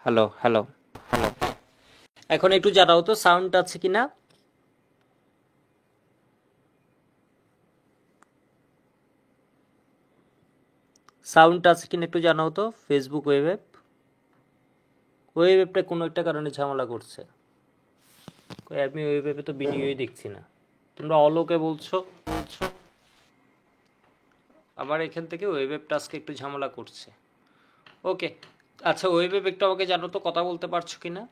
Hello hello hello. এখন একটু জানাও তো সাউন্ড আছে কিনা। সাউন্ড আছে কিনা একটু জানাও তো। ফেসবুক ওয়েব অ্যাপ, ওয়েব অ্যাপটা কোনো একটা কারণে ঝামেলা করছে। আমি ওয়েব অ্যাপে তো ভিডিওই দেখছি না। তোমরা অলোকে বলছো, আবার এখান থেকে ওয়েব অ্যাপটা আজকে একটু ঝামেলা করছে। ওকে, আচ্ছা ওয়েব অ্যাপ একটু আমাকে জানো তো কথা বলতে পারছো কিনা।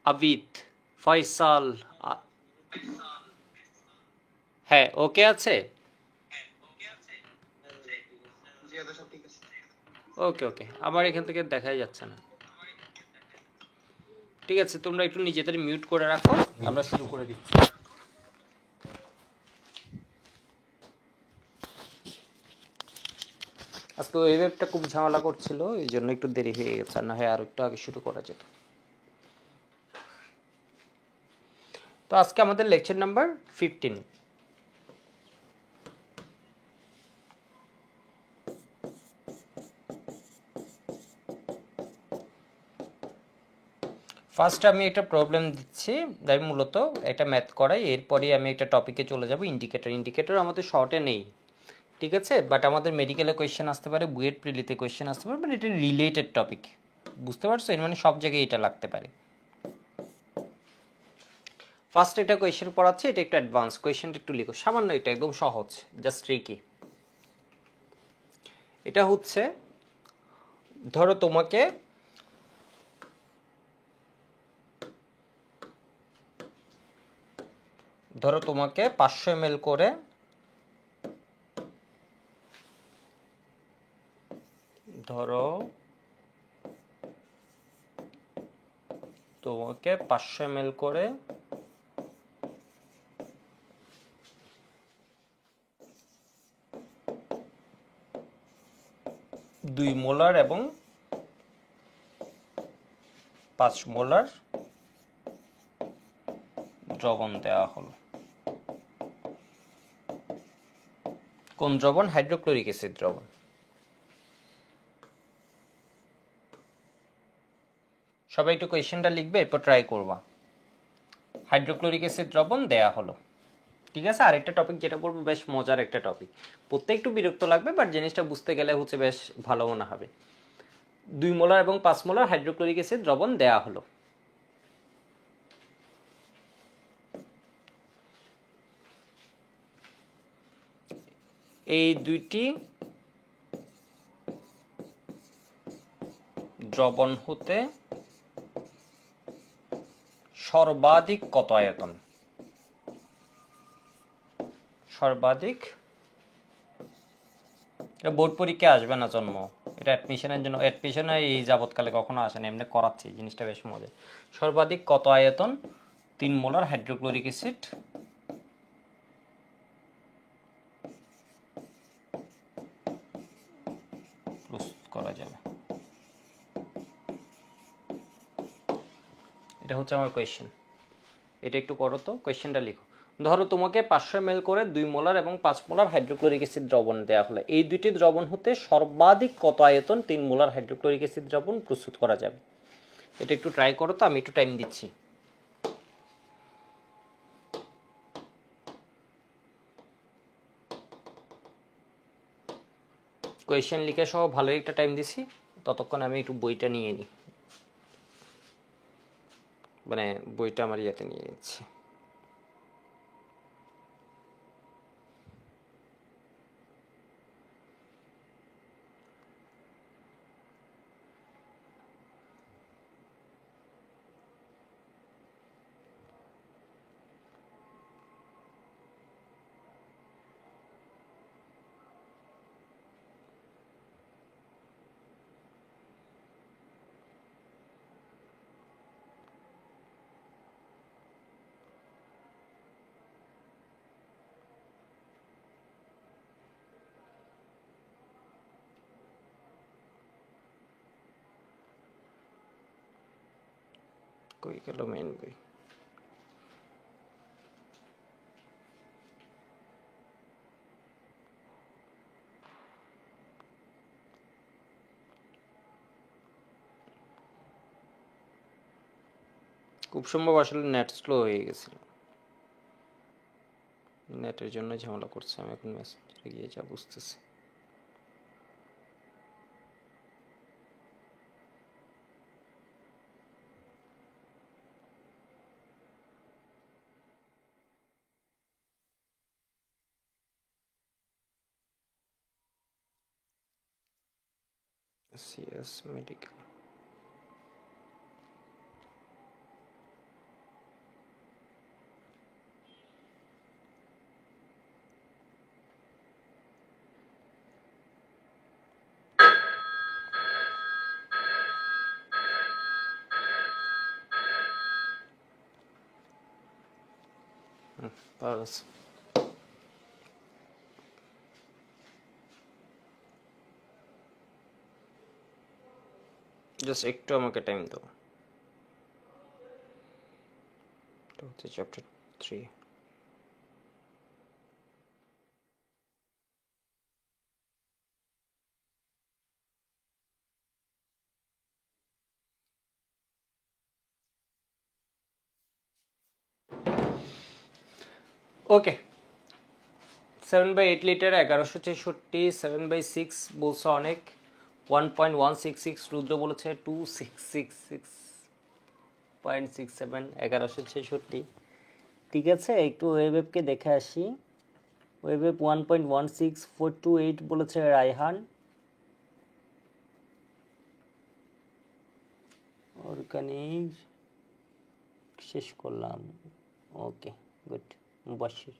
আবিদ, ফয়সাল, আ- হ্যাঁ ওকে আছে। ওকে ওকে, আমার এখান থেকে দেখাই যাচ্ছে না। ঠিক আছে, তোমরা একটু নিজেদের মিউট করে রাখো, আমরা শুরু করে দিচ্ছি। আজকে ওয়েব অ্যাপটা খুব ঝামেলা করছিল, এই জন্য একটু দেরি হয়ে গেছে, আর না হয় আর একটু আগে শুরু করা যেত। তো আজকে আমাদের লেকচার নাম্বার 15। ফার্স্ট আমি একটা প্রবলেম দিচ্ছি, আমি মূলত একটা ম্যাথ করাই, এরপরে আমি একটা টপিকে চলে যাব। ইন্ডিকেটর, ইন্ডিকেটর আমাদের শর্টে নেই, ঠিক আছে, বাট আমাদের মেডিকেলে কোয়েশ্চেন আসতে পারে, বুয়েট প্রিলিতে কোয়েশ্চেন আসতে পারে, বাট এটা রিলেটেড টপিক, বুঝতে পারছো, এর মানে সব জায়গায় এটা লাগতে পারে। ফার্স্ট একটা কোয়েশ্চেন পড়াচ্ছি, এটা একটু অ্যাডভান্স, কোয়েশ্চেনটা একটু লিখো, সামান্য, এটা একদম সহজ, জাস্ট ট্রিকি। এটা হচ্ছে, ধরো তোমাকে ধরো তোমাকে 500 ml করে, ধরো তোমাকে 500 ml করে দুই মোলার এবং 5 মোলার দ্রবণ দেওয়া হলো। কোন দ্রবণ? হাইড্রোক্লোরিক অ্যাসিড দ্রবণ। সবাই একটু কোয়েশ্চেনটা লিখবে, এরপর ট্রাই করবা। হাইড্রোক্লোরিক অ্যাসিড দ্রবণ দেয়া হলো, ঠিক আছে। আরেকটা টপিক যেটা বলবো, বেশ মজার একটা টপিক, পড়তে একটু বিরক্ত লাগবে, বাট জিনিসটা বুঝতে গেলে হচ্ছে বেশ ভালো মনে হবে। 2 মোলার এবং 5 মোলার হাইড্রোক্লোরিক অ্যাসিড দ্রবণ দেয়া হলো। এই দুইটি দ্রবণ হতে সর্বাধিক কত আয়তন? সর্বাধিক, এটা বোর্ড পরীক্ষায় আসবে না জন্ম, এটা অ্যাডমিশনের জন্য, অ্যাডমিশনে এই যাবৎকালে কখনো আসে না, এমনি করাচ্ছি, জিনিসটা বেশ মজা। সর্বাধিক কত আয়তন 3 মোলার হাইড্রোক্লোরিক অ্যাসিড প্রস্তুত করা যাবে? এটা হচ্ছে আমার কোয়েশ্চেন। এটা একটু করো তো, কোয়েশ্চেনটা লিখো। ধরো তোমাকে 500 ml করে 2 মোলার এবং 5 মোলার হাইড্রোক্লোরিক অ্যাসিড দ্রবণ দেওয়া হলো, এই দুইটি দ্রবণ হতে সর্বাধিক কত আয়তন 3 মোলার হাইড্রোক্লোরিক অ্যাসিড দ্রবণ প্রস্তুত করা যাবে? এটা একটু ট্রাই করো তো, আমি একটু টাইম দিচ্ছি। কোয়েশ্চেন লিখে সহ ভালোই একটা টাইম দিছি, ততক্ষণ আমি একটু বইটা নিয়ে নিই, মানে বইটা আমার ইয়েতে নিয়ে নিচ্ছি। কই গেল মেইন বই? খুব সম্ভব আসলে নেট স্লো হয়ে গেছিল, নেটের জন্য ঝামেলা করছে। আমি এখন মেসেজে গিয়ে যা বুঝতেছি। সিএস মেডিকেল, পাওয়া গেছে। জাস্ট একটু আমাকে টাইম দাও। এটা হচ্ছে চ্যাপ্টার 3। ওকে, 7/8 লিটার 1166, 7/6 বলছে অনেক, 1.166, রুদ্র বলেছে 2666.67, 1166। ঠিক আছে, একটু ওয়েবকে দেখে আসি। ওয়েব 1.16428 বলেছে রায়হান। অর্গানিক শেষ করলাম। Okay good. মুবাশির,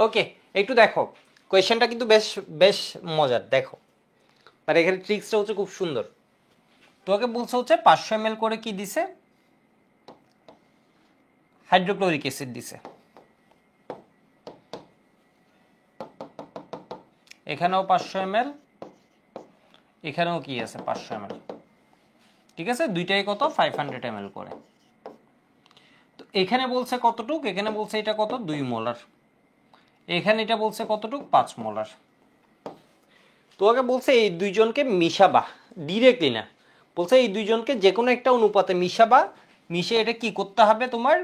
ওকে একটু দেখো কোয়েশ্চেনটা কিন্তু বেশ বেশ মজার। দেখো আর এখানে ট্রিক্সটা হচ্ছে খুব সুন্দর। তোমাকে বলছে হচ্ছে 500 ml করে কি দিছে, হাইড্রোক্লোরিক অ্যাসিড দিছে। এখানেও 500 ml, এখানেও কি আছে 500 ml। ঠিক আছে, দুইটাই কত 500 ml করে। তো এখানে বলছে কতটুক, এখানে বলছে এটা কত 2 মোলার, এখানে এটা বলছে কতটুক 5 মোলার। তোমাকে বলছে এই দুইজনকে মিশাবা, ডিরেক্টলি না, বলছে এই দুইজনকে যে কোনো একটা অনুপাতে মিশাবা, মিশে এটা কি করতে হবে তোমার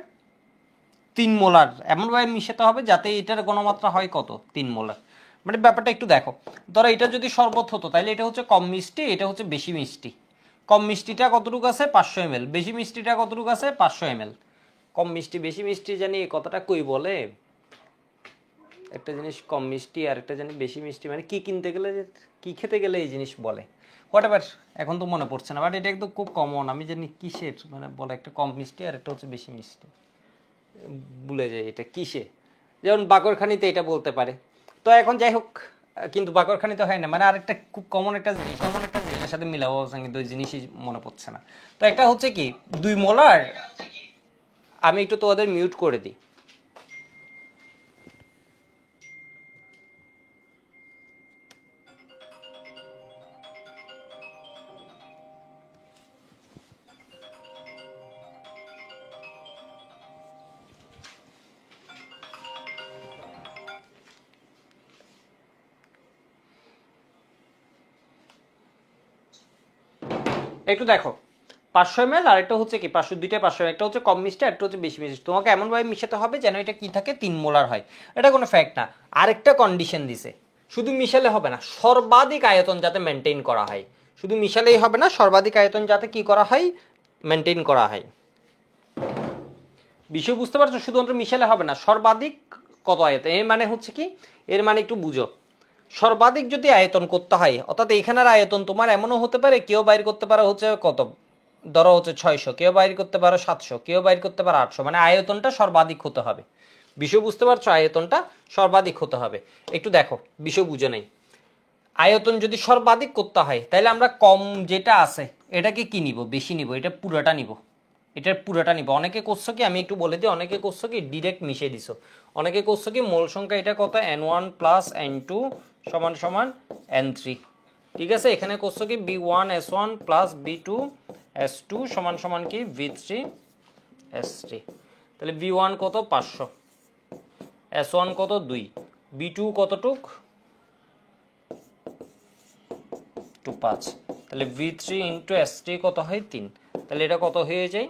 3 মোলার এমনভাবে মিশাতে হবে যাতে এটার গণমাত্রা হয় কত 3 মোলার। মানে ব্যাপারটা একটু দেখো, ধরো এটা যদি শরবত হতো তাহলে এটা হচ্ছে কম মিষ্টি, এটা হচ্ছে বেশি মিষ্টি। কম মিষ্টিটা কতটুকু আছে 500 ml, বেশি মিষ্টিটা কতটুকু আছে 500 ml। কম মিষ্টি বেশি মিষ্টি জানি এই কথাটা কই বলে, একটা জিনিস কম মিষ্টি আর একটা জানি বেশি মিষ্টি, মানে কি কিনতে গেলে কি খেতে গেলে এই জিনিস বলে, হোয়াট এভার, এখন তো মনে পড়ছে না, বাট এটা একদম খুব কমন। আমি জানি কিসের মানে বলে, একটা কম মিষ্টি আর একটা হচ্ছে বেশি মিষ্টি, ভুলে যায় এটা কিসে। যেমন বাকরখানিতে এটা বলতে পারে। তো এখন যাই হোক, কিন্তু বাকরখানিতে হয় না, মানে আরেকটা খুব কমন একটা জিনিস, এটার সাথে মিলাবো কিন্তু ওই জিনিসই মনে পড়ছে না। তো একটা হচ্ছে কি 2 মোলার, আমি একটু তোমাদের মিউট করে দিই। একটু দেখো 500 ml আর একটা হচ্ছে কি 500, দুইটা 500, একটা হচ্ছে কম মিষ্টি আর একটা হচ্ছে বেশি মিষ্টি। তোমাকে এমনভাবে মিশাতে হবে যেন এটা কি থাকে 3 মোলার হয়। এটা কোনো ফ্যাক্ট না, আরেকটা কন্ডিশন দিছে, শুধু মিশালে হবে না, সর্বাধিক আয়তন যাতে মেনটেন করা হয়। শুধু মিশালেই হবে না, সর্বাধিক আয়তন যাতে কি করা হয় মেনটেন করা হয়। বিষয় বুঝতে পারছো, শুধুমাত্র মিশালে হবে না, সর্বাধিক কত আয়তন, এর মানে হচ্ছে কি, এর মানে একটু বুঝো, সর্বাধিক যদি আয়তন করতে হয়, অর্থাৎ এখানের আয়তন তোমার এমনও হতে পারে কেউ বাইর করতে পারে হচ্ছে কত, ধরো হচ্ছে 600, কেউ বাইর করতে পারো 700, কেউ বাইর করতে পারো 800, মানে আয়তনটা সর্বাধিক হতে হবে। বিষয় বুঝতে পারছো, আয়তনটা সর্বাধিক হতে হবে। একটু দেখো বিষয় বুঝে নেই, আয়তন যদি সর্বাধিক করতে হয় তাহলে আমরা কম যেটা আছে এটাকে কি নিব, বেশি নিব, এটা পুরোটা নিব, এটার পুরোটা নিব। অনেকে করছো কি, আমি একটু বলে দিই, অনেকে করছো কি ডিরেক্ট মিশিয়ে দিছো। অনেকে করছো কি মোল সংখ্যা এটা কত n1 প্লাস n2 সমান সমান n3। ঠিক আছে, এখানে করছো কি b1 s1 plus b2 s2 সমান সমান কি v3 s3। তাহলে b1 কত 500, s1 কত 2, b2 কতটুক টু 5, তাহলে v3 ইন্টু s3 কত হয় 3, তাহলে এটা কত হয়ে যায়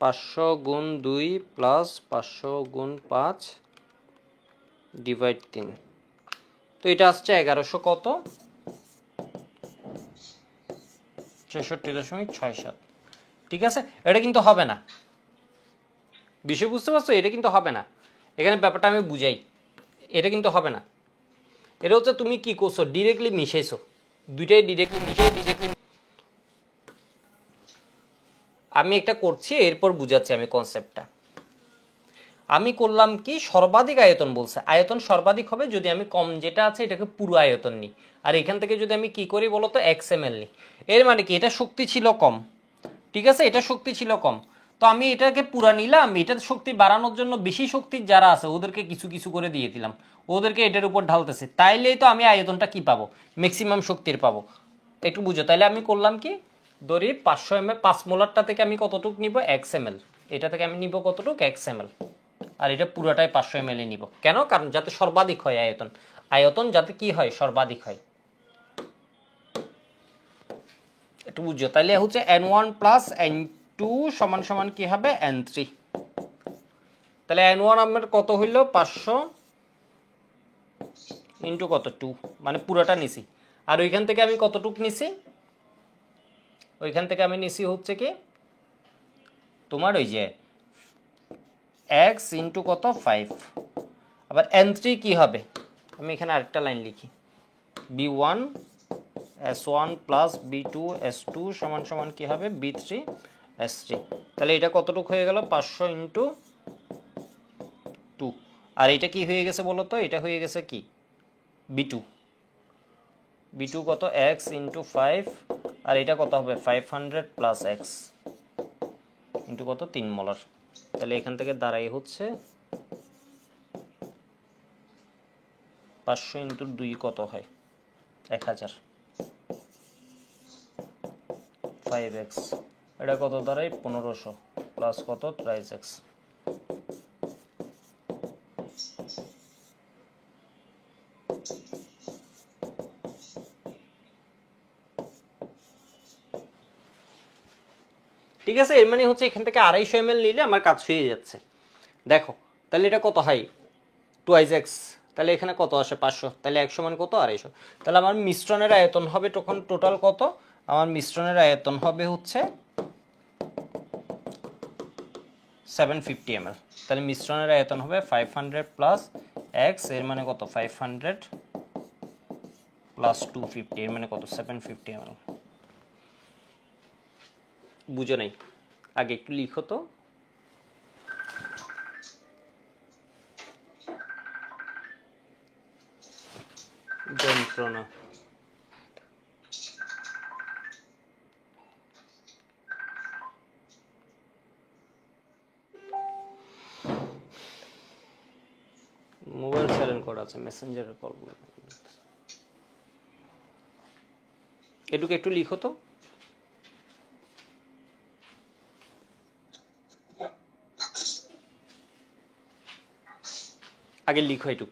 500 গুণ 2 প্লাস 500 গুণ 5 ডিভাইড 3, তো এটা আসছে 1100 কত 66.67। ঠিক আছে, এটা কিন্তু হবে না, বিষয় বুঝতে পারছো, এটা কিন্তু হবে না। এখানে ব্যাপারটা আমি বুঝাই, এটা কিন্তু হবে না। এটা হচ্ছে তুমি কি করছো, ডিরেক্টলি মিশাইছো, দুইটাই ডিরেক্টলি মিশাই ডিরেক্টলি। আমি একটা করছি, এরপর বুঝাচ্ছি আমি কনসেপ্টটা। আমি করলাম কি, সর্বাধিক আয়তন বলছে, আয়তন সর্বাধিক হবে যদি আমি কম যেটা আছে এটাকে পুরো আয়তন নিই, আর এখান থেকে যদি আমি কি করি বলতো XML নিই। এর মানে কি, এটা শক্তি ছিল কম, ঠিক আছে, এটা শক্তি ছিল কম, তো আমি এটাকে পুরা নিলাম, এটার শক্তি বাড়ানোর জন্য বেশি শক্তির যারা আছে ওদেরকে কিছু কিছু করে দিয়ে দিলাম, ওদেরকে এটার উপর ঢালতেছে, তাইলেই তো আমি আয়তনটা কি পাবো, ম্যাক্সিমাম শক্তির পাবো। একটু বুঝো, তাইলে আমি করলাম কি, ধরি 500 ml 5 মোলারটা থেকে আমি কতটুক নিব XML, এটা থেকে আমি নিব কতটুক XML, আর এটা পুরোটাই 500 ml নিব, কেন, কারণ যাতে সর্বাধিক হয় আয়তন, আয়তন যাতে কি হয় সর্বাধিক হয়। একটু বুঝছো, তাহলে হচ্ছে n1 প্লাস n2 সমান সমান কি হবে n3, তাহলে n1 আমার কত হইল 500 ইন্টু কত 2, মানে পুরোটা নিছি, আর ওইখান থেকে আমি কতটুক নিছি, ওইখান থেকে আমি নিছি হচ্ছে কি তোমার ওই যে x ইন্টু কত 5, আবার n3 কি হবে, আমি এখানে আরেকটা লাইন লিখি, b1 s1 plus b2 s2 সমান সমান কি হবে b3 s3, তাহলে এটা কতটুকু হয়ে গেল 500 ইন্টু 2, আর এটা কি হয়ে গেছে বলো তো, এটা হয়ে গেছে কি b2, b2 কত x ইন্টু 5, আর এটা কত হবে 500 প্লাস x ইন্টু কত 3 মোলার, তাহলে এখান থেকে দাঁড়াই হচ্ছে 500 ইন্টু 2 কত হয় 1000, 5x, এটা কত দাঁড়ায় 1500 প্লাস কত 23x, ঠিক আছে। এর মানে হচ্ছে এখান থেকে 250 ml নিলে আমার কাজ হয়ে যাচ্ছে। দেখো তাহলে এটা কত হয় 2x, তাহলে এখানে কত আসে 500, তাহলে 1 সমান কত 250, তাহলে আমার মিশ্রণের আয়তন হবে তখন টোটাল কত, আমার মিশ্রণের আয়তন হবে হচ্ছে 750 ml, তাহলে মিশ্রণের আয়তন হবে 500 প্লাস x, এর মানে কত 500 প্লাস 250, এর মানে কত 750 ml। বুঝো নাই, আগে একটু লিখো তো। যন্ত্রণা, মোবাইল সাইলেন্ট করা আছে, মেসেঞ্জারে কল করবে, এটুকু একটু লিখো তো। আগে লিখো এটুক।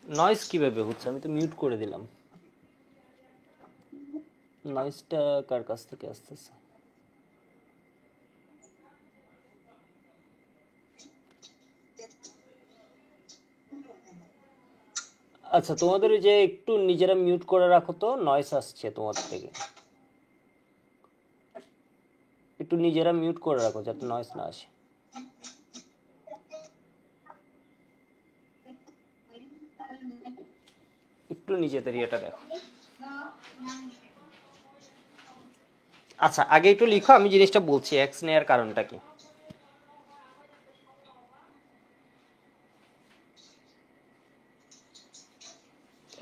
নয়েজ কিভাবে হচ্ছে, আমি তো মিউট করে দিলাম, নয়েজটা কার কাছ থেকে আসতেছে। আচ্ছা তোমাদের ওই যে একটু নিজেরা মিউট করে রাখো তো, নয়েজ আসছে তোমাদের থেকে, একটু নিজেরা মিউট করে রাখো যাতে নয়েজ না আসে। একটু নিজেদের ইয়েটা দেখো। আচ্ছা আগে একটু লিখো, আমি জিনিসটা বলছি এক্স নেয়ার কারণটা কি।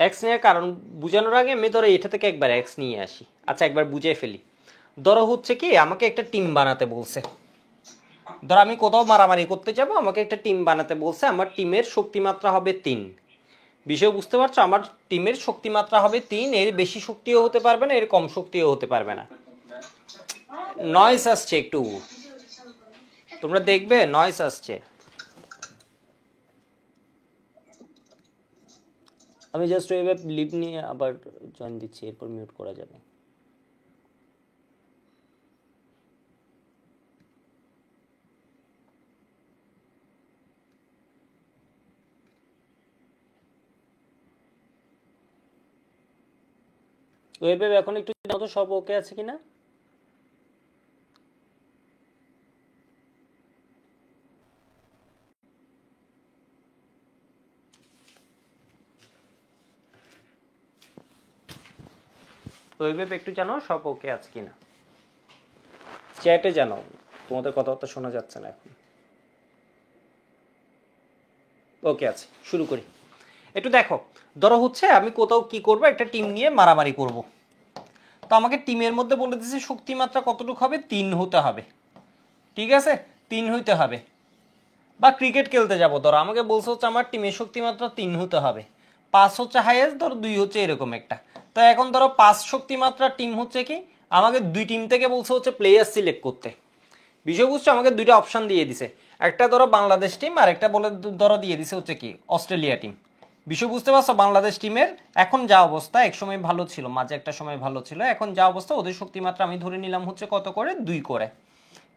এক্স নেওয়ার কারণ বুঝানোর আগে আমি ধরো এটা থেকে একবার এক্স নিয়ে আসি। আচ্ছা একবার বুঝে ফেলি। ধরো হচ্ছে কি আমাকে একটা টিম বানাতে বলছে, ধরো আমি কোথাও মারামারি করতে যাবো, আমাকে একটা টিম বানাতে বলছে, আমার টিমের শক্তিমাত্রা হবে 3। বিষয় বুঝতে পারছো, আমার টিমের শক্তিমাত্রা হবে 3, এর বেশি শক্তিও হতে পারবে না, এর কম শক্তিও হতে পারবে না। নয়েস আসছে একটু, তোমরা দেখবে নয়েস আসছে। আমি জাস্ট ওয়েবে লিভ নিয়ে আবার জয়েন দিচ্ছি, এরপর মিউট করা যাবে। ওয়েবে এখন একটু জানো তো সব ওকে আছে কিনা। ওয়েবে একটু জানো সব ওকে আছে কিনা, চ্যাটে জানো, তোমাদের কথাবার্তা শোনা যাচ্ছে না এখন। ওকে আছে, শুরু করি। একটু দেখো, ধরো হচ্ছে আমি কোথাও কি করব, একটা টিম নিয়ে মারামারি করব। তো আমাকে টিমের মধ্যে বলে দিচ্ছে শক্তিমাত্রা কতটুকু হবে, 3 হতে হবে। ঠিক আছে, 3 হইতে হবে। বা ক্রিকেট খেলতে যাব, ধরো আমাকে বলছে হচ্ছে আমার টিমের শক্তিমাত্রা 3 হতে হবে, 5 হচ্ছে হাইয়েস্ট, ধরো 2 হচ্ছে এরকম একটা। তো এখন ধরো 5 শক্তিমাত্রা টিম হচ্ছে কি, আমাকে 2 টিম থেকে বলছে হচ্ছে প্লেয়ার সিলেক্ট করতে। বিষয় বুঝছো, আমাকে 2টা অপশন দিয়ে দিছে, একটা ধরো বাংলাদেশ টিম আর একটা বলে ধরো দিয়ে দিছে হচ্ছে কি অস্ট্রেলিয়া টিম। বিষয় বুঝতে পারছো, বাংলাদেশ টিমের এখন যা অবস্থা, এক সময় ভালো ছিল, মাঝে একটা সময় ভালো ছিল, এখন যা অবস্থা ওদের শক্তিমাত্রা আমি ধরে নিলাম হচ্ছে কত করে, 2 করে।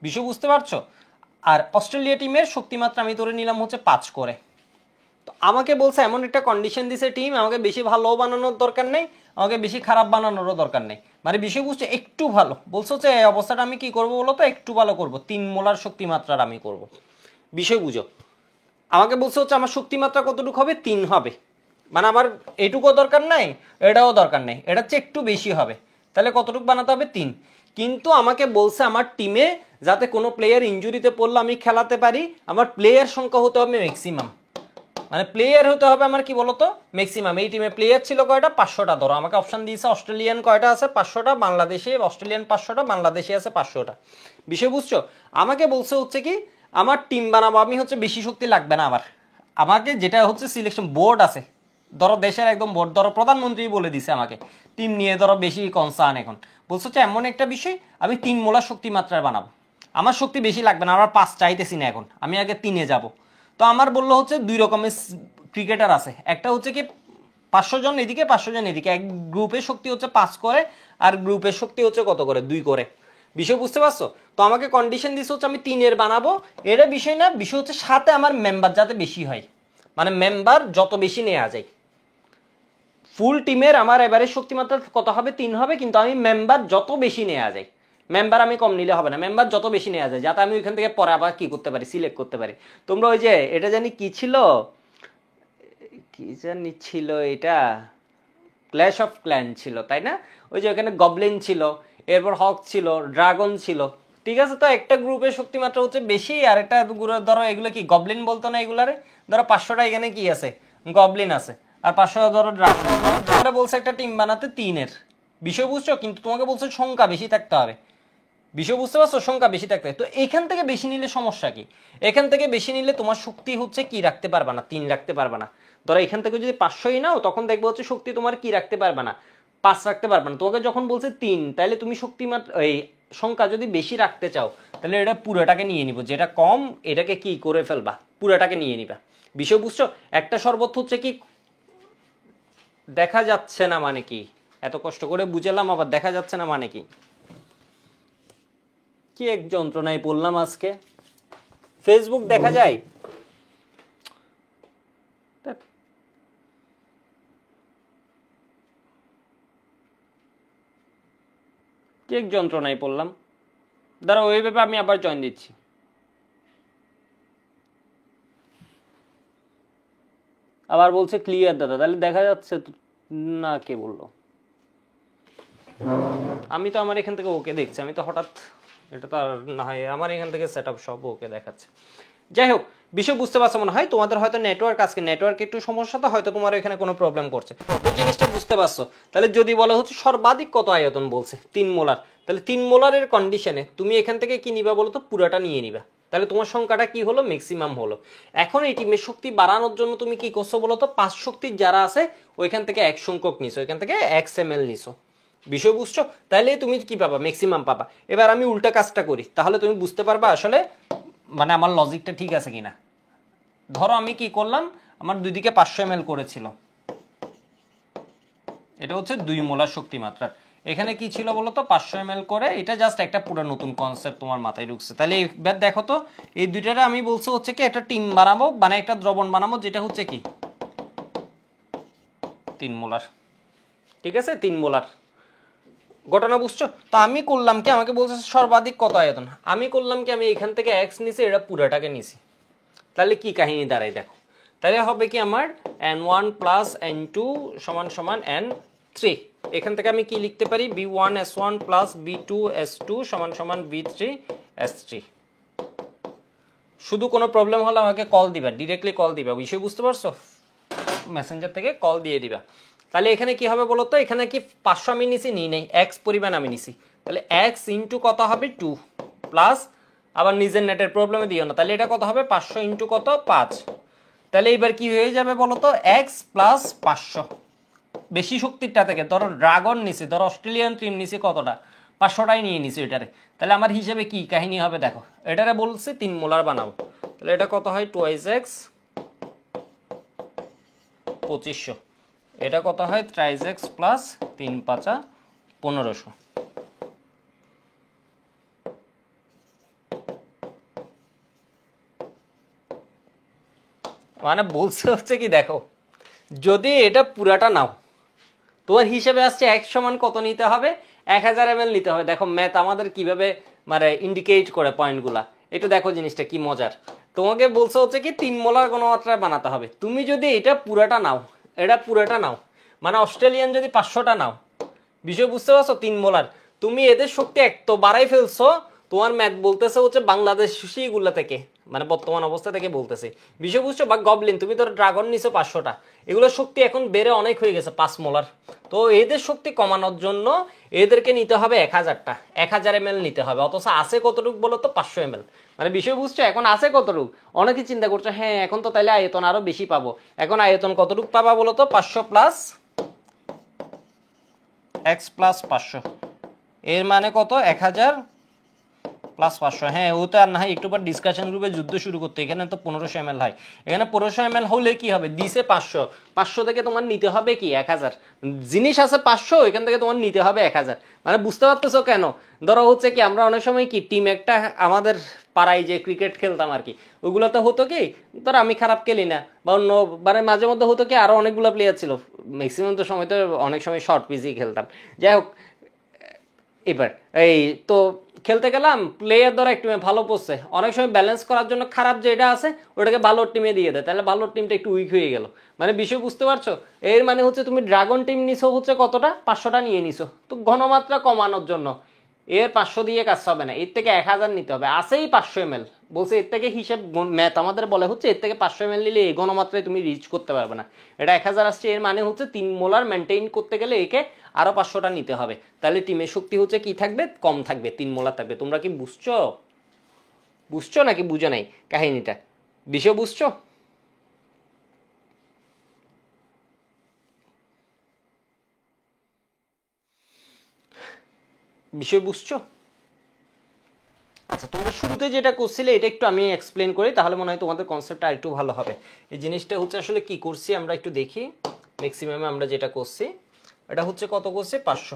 বিষয় বুঝতে পারছো। আর অস্ট্রেলিয়া টিমের শক্তিমাত্রা আমি ধরে নিলাম হচ্ছে 5 করে। তো আমাকে বলছে এমন একটা কন্ডিশন দিছে টিম, আমাকে বেশি ভালো বানানোর দরকার নেই, আমাকে বেশি খারাপ বানানোরও দরকার নেই, মানে বিষয় বুঝছে একটু ভালো বলছে হচ্ছে এই অবস্থাটা আমি কি করবো বলো তো, একটু ভালো করব, 3 মোলার শক্তিমাত্রার আমি করব। বিষয় বুঝো, আমাকে বলছে হচ্ছে আমার শক্তিমাত্রা কতটুকু হবে, 3 হবে, মানে আমার এটুকুও দরকার নাই, এটাও দরকার নেই, এটা হচ্ছে একটু বেশি হবে। তাহলে কতটুকু বানাতে হবে, 3। কিন্তু আমাকে বলছে আমার টিমে যাতে কোনো প্লেয়ার ইনজুরিতে পড়লে আমি খেলাতে পারি, আমার প্লেয়ার সংখ্যা হতে হবে ম্যাক্সিমাম, মানে প্লেয়ার হতে হবে আমার কি বলতো ম্যাক্সিমাম। এই টিমে প্লেয়ার ছিল কয়টা, 500টা। ধরো আমাকে অপশন দিয়েছে অস্ট্রেলিয়ান কয়টা আছে, 500টা, বাংলাদেশি অস্ট্রেলিয়ান 500টা, বাংলাদেশি আছে 500টা। বিষয় বুঝছো, আমাকে বলছে হচ্ছে কি আমার টিম বানাবো আমি হচ্ছে বেশি শক্তি লাগবে না আমার, আমাকে যেটা হচ্ছে সিলেকশন বোর্ড আছে, ধরো দেশের একদম বোর্ড, ধরো প্রধানমন্ত্রী বলে দিছে আমাকে টিম নিয়ে ধরো বেশি কনসার্ন। এখন বলছে হচ্ছে এমন একটা বিষয় আমি 3 মোলা শক্তি মাত্রায় বানাবো, আমার শক্তি বেশি লাগবে না, আমার 5 চাইতেছি না, এখন আমি আগে 3-এ যাব। তো আমার বললো হচ্ছে 2 রকমের ক্রিকেটার আছে, একটা হচ্ছে কি 500 জন এদিকে 500 জন এদিকে, এক গ্রুপের শক্তি হচ্ছে 5 করে, আর গ্রুপের শক্তি হচ্ছে কত করে, 2 করে। বিষয় বুঝতে পারছো। তো আমাকে কন্ডিশন দিচ্ছে হচ্ছে আমি 3-এর বানাবো, এটা বিষয় না, বিষয় হচ্ছে সাথে আমার মেম্বার যাতে বেশি হয়, মানে মেম্বার যত বেশি নেওয়া যায়। ফুল টিমের আমার এবারে শক্তিমাত্রা কত হবে, 3 হবে, কিন্তু আমি মেম্বার যত বেশি নেওয়া যায়, মেম্বার আমি কম নিলে হবে না, মেম্বার যত বেশি নেওয়া যায় যাতে আমি ওইখান থেকে পরে আবার কি করতে পারি, সিলেক্ট করতে পারি। তোমরা ওই যে এটা জানি কি ছিল, কি জানি ছিল এটা, ক্ল্যাশ অফ ক্ল্যান ছিল তাই না, ওই যে ওখানে গবলিন ছিল, এরপর হক ছিল, ড্রাগন ছিল। ঠিক আছে, তো একটা গ্রুপের শক্তিমাত্রা হচ্ছে বেশি, আর একটা ধরো এগুলো কি গবলিন বলতো না এগুলারে, ধরো 500টা এখানে কি আছে, গবলিন আছে, আর 500 ধরো ড্রাগন। বলছে একটা টিম বানাতে 3-এর। বিষয় বুঝছো, কিন্তু তোমাকে বলছে সংখ্যা বেশি থাকতে হবে। বিষয় বুঝতে পারছো, সংখ্যা বেশি থাকতে হবে। তো এখান থেকে বেশি নিলে সমস্যা কি, এখান থেকে বেশি নিলে তোমার শক্তি হচ্ছে কি রাখতে পারবে না, 3 রাখতে পারবে না। ধরো এখান থেকে যদি 500ই নাও, তখন দেখবো হচ্ছে শক্তি তোমার কি রাখতে পারবে না, 5 রাখতে পারবে না। তোমাকে যখন বলছে 3, তাহলে তুমি শক্তি এই সংখ্যা যদি বেশি রাখতে চাও, তাহলে এটা পুরোটাকে নিয়ে নিব, যেটা কম এটাকে কি করে ফেলবা, পুরোটাকে নিয়ে নিবা। বিষয় বুঝছো, একটা শরবত হচ্ছে কি দেখা যাচ্ছে না মানে কি, এত কষ্ট করে বুঝালাম আবার দেখা যাচ্ছে না মানে কি, কি এক যন্ত্রণায় পড়লাম আজকে। ফেসবুক দেখা যায়, কি এক যন্ত্রণায় পড়লাম। দাঁড়া ওই ভেবে আমি আবার জয়েন দিচ্ছি। আবার বলছে ক্লিয়ার দাদা, তাহলে দেখা যাচ্ছে না, কে বললো, আমি তো আমার এখান থেকে ওকে দেখছি, আমি তো হঠাৎ, এটা তো আর না হয় আমার এখান থেকে সেট আপ সব ওকে দেখাচ্ছে। যাই হোক, বিষয় বুঝতে পারছো মনে হয়, তোমাদের হয়তো নেটওয়ার্ক, আজকে নেটওয়ার্ক একটু সমস্যা, তো হয়তো তোমার এখানে কোনো প্রবলেম করছে, তো জিনিসটা বুঝতে পারছো। তাহলে যদি বলা হচ্ছে সর্বাধিক কত আয়তন বলছে 3 মোলার, তাহলে 3 মোলারের কন্ডিশনে তুমি এখান থেকে কি নিবা বলো তো, পুরাটা নিয়ে নিবা, তাহলে তোমার সংখ্যাটা কি হলো, ম্যাক্সিমাম হলো। এখন এই টিমের শক্তি বাড়ানোর জন্য তুমি কি করছো বলো তো, 5 শক্তির যারা আছে ওইখান থেকে 1 সংখ্যক নিছো, ওইখান থেকে XML নিছো। বিষয় বুঝছো, তাহলে তুমি কি পাবা, ম্যাক্সিমাম পাবা। এবার আমি উল্টা কাজটা করি, তাহলে তুমি বুঝতে পারবা আসলে মানে আমার লজিকটা ঠিক আছে কিনা। ধরো আমি কি করলাম, আমার দুই দিকে 500 ml করেছিল, এটা হচ্ছে 2 মোলার শক্তি মাত্রার। এখানে কি ছিল বলো তো 500 ml করে, এটা জাস্ট একটা পুরো নতুন কনসেপ্ট তোমার মাথায় ঢুকছে। তাহলে এবার দেখো তো এই দুইটারে আমি বলছি হচ্ছে কি একটা টিম বানাবো, মানে একটা দ্রবণ বানাবো যেটা হচ্ছে কি 3 মোলার। ঠিক আছে, 3 মোলার ঘটনা বুঝছো? তো আমি করলাম কি, আমাকে বলছে সর্বাধিক কত আয়তন, আমি করলাম কি আমি এখান থেকে এক্স নিছি, এটা পুরাটাকে নিছি। তাহলে কি কাহিনী দাঁড়ায় দেখো, তাহলে হবে কি আমার n1 প্লাস n2 সমান সমান n3। এখান থেকে আমি কি লিখতে পারি, b1s1 প্লাস b2s2 সমান সমান b3s3। শুধু কোনো প্রবলেম হলে আমাকে কল দিবা, ডিরেক্টলি কল দিবা, বিষয় বুঝতে পারছো? মেসেঞ্জার থেকে কল দিয়ে দিবা। তাহলে এখানে কি হবে বলো তো, এখানে কি 500 আমি নিছি, নিই নেই, এক্স পরিমাণ আমি নিছি। তাহলে এক্স ইন্টু কত হবে 2 প্লাস, আবার নিজের নেটের প্রবলেমে দিও না, তাহলে এটা কত হবে 500 ইন্টু কত 5। তাহলে এবার কি হয়ে যাবে বলো তো, এক্স প্লাস 500 বেশি শক্তিরটা থেকে, ধরো ড্রাগন নিছি, ধরো অস্ট্রেলিয়ান টিম নিছি কতটা, 500টাই নিয়ে নিছি এটারে। তাহলে আমার হিসেবে কি কাহিনী হবে দেখো, এটারে বলছে 3 মোলার বানাবো, তাহলে এটা কত হয় 2x 2500, এটা কত হয় 3x প্লাস 3 5 1500। মানে বলছে হচ্ছে কি দেখো, যদি এটা পুরাটা নাও তোমার হিসেবে আসছে এক সমান কত নিতে হবে, 1000 ml নিতে হবে। দেখো ম্যাথ আমাদের কিভাবে মানে ইন্ডিকেট করে পয়েন্টগুলা, একটু দেখো জিনিসটা কি মজার। তোমাকে বলছে হচ্ছে কি 3 মোলার ঘনমাত্রায় বানাতে হবে, তুমি যদি এটা পুরাটা নাও, এটা পুরাটা নাও, মানে অস্ট্রেলিয়ান যদি 500টা নাও, বিষয় বুঝতে পারছো, 3 মোলার, তুমি এদের শক্তি এক তো বাড়াই ফেলছো। তোমার ম্যাথ বলতেছে হচ্ছে বাংলাদেশিগুলা থেকে, মানে বর্তমান অবস্থা থেকে বলতেছে, বিষয় বুঝছো? বা গবলিন তুমি ধরো ড্রাগন নিছো 500টা, এগুলোর শক্তি এখন বেড়ে অনেক হয়ে গেছে 5 মোলার। তো এদের শক্তি কমানোর জন্য এদেরকে নিতে হবে 1000টা, 1000 ml নিতে হবে, অথচ আছে কতটুক বলো তো 500 ml। মানে বিষয় বুঝছো, এখন আছে কতটুক, অনেকে চিন্তা করছো হ্যাঁ এখন তো তাইলে আয়তন আরো বেশি পাবো। এখন আয়তন কতটুক পাবা বলো তো, 500 প্লাস এক্স প্লাস 500, এর মানে কত 1000 প্লাস 500। হ্যাঁ ও তো আর না হয় একটু পর ডিসকাশন গ্রুপে যুদ্ধ শুরু করতে, এখানে তো 1500 ml হয়, এখানে 1500 ml হলে কি হবে, দিছে 500, 500 থেকে তোমার নিতে হবে কি 1000, জিনিস আছে 500, এখান থেকে তোমার নিতে হবে 1000। মানে বুঝতে পারতেছো কেন? ধরো হচ্ছে কি আমরা অনেক সময় কি টিম একটা আমাদের পাড়ায় যে ক্রিকেট খেলতাম আর কি, ওইগুলোতে হতো কি, ধরো আমি খারাপ খেলি না বা অন্য, মানে মাঝে মধ্যে হতো কি আরো অনেকগুলো প্লেয়ার ছিল, ম্যাক্সিমাম তো সময় তো অনেক সময় শর্ট পিচই খেলতাম। যাই হোক, এবার এই তো খেলতে গেলাম, প্লেয়ার ধরো একটু ভালো পড়ছে, অনেক সময় ব্যালেন্স করার জন্য খারাপ যেটা আছে ওটাকে ভালো টিমে দিয়ে দেয়, তাহলে ভালো টিমটা একটু উইক হয়ে গেল। মানে বিষয় বুঝতে পারছো? এর মানে হচ্ছে তুমি ড্রাগন টিম নিছো হচ্ছে কতটা, 500টা নিয়ে নিছো, তো ঘনমাত্রা কমানোর জন্য এর 500 দিয়ে কাজ হবে না, এর থেকে 1000 নিতে হবে, আসেই 500 ml। বলছে এর থেকে হিসেব ম্যাথ আমাদের বলে হচ্ছে এর থেকে 500 ml নিলে এই ঘনমাত্রায় তুমি রিচ করতে পারবে না, এটা 1000 আসছে, এর মানে হচ্ছে 3 মোলার মেনটেইন করতে গেলে একে আরো 500টা নিতে হবে। তাহলে টিমের শক্তি হচ্ছে কি থাকবে, কম থাকবে, 3 মোলার থাকবে। তোমরা কি বুঝছো? বুঝছো নাকি বুঝো নাই কাহিনীটা, বিষয় বুঝছো? বিষয় বুঝছো? আচ্ছা তোমরা শুরুতে যেটা করছিলে এটা একটু আমি এক্সপ্লেন করি, তাহলে মনে হয় তোমাদের কনসেপ্টটা একটু ভালো হবে। এই জিনিসটা হচ্ছে আসলে কি করছি আমরা একটু দেখি, ম্যাক্সিমাম আমরা যেটা করছি এটা হচ্ছে কত করছে 500,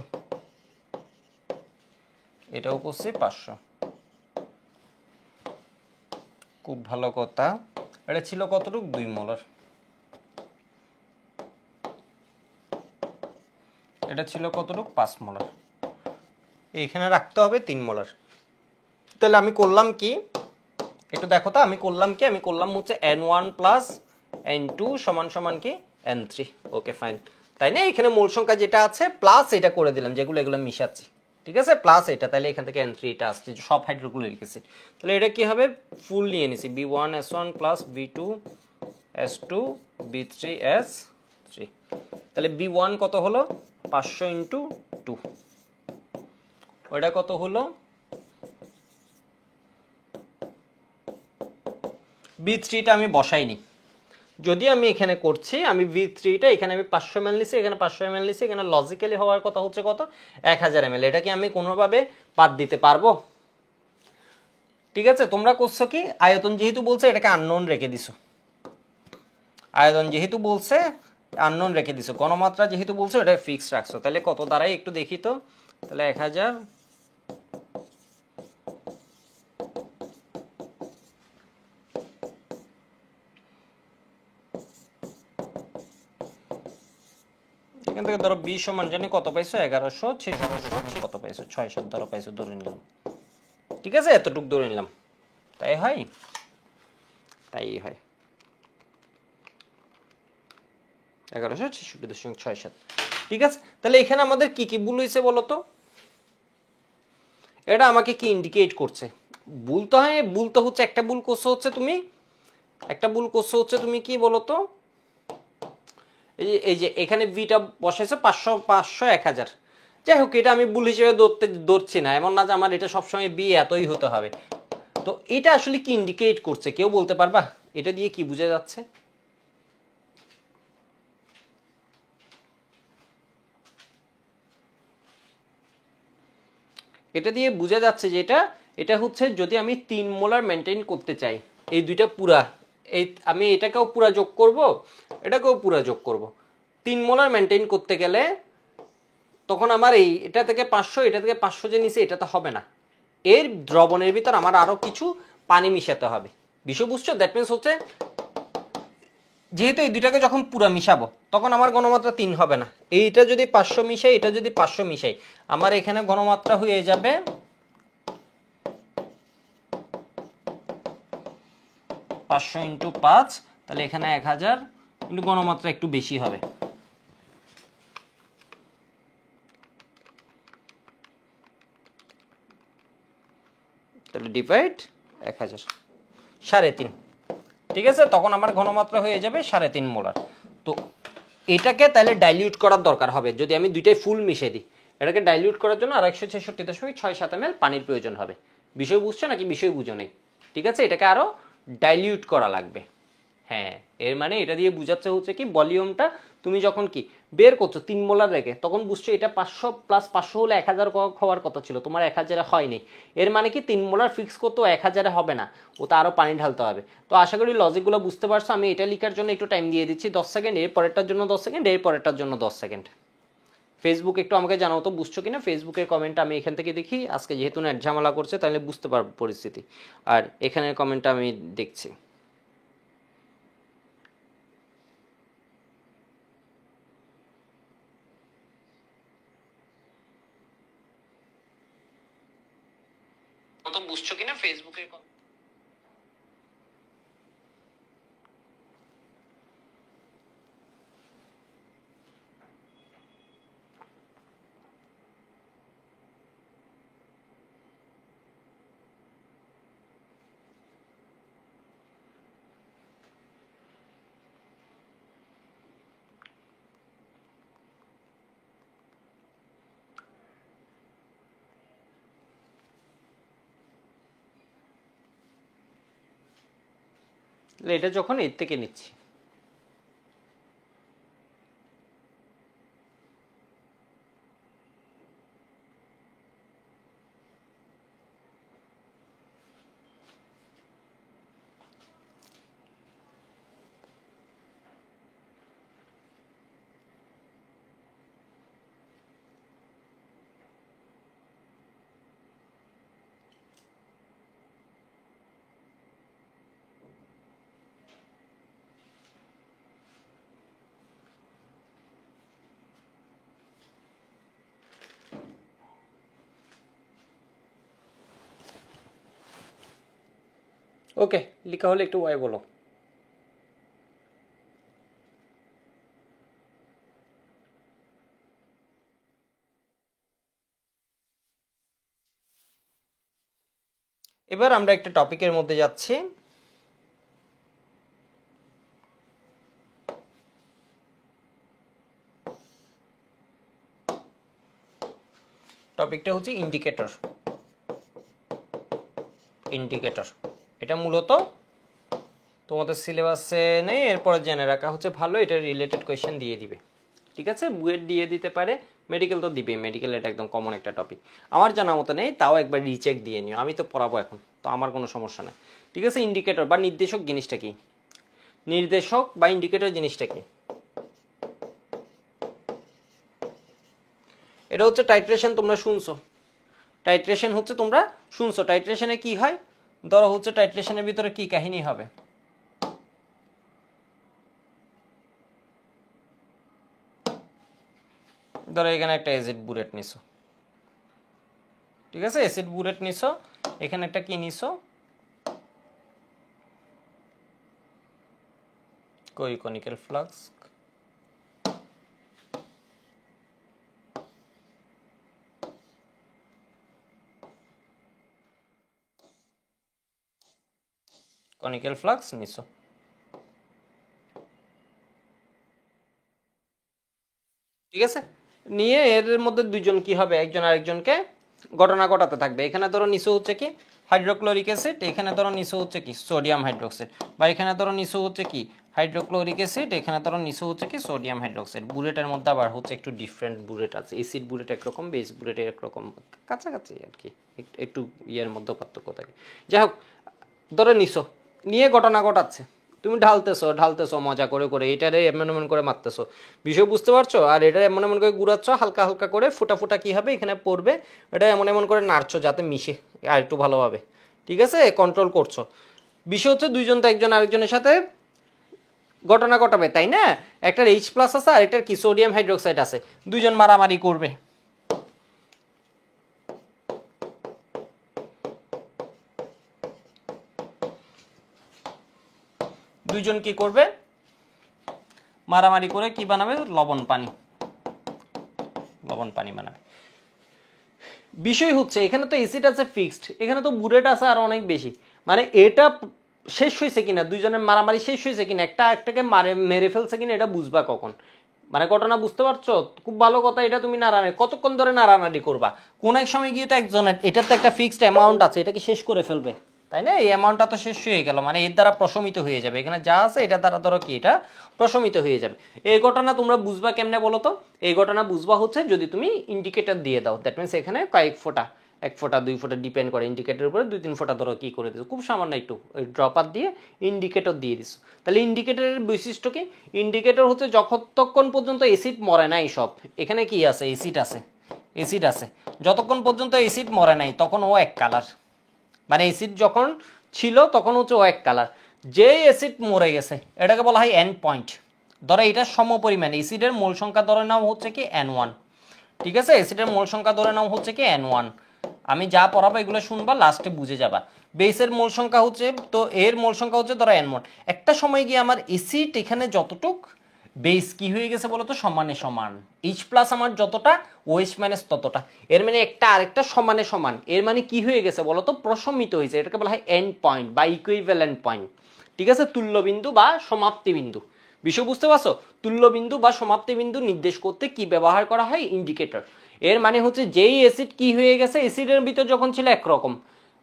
এটাও করছি 500, খুব ভালো কথা। এটা ছিল কতটুক 2 মোলার, এটা ছিল কতটুক 5 মোলার, এইখানে রাখতে হবে 3 মোলার। তাহলে আমি করলাম কি, একটু দেখো তো, আমি করলাম কি, আমি করলাম হচ্ছে n1 প্লাস n2 সমান সমান কি n3। ওকে ফাইন, তাই না? এখানে মূল সংখ্যা যেটা আছে প্লাস এটা করে দিলাম, যেগুলো এগুলো মিশাচ্ছি, ঠিক আছে, প্লাস এটা, তাহলে এখান থেকে n3 এটা আসছে, সব হাইড্রোক্লোরিক অ্যাসিড। তাহলে এটা কি হবে, ফুল নিয়ে নিছি b1s1 প্লাস b2s2 b3s3। তাহলে b1 কত হলো 500 ইন্টু 2, ওইটা কত হলো b3টা আমি বসাইনি, যদি আমি এখানে করছি আমি v3টা এখানে আমি 500 ml নিছি, এখানে 500 ml নিছি, এখানে লজিক্যালি হওয়ার কথা হচ্ছে কত 1000 ml, এটা কি আমি কোনোভাবে বাদ দিতে পারবো? ঠিক আছে, তোমরা করছো কি, আয়তন যেহেতু বলছে এটাকে আননোন রেখে দিছো, আয়তন যেহেতু বলছে আননোন রেখে দিছো, গণমাত্রা যেহেতু বলছো এটা ফিক্সড রাখছো, তাহলে কত দাঁড়ায় একটু দেখি তো। তাহলে 1000, এখান থেকে ধরো 20 সমান জানি কত পাইছো, 1100 কত পাইছো, 6-7 ধরো পাইছো, ধরে নিলাম। ঠিক আছে, এতটুকু ধরে নিলাম। তাই হয়, তাই হয় 1166.67। ঠিক আছে, তাহলে এখানে আমাদের কি কি ভুল হয়েছে বলো তো? এটা আমাকে কি ইন্ডিকেট করছে? ভুল তো হয়, ভুল তো হচ্ছে, একটা ভুল করছো হচ্ছে তুমি, একটা ভুল করছো হচ্ছে তুমি কি বলো তো, এই যে এখানে বিটা বসাইছো 500 500 1000, যাই হোক এটা আমি ভুল হিসেবে ধরছি না, এমন না যে আমার এটা সবসময় বি এতই হতে হবে। তো এটা আসলে কি ইন্ডিকেট করছে কেউ বলতে পারবা? এটা দিয়ে কি বোঝা যাচ্ছে? এটা দিয়ে বোঝা যাচ্ছে যে এটা এটা হচ্ছে যদি আমি 3 মোলার মেনটেন করতে চাই, এই দুইটা পুরা, এই আমি এটাকেও পুরা যোগ করব, এটাকেও পুরা যোগ করব, 3 মোলার মেনটেন করতে গেলে তখন আমার এই এটা থেকে 500, এটা থেকে 500 যে নিচে এটা তো হবে না, এর দ্রবণের ভিতর আমার আরো কিছু পানি মিশাতে হবে। বিষয় বুঝছো? দ্যাট মিনস হচ্ছে যেহেতু এই দুইটাকে যখন পুরা মিশাবো তখন আমার ঘনমাত্রা 3 হবে না, এইটা যদি 500 মিশাই, এটা যদি 500 মিশাই, আমার এখানে ঘনমাত্রা হয়ে যাবে 500 ইন্টু 5, তাহলে এখানে 1000, কিন্তু ঘনমাত্রা একটু বেশি হবে। তাহলে ডিভাইড 1000, 3.5। ঠিক আছে, তখন আমার ঘনমাত্রা হয়ে যাবে 3.5 মোলার। তো এটাকে তাহলে ডাইলিউট করার দরকার হবে, যদি আমি দুইটাই ফুল মিশিয়ে দিই, এটাকে ডাইলিউট করার জন্য আর 166.67 ml পানির প্রয়োজন হবে। বিষয় বুঝছো নাকি বিষয় বুঝো নেই? ঠিক আছে, এটাকে আরো ডাইলিউট করা লাগবে। হ্যাঁ, এর মানে এটা দিয়ে বুঝাচ্ছে হচ্ছে কি, ভলিউমটা তুমি যখন কি বের করছো 3 মোলার রেখে, তখন বুঝছো এটা 500 প্লাস 500 হলে 1000 হওয়ার কথা ছিল, তোমার 1000 হয়নি। এর মানে কি 3 মোলার ফিক্স করতে 1000 হবে না, ওটা আরো পানি ঢালতে হবে। তো আশা করি লজিকগুলো বুঝতে পারছো। আমি এটা লেখার জন্য একটু টাইম দিয়ে দিচ্ছি 10 সেকেন্ড, এর পরেরটার জন্য 10 সেকেন্ড, এর পরেরটার জন্য 10 সেকেন্ড। ফেসবুক একটু আমাকে জানাও তো বুঝছো কিনা, ফেসবুকের কমেন্ট আমি এখান থেকে দেখি, আজকে যেহেতু নেট ঝামেলা করছে তাহলে বুঝতে পারবো পরিস্থিতি। আর এখানের কমেন্টটা আমি দেখছি। তো বুঝছো কিনা ফেসবুকের এটা যখন এর থেকে নিচ্ছি, ওকে লেখা হলে একটু ওয়াই বলো। এবার আমরা একটা টপিকের মধ্যে যাচ্ছি, টপিকটা হচ্ছে ইন্ডিকেটর। ইন্ডিকেটর এটা মূলত তোমাদের সিলেবাসে নেই, এরপরে জেনে রাখা হচ্ছে ভালো, এটা রিলেটেড কোয়েশ্চেন দিয়ে দিবে। ঠিক আছে, বুয়েট দিয়ে দিতে পারে, মেডিকেল তো দিবে, মেডিকেল এটা একদম কমন একটা টপিক। আমার জানা মতো নেই, তাও একবার রিচেক দিয়ে নিও, আমি তো পড়াবো এখন, তো আমার কোনো সমস্যা নেই। ঠিক আছে, ইন্ডিকেটর বা নির্দেশক জিনিসটা কি? নির্দেশক বা ইন্ডিকেটর জিনিসটা কি? এটা হচ্ছে টাইট্রেশন, তোমরা শুনছো। টাইট্রেশন হচ্ছে তোমরা শুনছো। টাইট্রেশনে কি হয়, ধরো হচ্ছে টাইট্রেশনের ভিতরে কি কাহিনী হবে, ধরো এখানে একটা অ্যাসিড বুলেট নিছো, ঠিক আছে, অ্যাসিড বুলেট নিছো, এখানে একটা কি নিছো, কনিক্যাল ফ্লাক্স, কনিক্যাল ফ্লাক্স নিছো, ঠিক আছে। নিয়ে এর মধ্যে দুইজন কি হবে, একজন আরেকজনকে ঘটনা ঘটাতে থাকবে। এখানে ধরো নিচে হচ্ছে কি হাইড্রোক্লোরিক অ্যাসিড, এখানে ধরো নিচে হচ্ছে কি সোডিয়াম হাইড্রোক্সাইড, বা এখানে ধরো নিচে হচ্ছে কি হাইড্রোক্লোরিক অ্যাসিড, এখানে ধরো নিচে হচ্ছে কি সোডিয়াম হাইড্রোক্সাইড। বুলেটের মধ্যে আবার হচ্ছে একটু ডিফারেন্ট বুলেট আছে, অ্যাসিড বুলেট একরকম, বেস বুলেট একরকম, কাছাকাছি আর কি, একটু ইয়ের মধ্যে পার্থক্য থাকে। যাই হোক, ধরে নিছো, নিয়ে ঘটনা ঘটাচ্ছে, তুমি ঢালতেছো মজা করে করে, এটারে এমন এমন করে মারতেছো, বিষয় বুঝতে পারছো, আর এটা এমন এমন করে ঘুরাচ্ছ, হালকা হালকা করে ফোটা ফোটা কি হবে এখানে পড়বে, এটা এমন এমন করে নাড়ছো যাতে মিশে আর একটু ভালোভাবে, ঠিক আছে, কন্ট্রোল করছো। বিষয় হচ্ছে দুইজন তো একজন আরেকজনের সাথে ঘটনা ঘটাবে, তাই না? একটা H+ আছে আর এটার কি সোডিয়াম হাইড্রোক্সাইড আছে, দুইজন মারামারি করবে। দুইজন কি করবে, মারামারি করে কি বানাবে, লবণ পানি বানাবে। বিষয় হচ্ছে এখানে তো অ্যাসিড আছে ফিক্সড, এখানে তো বুলেট আছে আর অনেক বেশি, মানে এটা শেষ হয়েছে কিনা, দুইজনের মারামারি শেষ হয়েছে কিনা, একটা একটাকে মেরে ফেলছে কিনা, এটা বুঝবা কখন, মানে ঘটনা বুঝতে পারছো? খুব ভালো কথা, এটা তুমি নাড়ানাড়ি কতক্ষণ ধরে নাড়ানাড়ি করবা, কোন এক সময় গিয়ে তো একজনের, এটার তো একটা ফিক্সড অ্যামাউন্ট আছে, এটাকে শেষ করে ফেলবে, তাই না? এই অ্যামাউন্টটা তো শেষ হয়ে গেল, মানে এর দ্বারা প্রশমিত হয়ে যাবে, এখানে যা আছে এটা দ্বারা ধরো কি এটা প্রশমিত হয়ে যাবে। এই ঘটনা তোমরা বুঝবা কেমনে বলো তো? এই ঘটনা বুঝবা হচ্ছে যদি তুমি ইন্ডিকেটর দিয়ে দাও, দ্যাট মিনস এখানে কয়েক ফোঁটা, 1 ফোঁটা 2 ফোঁটা ডিপেন্ড করে, ইন্ডিকেটরের উপরে 2-3 ফোঁটা ধরো কি করে দিছো, খুব সামান্য একটু ড্রপার দিয়ে ইন্ডিকেটর দিয়ে দিছো। তাহলে ইন্ডিকেটরের বৈশিষ্ট্য কি, ইন্ডিকেটর হচ্ছে যতক্ষণ পর্যন্ত অ্যাসিড মরে নাই, সব এখানে কি আছে, অ্যাসিড আছে, যতক্ষণ পর্যন্ত অ্যাসিড মরে নাই তখন ও এক কালার, মানে অ্যাসিড যখন ছিল তখন হচ্ছে ও এক কালার, যে অ্যাসিড মরে গেছে এটাকে বলা হয় এন্ড পয়েন্ট। ধরো এটা সমপরিমাণ, অ্যাসিডের মোল সংখ্যা ধরে নাও হচ্ছে কি N1, ঠিক আছে, অ্যাসিডের মোল সংখ্যা ধরে নাও হচ্ছে কি N1, আমি যা পড়াবো এগুলো শুনবা, লাস্টে বুঝে যাবা। বেসের মোল সংখ্যা হচ্ছে, তো এর মোল সংখ্যা হচ্ছে ধরো N1। একটা সময় গিয়ে আমার অ্যাসিড এখানে যতটুক, বেস কি হয়ে গেছে বলতো, সমানে সমান, H+ আমার যতটা, OH- ততটা, এর মানে একটা আরেকটা সমানে সমান, এর মানে কি হয়ে গেছে বলতো, প্রশমিত হয়েছে, এটাকে বলা হয় এন্ড পয়েন্ট বা ইকুইভ্যালেন্ট পয়েন্ট, ঠিক আছে, তুল্যবিন্দু বা সমাপ্তি বিন্দু। বিষয় বুঝতে পারছো? তুল্যবিন্দু বা সমাপ্তি বিন্দু নির্দেশ করতে কি ব্যবহার করা হয়, ইন্ডিকেটর। এর মানে হচ্ছে যেই অ্যাসিড কি হয়ে গেছে, অ্যাসিডের ভিতর যখন ছিল একরকম,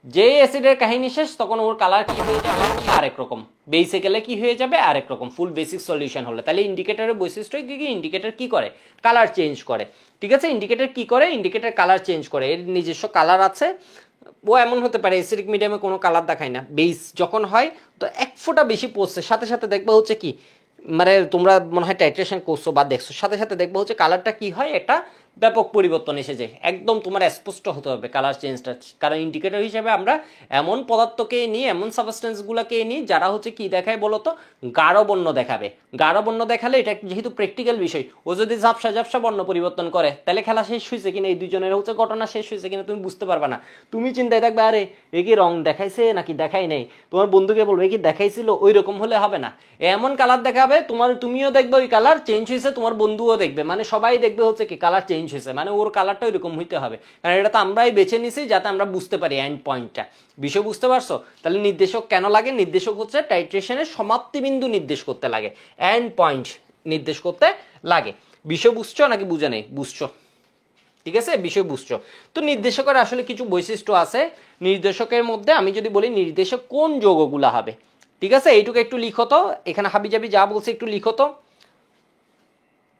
যে অ্যাসিডের কাহিনী শেষ তখন ওর কালার কি হয়ে যাবে, আরেক রকম, বেসে গেলে কি হয়ে যাবে, আরেক রকম, ফুল বেসিক সলিউশন হলে। তাহলে ইন্ডিকেটরের বৈশিষ্ট্য কি কি, ইন্ডিকেটর কি করে, কালার চেঞ্জ করে, ঠিক আছে, ইন্ডিকেটর কি করে, ইন্ডিকেটর কালার চেঞ্জ করে, এর নিজস্ব কালার আছে। ও এমন হতে পারে অ্যাসিডিক মিডিয়ামে কোনো কালার দেখায় না, বেস যখন হয় তো 1 ফোঁটা বেশি পড়ছে, সাথে সাথে দেখবা হচ্ছে কি, মানে তোমরা মনে হয় টাইট্রেশন করছো বা দেখছো, সাথে সাথে দেখবা হচ্ছে কালারটা কি হয়, একটা ব্যাপক পরিবর্তন এসে যায়, একদম তোমার স্পষ্ট হতে হবে কালার চেঞ্জটা। কারণ ইন্ডিকেটর হিসেবে আমরা এমন পদার্থকে নিই, এমন সাবস্টেন্সগুলোকে নিই যারা হচ্ছে কি দেখায় বলতো, গাঢ় বর্ণ দেখাবে। গাঢ় বর্ণ দেখালে এটা যেহেতু প্র্যাকটিক্যাল বিষয়, ও যদি ঝাপসা ঝাপসা বর্ণ পরিবর্তন করে তাহলে খেলা শেষ হয়েছে কিনা, এই দুজনের হচ্ছে ঘটনা শেষ হয়েছে কিনা তুমি বুঝতে পারবা না। তুমি চিন্তায় থাকবে আরে এ কি রং দেখাইছে নাকি দেখাই নাই, তোমার বন্ধুকে বলবে কি দেখাইছিল, ওই রকম হলে হবে না, এমন কালার দেখাবে তোমার, তুমিও দেখবে ওই কালার চেঞ্জ হয়েছে, তোমার বন্ধুও দেখবে, মানে সবাই দেখবে হচ্ছে কি কালার চেঞ্জ হয়েছে, মানে ওর কালারটা ওইরকম হইতে হবে, কারণ এটা তো আমরাই বেছে নিছি যাতে আমরা বুঝতে পারি এন্ড পয়েন্টটা। বিষয় বুঝতে পারছো? তাহলে নির্দেশক কেন লাগে, নির্দেশক হচ্ছে টাইট্রেশনের সমাপ্তি বিন্দু নির্দেশ করতে লাগে, এন্ড পয়েন্ট নির্দেশ করতে লাগে। বিষয় বুঝছো নাকি বুঝে নেই? বুঝছো, ঠিক আছে, বিষয় বুঝছো। তো নির্দেশকের আসলে কিছু বৈশিষ্ট্য আছে, নির্দেশকের মধ্যে আমি যদি বলি নির্দেশক কোন যৌগগুলা হবে, ঠিক আছে, এইটুকু একটু লিখো তো, এখানে হাবিজাবি যা বলছে একটু লিখো তো।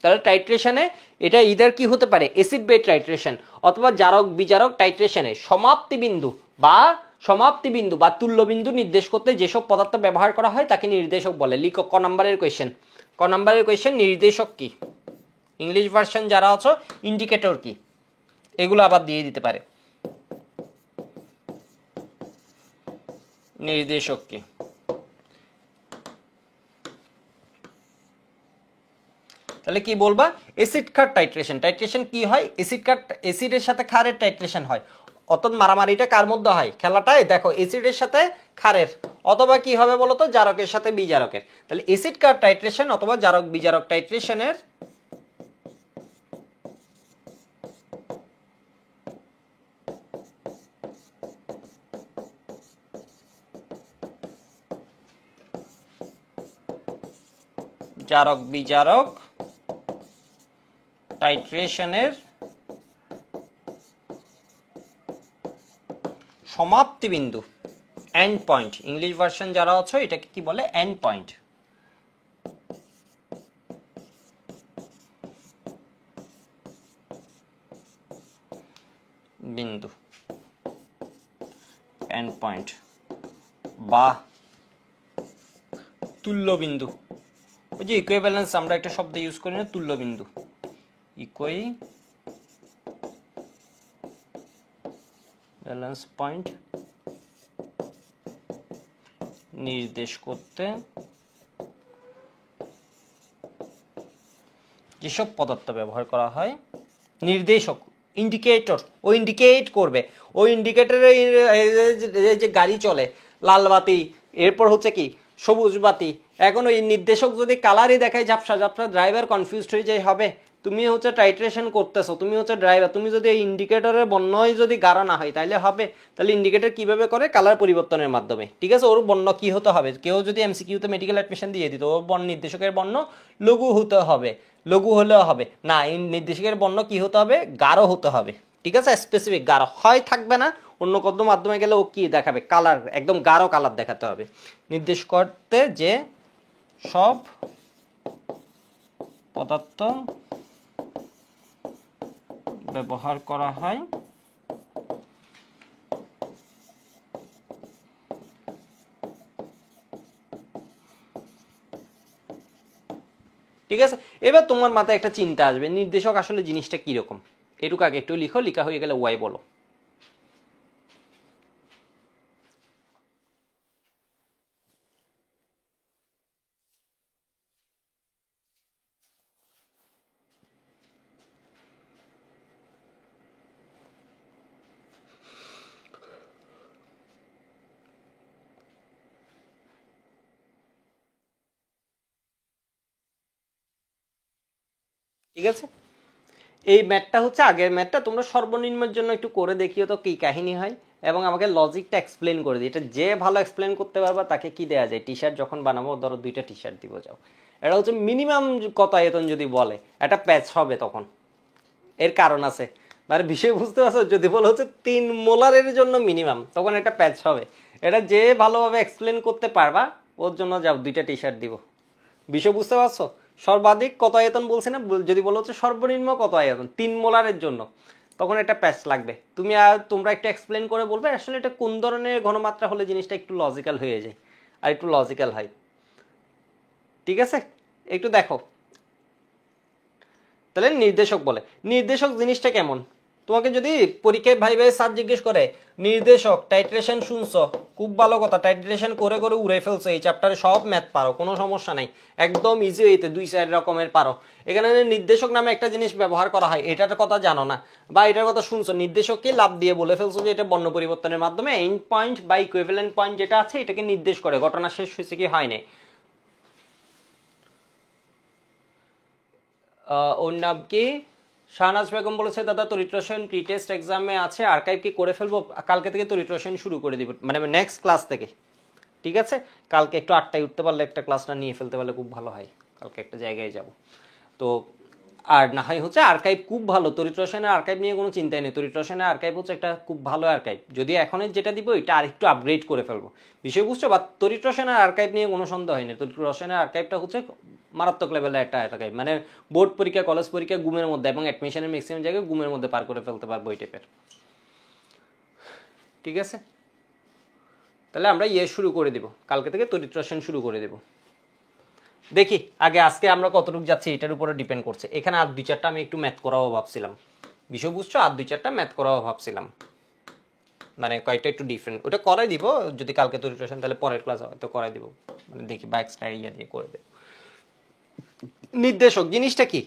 তাহলে টাইট্রেশনে এটা ইদার কি হতে পারে, অ্যাসিড বেস টাইট্রেশন, অথবা জারক বিজারক টাইট্রেশনে সমাপ্তি বিন্দু বা তুল্যবিন্দু নির্দেশ করতে যেসব পদার্থ ব্যবহার করা হয় তাকে নির্দেশক বলে। লিখো ক নাম্বারের কোয়েশ্চেন, নির্দেশক কি, ইংলিশ ভার্সন যারা আছো ইন্ডিকেটর কি, এগুলো আবার দিয়ে দিতে পারে। নির্দেশক কি? তাহলে কি বলবা? অ্যাসিড ক্ষার টাইট্রেশন। টাইট্রেশন কি হয়? অ্যাসিড ক্ষার, অ্যাসিডের সাথে ক্ষারের টাইট্রেশন হয়। অর্থাৎ মারামারিটা কার মধ্যে হয়? খেলাটায় দেখো অ্যাসিডের সাথে ক্ষারের, অথবা কি হবে বলতো জারকের সাথে বিজারকের। তাহলে অ্যাসিড ক্ষার টাইট্রেশন অথবা জারক বিজারক টাইট্রেশনের জারক বিজারক টাইট্রেশনের সমাপ্তি বিন্দু, এন্ড পয়েন্ট। ইংলিশ ভার্সন যারা আছে এটাকে কি বলে? End point. বিন্দু, এন্ড পয়েন্ট বা তুল্য বিন্দু। ওই যে ইকুইভ্যালেন্স আমরা একটা শব্দ ইউজ করি না, তুল্য বিন্দু। ইকুইভ্যালেন্স পয়েন্ট নির্দেশ করতে যেসব পদার্থ ব্যবহার করা হয়, নির্দেশক, ইন্ডিকেটর, ও ইন্ডিকেট করবে। ওই ইন্ডিকেটরে যে গাড়ি চলে লাল বাতি, এরপর হচ্ছে কি সবুজ বাতি, এখন ওই নির্দেশক যদি কালারই দেখায় ঝাপসা ঝাপসা, ড্রাইভার কনফিউজড হয়ে যায়। হবে তুমি হচ্ছে টাইট্রেশন করতেছো, তুমি হচ্ছে ড্রাইভার, তুমি যদি এই ইন্ডিকেটরের বর্ণই যদি গাঢ় না হয় তাহলে হবে? তাহলে ইন্ডিকেটর কিভাবে করে? কালার পরিবর্তনের মাধ্যমে। ঠিক আছে, ওর বর্ণ কি হতে হবে? কেউ যদি এমসিকিউতে মেডিকেল অ্যাডমিশন দিয়ে দিত, ওর বর্ণ নির্দেশকের বর্ণ লঘু হতে হবে, লঘু হলেও হবে না, এই নির্দেশকের বর্ণ কি হতে হবে? গাঢ় হতে হবে। ঠিক আছে, স্পেসিফিক গাঢ় হয় থাকবে না, অন্য কোনো মাধ্যমে গেলে ও কি দেখাবে? কালার, একদম গাঢ় কালার দেখাতে হবে। নির্দেশ করতে যে সব পদার্থ ব্যবহার করা হয় ঠিক আছে। এবার তোমার মাথায় একটা চিন্তা আসবে, নির্দেশক আসলে জিনিসটা কিরকম। এটুকু আগে একটু লিখো, লিখা হয়ে গেলে ওয়াই বলো। ঠিক আছে, এই ম্যাথটা হচ্ছে আগের ম্যাথটা, তোমরা সর্বনিম্নের জন্য একটু করে দেখিও তো কি কাহিনী হয়, এবং আমাকে লজিকটা এক্সপ্লেন করে দিই। এটা যে ভালো এক্সপ্লেন করতে পারবা তাকে কি দেওয়া যায়? টি শার্ট যখন বানাবো, ধরো 2টা টি শার্ট দিব, যাও। এটা হচ্ছে মিনিমাম কত আয়তন যদি বলে, একটা প্যাচ হবে তখন। এর কারণ আছে, মানে বিষয় বুঝতে পারছো? যদি বলো হচ্ছে 3 মোলারের জন্য মিনিমাম, তখন একটা প্যাচ হবে। এটা যে ভালোভাবে এক্সপ্লেন করতে পারবা ওর জন্য যাও 2টা টি শার্ট দিব। বিষয় বুঝতে পারছো? সর্বাধিক কত আয়তন বলছি না, যদি বলো হচ্ছে সর্বনিম্ন কত আয়তন 3 মোলারের জন্য, তখন একটা প্যাচ লাগবে। তুমি আর তোমরা একটু এক্সপ্লেন করে বলবে আসলে এটা কোন ধরনের ঘনমাত্রা হলে জিনিসটা একটু লজিক্যাল হয়ে যায়, আর একটু লজিক্যাল হয়। ঠিক আছে, একটু দেখো। তাহলে নির্দেশক বলে, নির্দেশক জিনিসটা কেমন? তোমাকে যদি পরীক্ষায় ভাই ভাই স্যার জিজ্ঞেস করে নির্দেশক টাইট্রেশন শুনছো, খুব ভালো কথা, টাইট্রেশন করে করে উড়ে ফেলছো, এই চ্যাপ্টারে সব ম্যাথ পারো, কোনো সমস্যা নাই, একদম ইজি হইতে 2-4 রকমের পারো। এখানে নির্দেশক নামে একটা জিনিস ব্যবহার করা হয়, এটার কথা জানো না বা এটার কথা শুনছো, নির্দেশককে লাভ দিয়ে বলে ফেলছো যে এটা বর্ণ পরিবর্তনের মাধ্যমে এন্ড পয়েন্ট বা ইকুইভ্যালেন্ট পয়েন্ট যেটা আছে এটাকে নির্দেশ করে, ঘটনা শেষ হয়েছে কি হয় নাই। ওর নাম কি? শাহনাজ বেগম বলেছে দাদা তড়িৎ রসায়ন প্রি টেস্ট এক্সামে আছে, আর্কাইভ কি করে ফেলবো? কালকে থেকে তড়িৎ রসায়ন শুরু করে দিব, মানে নেক্সট ক্লাস থেকে। ঠিক আছে, কালকে একটু 8টায় উঠতে পারলে একটা ক্লাসটা নিয়ে ফেলতে পারলে খুব ভালো হয়, কালকে একটা জায়গায় যাব তো। আর না হয় হচ্ছে আর্কাইভ খুব ভালো, তড়িৎ রসায়নের আর্কাইভ নিয়ে কোনো চিন্তাই নেই, তড়িৎ রসায়নের আর্কাইভ হচ্ছে একটা খুব ভালো আর্কাইভ। যদি এখন যেটা দিব এটা আরেকটু আপগ্রেড করে ফেলবো, বিষয় বুঝছো? বা তড়িৎ রসায়নের আর্কাইভ নিয়ে কোনো সন্দেহ হয় না, তড়িৎ রসায়নের আর্কাইভটা হচ্ছে মারাত্মক লেভেলের একটা আর্কাইভ, মানে বোর্ড পরীক্ষা কলেজ পরীক্ষা গুমের মধ্যে এবং অ্যাডমিশনের ম্যাক্সিমাম জায়গায় গুমের মধ্যে পার করে ফেলতে পারবো এই টাইপের। ঠিক আছে, তাহলে আমরা শুরু করে দিব, কালকে থেকে তড়িৎ রসায়ন শুরু করে দেব। দেখি আগে আজকে আমরা কতটুকু যাচ্ছি এটার উপরে ডিপেন্ড করছে। এখানে আর 2-4টা আমি একটু ম্যাথ করাবো ভাবছিলাম, বিষয় বুঝছো, আর 2-4টা ম্যাথ করাও ভাবছিলাম, মানে কয়েকটা একটু ডিফারেন্ট, ওটা করাই দিব যদি কালকে তৈরি করেছেন, তাহলে পরের ক্লাস হয়তো করাই দিব, মানে দেখি বা এক্সট্রা ইয়া দিয়ে করে দেব। নির্দেশক জিনিসটা কি,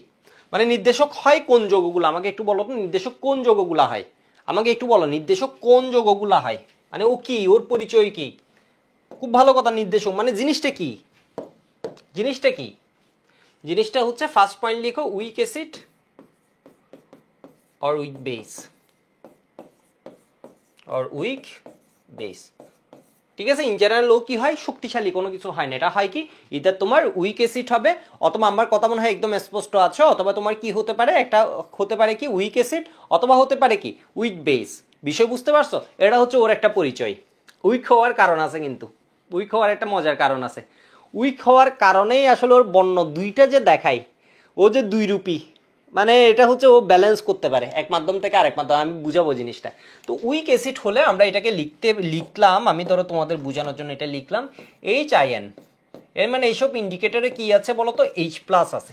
মানে নির্দেশক হয় কোন যৌগগুলো, আমাকে একটু বলো তো নির্দেশক কোন যৌগগুলো হয়, আমাকে একটু বলো নির্দেশক কোন যৌগগুলো হয়, মানে ও কি, ওর পরিচয় কি। খুব ভালো কথা, নির্দেশক মানে জিনিসটা কি, জিনিসটা কি, জিনিসটা হচ্ছে ফার্স্ট পয়েন্ট লিখো, week acid or week base, or week base. ঠিক আছে, ইন জেনারেল ও কি হয়, শক্তিশালী কোনো কিছু হয় না, এটা হয় কি ইদার তোমার উইক অ্যাসিড হবে, অথবা আমার কথা মনে হয় একদম স্পষ্ট আছে, অথবা তোমার কি হতে পারে, একটা হতে পারে কি উইক অ্যাসিড, অথবা হতে পারে কি উইক বেস। বিষয় বুঝতে পারছো, এটা হচ্ছে ওর একটা পরিচয়। উইক হওয়ার কারণ আছে, কিন্তু উইক হওয়ার একটা মজার কারণ আছে, উইক হওয়ার কারণেই আসলে ওর বর্ণ দুইটা যে দেখায়, ও যে দুই রূপী, মানে এটা হচ্ছে ও ব্যালেন্স করতে পারে এক মাধ্যম থেকে আরেক মাধ্যম, আমি বুঝাবো জিনিসটা। তো উইক অ্যাসিড হলে আমরা এটাকে লিখলাম, আমি ধরো তোমাদের বোঝানোর জন্য এটা লিখলাম HIN, এর মানে এইসব ইন্ডিকেটরে কি আছে বলো তো, H+ আছে।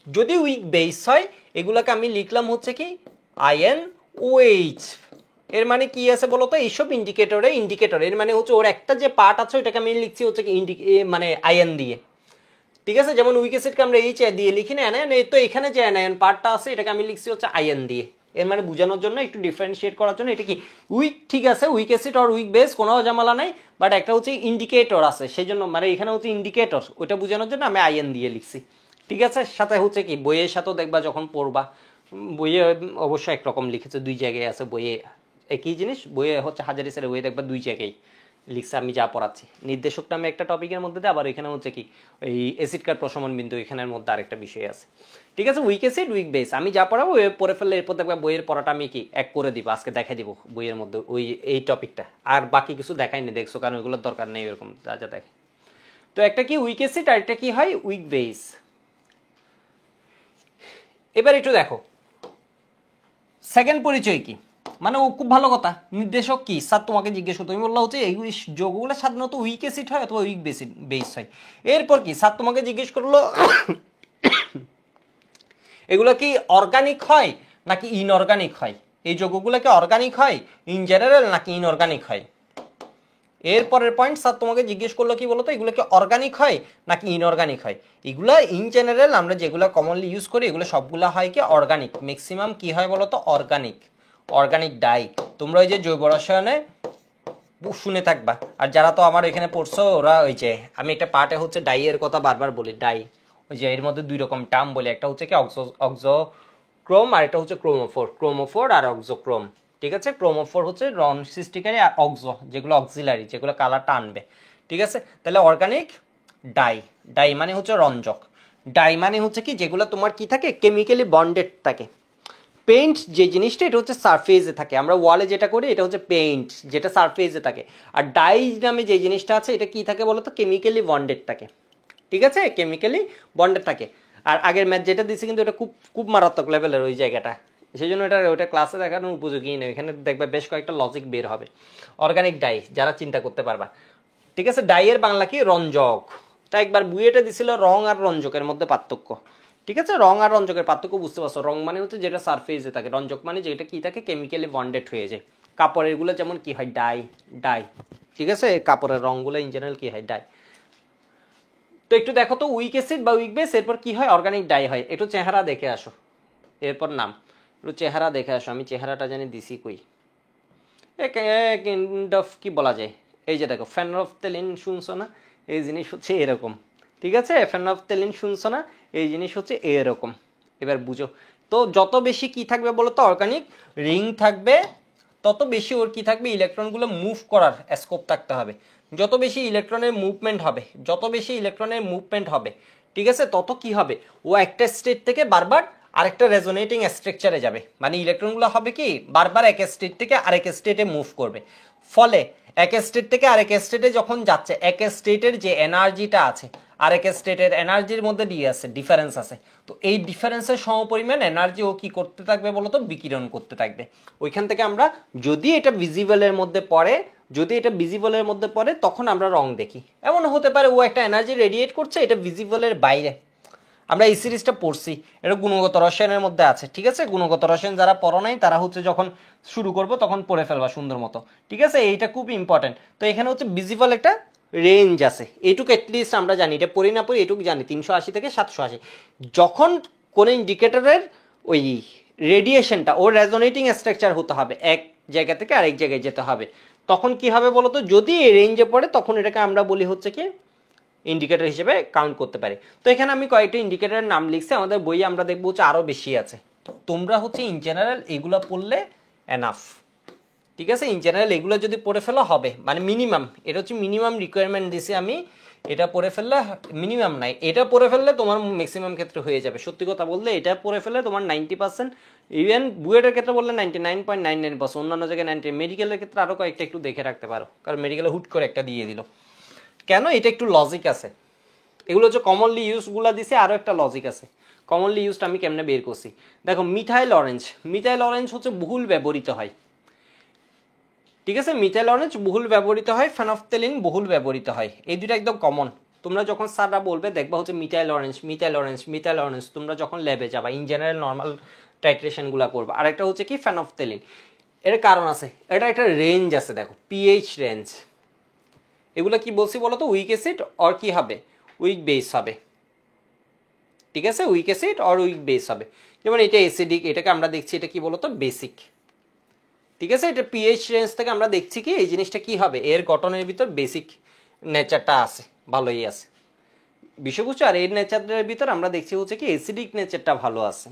যদি উইক বেস হয় এগুলাকে আমি লিখলাম হচ্ছে কি INOH, এর মানে কি আছে বলো তো, এইসব ইন্ডিকেটর এর মানে হচ্ছে ওর একটা যে পার্ট আছে ওইটাকে আমি লিখছি হচ্ছে কি মানে আয়ন দিয়ে। ঠিক আছে, যেমন উইক অ্যাসিডকে আমরা এইচ দিয়ে লিখি না, তো এখানে যে অ্যানায়ন পার্টটা আছে এটাকে আমি লিখছি হচ্ছে আয়ন দিয়ে। এর মানে বোঝানোর জন্য, একটু ডিফারেন্সিয়েট করার জন্য, এটা কি উইক, ঠিক আছে উইক অ্যাসিড আর উইক বেস কোনো ঝামেলা নাই, বাট একটা হচ্ছে ইন্ডিকেটর আছে, সেই জন্য মানে এখানে হচ্ছে ইন্ডিকেটর, ওইটা বোঝানোর জন্য আমি আয়ন দিয়ে লিখছি। ঠিক আছে, সাথে হচ্ছে কি বইয়ের সাথেও দেখবা যখন পড়বা, বইয়ে অবশ্যই একরকম লিখেছে, দুই জায়গায় আছে বইয়ে একই জিনিস, বইয়ে হচ্ছে হাজারি স্যারের বইয়ে দেখবা দুই জায়গায় লিখছে আমি যা পড়াচ্ছি। নির্দেশক নামে একটা টপিকের মধ্যে দিয়ে, আবার এখানে হচ্ছে কি এই অ্যাসিড কার প্রশমন বিন্দু, এখানের মধ্যে আরেকটা বিষয় আছে। ঠিক আছে, উইক অ্যাসিড উইক বেস আমি যা পড়াবো পড়ে ফেললে এরপর দেখবা বইয়ের পড়াটা আমি কি এক করে দিব, আজকে দেখাই দিব বইয়ের মধ্যে ওই এই টপিকটা, আর বাকি কিছু দেখাইনি দেখছো, কারণ ওইগুলোর দরকার নেই এরকম যা যা দেখে। তো একটা কি উইক অ্যাসিড আর একটা কি হয় উইক বেস। এবার একটু দেখো সেকেন্ড পরিচয় কি, মানে ও খুব ভালো কথা, নির্দেশক কি স্যার তোমাকে জিজ্ঞেস করতো, তুমি বললা হচ্ছে এই যোগগুলো সাধারণত উইক অ্যাসিড হয় অথবা উইক বেস হয়। এরপর কি স্যার তোমাকে জিজ্ঞেস করলো এগুলো কি অর্গানিক হয় নাকি ইনঅর্গানিক হয়, এই যোগগুলো কি অর্গানিক হয় ইন জেনারেল নাকি ইনঅর্গানিক হয়। এরপরের পয়েন্ট স্যার তোমাকে জিজ্ঞেস করলো কি বলতো, এগুলো কি অর্গানিক হয় নাকি ইনঅর্গানিক হয়। এগুলা ইন জেনারেল আমরা যেগুলো কমনলি ইউজ করি এগুলো সবগুলো হয় কি অর্গানিক, ম্যাক্সিমাম কি হয় বলতো অর্গানিক, অর্গানিক ডাই। তোমরা ওই যে জৈব রসায়নে শুনে থাকবা, আর যারা তো আমার এখানে পড়ছো ওরা ওই যে আমি একটা পার্টে হচ্ছে ডাই এর কথা বারবার বলি, ডাই ওই যে এর মধ্যে দুই রকম টার্ম বলি, একটা হচ্ছে কি অক্সোক্রোম আর একটা হচ্ছে ক্রোমোফোর আর অক্সোক্রোম। ঠিক আছে, ক্রোমোফোর হচ্ছে রং সৃষ্টিকারী, আর অক্সো যেগুলো অক্সিলারি, যেগুলো কালারটা আনবে। ঠিক আছে, তাহলে অর্গানিক ডাই, ডাই মানে হচ্ছে রঞ্জক, ডাই মানে হচ্ছে কি যেগুলো তোমার কি থাকে কেমিক্যালি বন্ডেড থাকে। পেইন্ট যে জিনিসটা এটা হচ্ছে সারফেসে থাকে, আমরা ওয়ালে যেটা করি এটা হচ্ছে পেইন্ট যেটা সারফেসে থাকে, আর ডাই নামে যে জিনিসটা আছে এটা কি থাকে বলতো কেমিক্যালি বন্ডেড থাকে। ঠিক আছে, কেমিক্যালি বন্ডেড থাকে। আর আগের ম্যাথ যেটা দিচ্ছে কিন্তু এটা খুব খুব মারাত্মক লেভেলের ওই জায়গাটা, সেই জন্য এটা ওটা ক্লাসে দেখানোর উপযোগী নেই, এখানে দেখবে বেশ কয়েকটা লজিক বের হবে। অর্গানিক ডাই যারা চিন্তা করতে পারবা। ঠিক আছে, ডাইয়ের বাংলা কি রঞ্জক, তা একবার বুয়েটে দিছিল রং আর রঞ্জকের মধ্যে পার্থক্য। ঠিক আছে, রং আর রঞ্জকের পার্থক্য বুঝতে পারছো, রং মানে হচ্ছে যেটা সারফেসে থাকে, রঞ্জক মানে যেটা কি থাকে কেমিক্যালি বন্ডেড হয়ে যায়। কাপড়ের গুলো যেমন কি হয় ডাই, ডাই। ঠিক আছে, কাপড়ের রংগুলো ইন জেনারেল কি হয় ডাই। তো একটু দেখো তো উইক অ্যাসিড বা উইক বেস এরপর কি হয় অর্গানিক ডাই হয়, একটু চেহারা দেখে আসো, এরপর নাম একটু চেহারা দেখে আসো, আমি চেহারাটা জানি দিছি কই, কি বলা যায়, এই যে দেখো ফেনরফথেলিন শুনছো না, এই জিনিস হচ্ছে এরকম। ঠিক আছে, ফেনরফথেলিন শুনছো না, এই জিনিস হচ্ছে এরকম। এবার বুঝো তো, যত বেশি কি থাকবে বলো তো অর্গানিক রিং থাকবে, তত বেশি ওর কি থাকবে ইলেকট্রনগুলো মুভ করার স্কোপ থাকতে হবে। যত বেশি ইলেকট্রনের মুভমেন্ট হবে, যত বেশি ইলেকট্রনের মুভমেন্ট হবে, ঠিক আছে, তত কি হবে ও একটা স্টেট থেকে বারবার আরেকটা রেজোনেটিং স্ট্রাকচারে যাবে, মানে ইলেকট্রনগুলো হবে কি বারবার এক স্টেট থেকে আরেক স্টেটে মুভ করবে। ফলে এক স্টেট থেকে আরেক স্টেটে যখন যাচ্ছে, এক স্টেটের যে এনার্জিটা আছে আরেক স্টেটের এনার্জির মধ্যে ডিফারেন্স আছে, তো এই ডিফারেন্সের সমপরিমাণ এনার্জি ও কি করতে থাকবে বলতো বিকিরণ করতে থাকবে। ওইখান থেকে আমরা যদি এটা ভিজিবলের মধ্যে পড়ে, যদি এটা ভিজিবলের মধ্যে পড়ে তখন আমরা রং দেখি। এমন হতে পারে ও একটা এনার্জি রেডিয়েট করছে, এটা ভিজিবলের বাইরে, আমরা এই সিরিজটা পড়ছি, এটা গুণগত রসায়নের মধ্যে আছে, ঠিক আছে? গুণগত রসায়ন যারা পড়ো নাই তারা হচ্ছে যখন শুরু করবো তখন পড়ে ফেলবা সুন্দর মতো, ঠিক আছে? এইটা খুব ইম্পর্টেন্ট। তো এখানে হচ্ছে ভিজিবল একটা রেঞ্জ আছে, এইটুকু অ্যাটলিস্ট আমরা জানি, এটা পড়ি না পড়ি এটুকু জানি, 380 থেকে 780। যখন কোন ইন্ডিকেটরের ওই রেডিয়েশনটা ওর রেজোনেটিং স্ট্রাকচার হতে হবে, এক জায়গা থেকে আরেক জায়গায় যেতে হবে, তখন কি হবে বলতো? যদি এই রেঞ্জে পড়ে তখন এটাকে আমরা বলি হচ্ছে কি ইন্ডিকেটর হিসেবে কাউন্ট করতে পারি। তো এখানে আমি কয়েকটা ইন্ডিকেটরের নাম লিখছি, আমাদের বইয়ে আমরা দেখবো হচ্ছে আরও বেশি আছে। তোমরা হচ্ছে ইন জেনারেল এগুলো পড়লে এনাফ, ঠিক আছে? ইন জেনারেল এগুলো যদি পড়ে ফেলা হবে, মানে মিনিমাম, এটা হচ্ছে মিনিমাম রিকোয়ারমেন্ট দিছি আমি, এটা পড়ে ফেললে, মিনিমাম নাই, এটা পড়ে ফেললে তোমার ম্যাক্সিমাম ক্ষেত্রে হয়ে যাবে। সত্যি কথা বললে এটা পড়ে ফেললে তোমার 90%, ইভেন বুয়েটের ক্ষেত্রে বললে 99.99%, অন্যান্য জায়গায় 90, মেডিকেলের ক্ষেত্রে আরও কয়েকটা একটু দেখে রাখতে পারো, কারণ মেডিকেলে হুট করে একটা দিয়ে দিল কেন, এটা একটু লজিক আছে। এগুলো হচ্ছে কমনলি ইউজগুলো দিছে, আরও একটা লজিক আছে কমনলি ইউজড আমি কেমনে বের করছি। দেখো মিথাইল অরেঞ্জ, মিথাইল অরেঞ্জ হচ্ছে বহুল ব্যবহৃত হয়, ঠিক আছে? মিথাইল অরেঞ্জ বহুল ব্যবহৃত হয়, ফেনফথেলিন বহুল ব্যবহৃত হয়, এই দুটো একদম কমন। তোমরা যখন স্যাররা বলবে দেখবা হচ্ছে methyl orange, methyl orange, methyl orange, তোমরা যখন ল্যাবে যাবা ইন জেনারেল নর্মাল টাইট্রেশনগুলো করবা। আরেকটা হচ্ছে কি ফেনফথেলিন, এর কারণ আছে, এটা একটা রেঞ্জ আছে, দেখো পিএইচ রেঞ্জ। এগুলো কি বলছি বলো তো? উইক অ্যাসিড অর কি হবে, উইক বেস হবে, ঠিক আছে? Week acid or week base হবে। যেমন এটা অ্যাসিডিক, এটাকে আমরা দেখছি এটা কি বলতো বেসিক, ঠিক আছে? এটা পিএইচ রেঞ্জ থেকে আমরা দেখছি কি এই জিনিসটা কি হবে, এর গঠনের ভিতর বেসিক নেচারটা আছে, ভালোই আছে বিষয়বস্তু, আর এর নেচারের ভিতর আমরা দেখছি হচ্ছে কি অ্যাসিডিক নেচারটা ভালো আছে।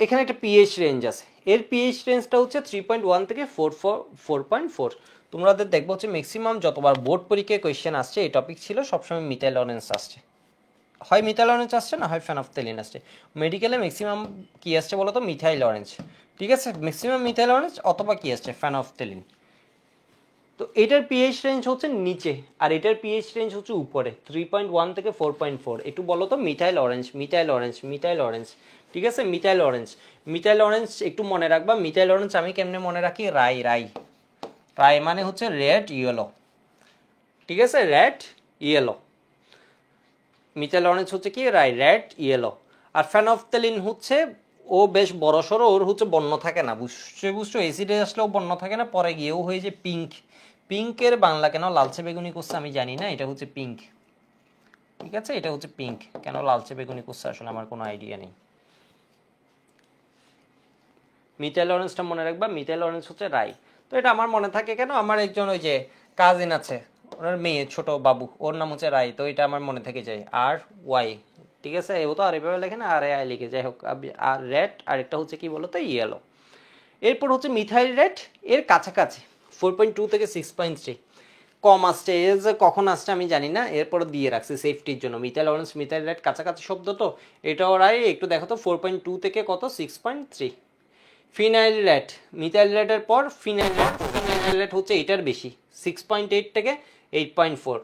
এখানে একটা পিএইচ রেঞ্জ আছে, এর পিএইচ রেঞ্জটা হচ্ছে 3.1 থেকে 4.4। তোমাদের দেখবো হচ্ছে ম্যাক্সিমাম যতবার বোর্ড পরীক্ষায় কোয়েশ্চেন আসছে এই টপিক ছিল সবসময় মিথাইল অরেঞ্জ আসছে, হয় মিথাইল অরেঞ্জ আসছে না হয় ফেনফথেলিন আসছে। মেডিকেলে ম্যাক্সিমাম কি আসছে বলো তো? মিথাইল অরেঞ্জ, ঠিক আছে? ম্যাক্সিমাম মিথাইল অরেঞ্জ অথবা কি আসছে ফেনফথেলিন। তো এটার পিএইচ রেঞ্জ হচ্ছে নিচে আর এটার পিএইচ রেঞ্জ হচ্ছে উপরে, 3.1 থেকে 4.4। একটু বলো তো methyl orange, methyl orange, methyl orange, ঠিক আছে? মিথাইল অরেঞ্জ, মিথাইল অরেঞ্জ একটু মনে রাখবা। মিথাইল অরেঞ্জ আমি কেমনে মনে রাখি? রাই, রাই, রাই মানে হচ্ছে রেড ইয়েলো, ঠিক আছে? রেড ইয়েলো, মিথাইল অরেঞ্জ হচ্ছে কি রাই, রেড ইয়েলো। আর ফেনফথেলিন হচ্ছে ও বেশ বড় সড়ো, ওর হচ্ছে বর্ণ থাকে না, বুঝছো? এসিডে আসলেও বর্ণ থাকে না, পরে গিয়েও হয়ে যে পিঙ্ক। পিঙ্কের বাংলা কেন লালচে বেগুনি করছে আমি জানি না, এটা হচ্ছে পিঙ্ক, ঠিক আছে? এটা হচ্ছে পিঙ্ক, কেন লালচে বেগুনি করছে আসলে আমার কোনো আইডিয়া নেই। মিথাইল অরেঞ্জটা মনে রাখবা, মিথাইল অরেঞ্জ হচ্ছে রাই। তো এটা আমার মনে থাকে কেন, আমার একজন ওই যে কাজিন আছে, ওনার মেয়ে ছোট বাবু, ওর নাম হচ্ছে রাই, তো এটা আমার মনে থেকে যায় আর ওয়াই, ঠিক আছে? ও তো আর এভাবে লেখে না, আর আই লিখে, যাই হোক। আর রেড, আর একটা হচ্ছে কি বলতো ইয়েলো। এরপর হচ্ছে মিথাইল রেড, এর কাছাকাছি 4.2 থেকে 6.3, কম আসছে, এর যে কখন আসছে আমি জানি না, এরপর দিয়ে রাখছি সেফটির জন্য। মিথাইল অরেঞ্জ মিথাইল রেড কাছাকাছি শব্দ, তো এটাও রাই। একটু দেখো তো 4.2 থেকে কত 6.3। ফিনাইল রেড, মিথাইল রেডের পর ফিনাইল রেড, ফিনাইল রেড হচ্ছে এটার বেশি, 6.8 থেকে 8.4।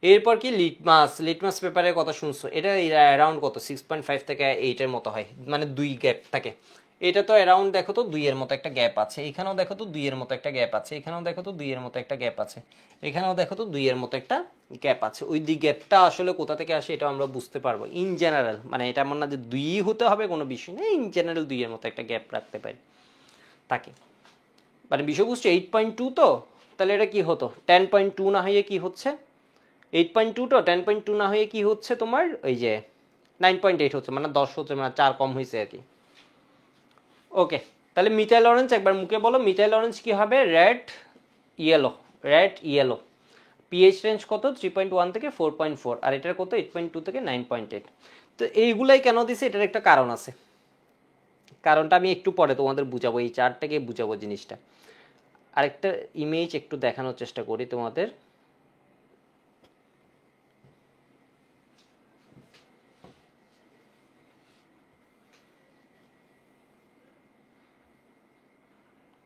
এরপর কি লিটমাস, লিটমাস পেপারের কথা শুনছো, এটা অ্যারাউন্ড কত 6.5 থেকে 8-এর মতো হয়, মানে 2 গ্যাপ থাকে। এটা তো অ্যারাউন্ড দেখো তো 2-এর মতো একটা গ্যাপ আছে, এখানেও দেখো তো 2-এর মতো একটা গ্যাপ আছে, এখানেও দেখো তো 2-এর মতো একটা গ্যাপ আছে, এখানেও দেখো তো 2-এর মতো একটা গ্যাপ আছে। ওই দুই গ্যাপটা আসলে কোথা থেকে আসে এটা আমরা বুঝতে পারবো ইন জেনারেল, মানে এটা এমন না যে 2 হতে হবে কোনো বিষয় নেই, ইন জেনারেল 2-এর মতো একটা গ্যাপ রাখতে পারি থাকে, মানে বিষয়বস্তু 8.2, তো তাহলে এটা কি হতো 10.2 না হয়ে কি হচ্ছে 8.2, তো 10.2 না হয়ে কি হচ্ছে তোমার ওই যে 9.8 হচ্ছে, মানে 10 হচ্ছে, মানে 4 কম হয়েছে আর কি। ওকে, তাহলে মিথাইল অরেঞ্জ একবার মুখে বলো, মিথাইল অরেঞ্জ কি হবে? Red yellow, red yellow. PH range কত? 3.1 থেকে 4.4, আর এটার কত 8.2 থেকে 9.8। তো এইগুলাই কেন দিছে এটার একটা কারণ আছে, কারণটা আমি একটু পরে তোমাদের বুঝাবো, এই চার্টটাকে বুঝাবো জিনিসটা। আরেকটা ইমেজ একটু দেখানোর চেষ্টা করি তোমাদের।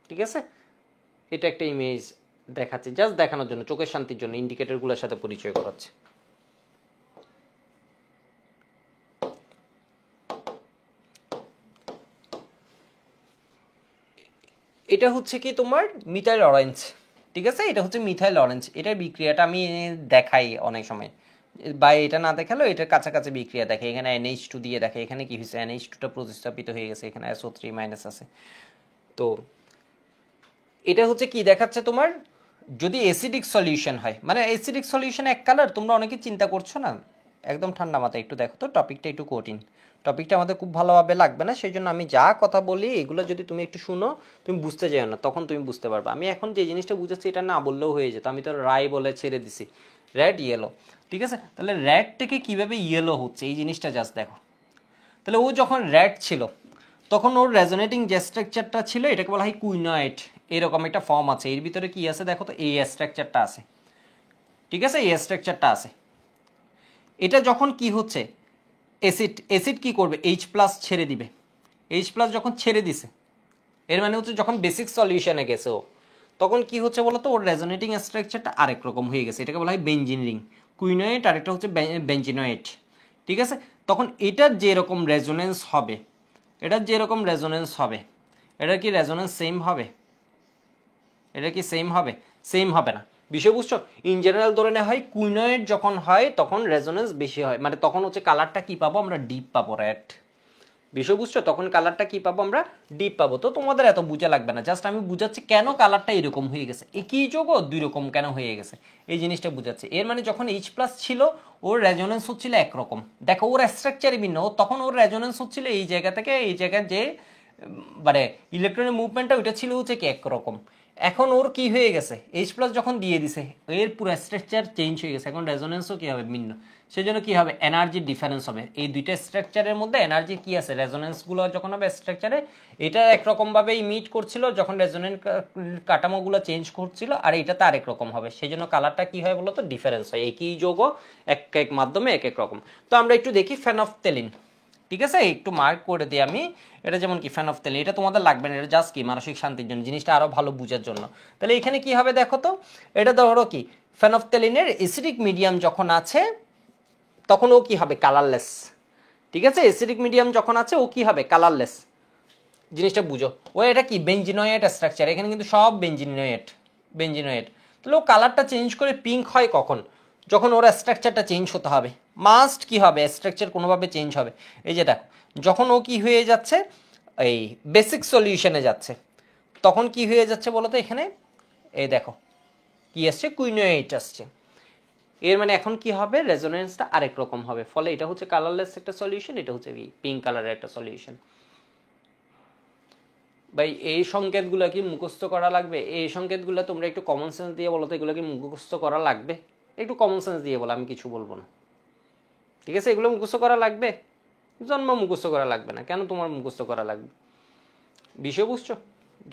ঠিক আছে, এটা একটা ইমেজ দেখাচ্ছে, জাস্ট দেখানোর জন্য, চোখের শান্তির জন্য, ইন্ডিকেটরগুলোর সাথে পরিচয় করাচ্ছে। এটা হচ্ছে কি তোমার মিথাইল অরেঞ্জ, ঠিক আছে? এটা হচ্ছে মিথাইল অরেঞ্জ, এটার বিক্রিয়াটা আমি দেখাই অনেক সময়, বা এটা না দেখালো এটার কাছাকাছি বিক্রিয়া দেখে, এখানে NH2 দিয়ে দেখে, এখানে কি হয়েছে NH2টা প্রতিস্থাপিত হয়ে গেছে, এখানে SO3 মাইনাস আছে। তো এটা হচ্ছে কি দেখাচ্ছে তোমার, যদি অ্যাসিডিক সলিউশন হয়, মানে অ্যাসিডিক সলিউশন এক কালার, তোমরা অনেকে চিন্তা করছো না, একদম ঠান্ডা মাথায় একটু দেখো তো, টপিকটা একটু কঠিন, টপিকটা আমাদের খুব ভালোভাবে লাগবে না, সেই জন্য আমি যা কথা বলি এগুলো যদি তুমি একটু শুনো, তুমি বুঝতে যাও না, তখন তুমি বুঝতে পারবে। আমি এখন যে জিনিসটা বুঝাচ্ছি এটা না বললেও হয়ে যেত, আমি তো রাই বলে ছেড়ে দিছি, রেড ইয়েলো, ঠিক আছে। তাহলে রেড থেকে কিভাবে ইয়েলো হচ্ছে এই জিনিসটা জাস্ট দেখো। তাহলে ও যখন রেড ছিল তখন ওর রেজোনেটিং যে স্ট্রাকচারটা ছিল এটাকে বলা হয় কুইনয়েড, এরকম একটা ফর্ম আছে, এর ভিতরে কি আছে দেখো তো, এই স্ট্রাকচারটা আছে, ঠিক আছে, এই স্ট্রাকচারটা আছে। এটা যখন কি হচ্ছে, অ্যাসিড অ্যাসিড কি করবে, H+ ছেড়ে দিবে, H+ যখন ছেড়ে দিছে এর মানে হচ্ছে যখন বেসিক সলিউশনে গেছে ও, তখন কি হচ্ছে বলতো, ওর রেজোনেটিং স্ট্রাকচারটা আরেক রকম হয়ে গেছে, এটাকে বলা হয় বেঞ্জিন রিং, কুইনয়েড আর একটা হচ্ছে বেঞ্জিনয়েড, ঠিক আছে। তখন এটার যেরকম রেজোনেন্স হবে, এটার যেরকম রেজোনেন্স হবে, এটার কি রেজোনেন্স সেম হবে, এটা কি সেম হবে, সেম হবে না, বিষয় বুঝছো। ইন জেনারেল ধরে নেওয়া হয় কুইনয়েড যখন হয় তখন রেজোনেন্স বেশি হয়, মানে তখন হচ্ছে কালারটা কি পাবো আমরা, ডিপ পাবো, রেড, বিষয় বুঝছো, তখন কালারটা কি পাবো আমরা, ডিপ পাবো। তো তোমাদের এত বুঝা লাগবে না, জাস্ট আমি বুঝাচ্ছি কেন কালারটা এরকম হয়ে গেছে, একই যোগও দুই রকম কেন হয়ে গেছে, এই জিনিসটা বুঝাচ্ছে। এর মানে যখন H+ ছিল ওর রেজোনেন্স হচ্ছিল একরকম, দেখো ওর স্ট্রাকচারই ভিন্ন, তখন ওর রেজোনেন্স হচ্ছিল এই জায়গা থেকে এই জায়গায় যে মানে ইলেকট্রনের মুভমেন্টটা ওইটা ছিল হচ্ছে কি একরকম। এখন ওর কি হয়ে গেছে, H+ যখন দিয়ে দিছে এর পুরো স্ট্রাকচার চেঞ্জ হয়ে গেছে, এখন রেজোনেন্সও কি হবে, ভিন্ন, সেই জন্য কি হবে, এনার্জির ডিফারেন্স হবে, এই দুইটা স্ট্রাকচারের মধ্যে এনার্জি কি আছে, রেজোনেন্সগুলো যখন হবে স্ট্রাকচারে, এটা একরকমভাবে ইমিট করছিল যখন রেজোনেন্ট কাঠামোগুলো চেঞ্জ করছিল, আর এটাতে আরেক রকম হবে, সেই জন্য কালারটা কি হয় বলতো, ডিফারেন্স হয়, একই যৌগ এক এক মাধ্যমে এক এক রকম। তো আমরা একটু দেখি ফেনফথেলিন, ঠিক আছে, একটু মার্ক করে দিই আমি, এটা যেমন কি ফেনফথেলিন, এটা তোমাদের লাগবে না, এটা জাস্ট কি মানসিক শান্তির জন্য, জিনিসটা আরো ভালো বুঝার জন্য। তাহলে এখানে কি হবে দেখো তো, এটা ধরো কি ফেনফথেলিনের অ্যাসিডিক মিডিয়াম যখন আছে তখন ও কি হবে, কালারলেস, ঠিক আছে, অ্যাসিডিক মিডিয়াম যখন আছে ও কি হবে, কালারলেস, জিনিসটা বুঝো। ও এটা কি বেঞ্জিনয়েড স্ট্রাকচার, এখানে কিন্তু সব বেঞ্জিনয়েড, বেঞ্জিনয়েড। তাহলে ও কালারটা চেঞ্জ করে পিঙ্ক হয় কখন, যখন ওর স্ট্রাকচারটা চেঞ্জ হতে হবে, মাস্ট কি হবে, স্ট্রাকচার কোনোভাবে চেঞ্জ হবে। এই যে দেখো, যখন ও কি হয়ে যাচ্ছে, এই বেসিক সলিউশনে যাচ্ছে, তখন কি হয়ে যাচ্ছে বলো তো এখানে, এই দেখো কি আসছে, কুইনোয়েট আসছে, এর মানে এখন কি হবে, রেজোনেন্সটা আরেক রকম হবে, ফলে এটা হচ্ছে কালারলেস একটা সলিউশন, এটা হচ্ছে পিঙ্ক কালারের একটা সলিউশন। ভাই এই সংকেতগুলো কি মুখস্থ করা লাগবে, এই সংকেতগুলো তোমরা একটু কমন সেন্স দিয়ে বলো তো, এগুলো কি মুখস্থ করা লাগবে, একটু কমন সেন্স দিয়ে বলো, আমি কিছু বলবো না, ঠিক আছে, এগুলো মুখস্থ করা লাগবে, জন্ম মুখস্থ করা লাগবে না, কেন তোমার মুখস্থ করা লাগবে, বিষয় বুঝছো,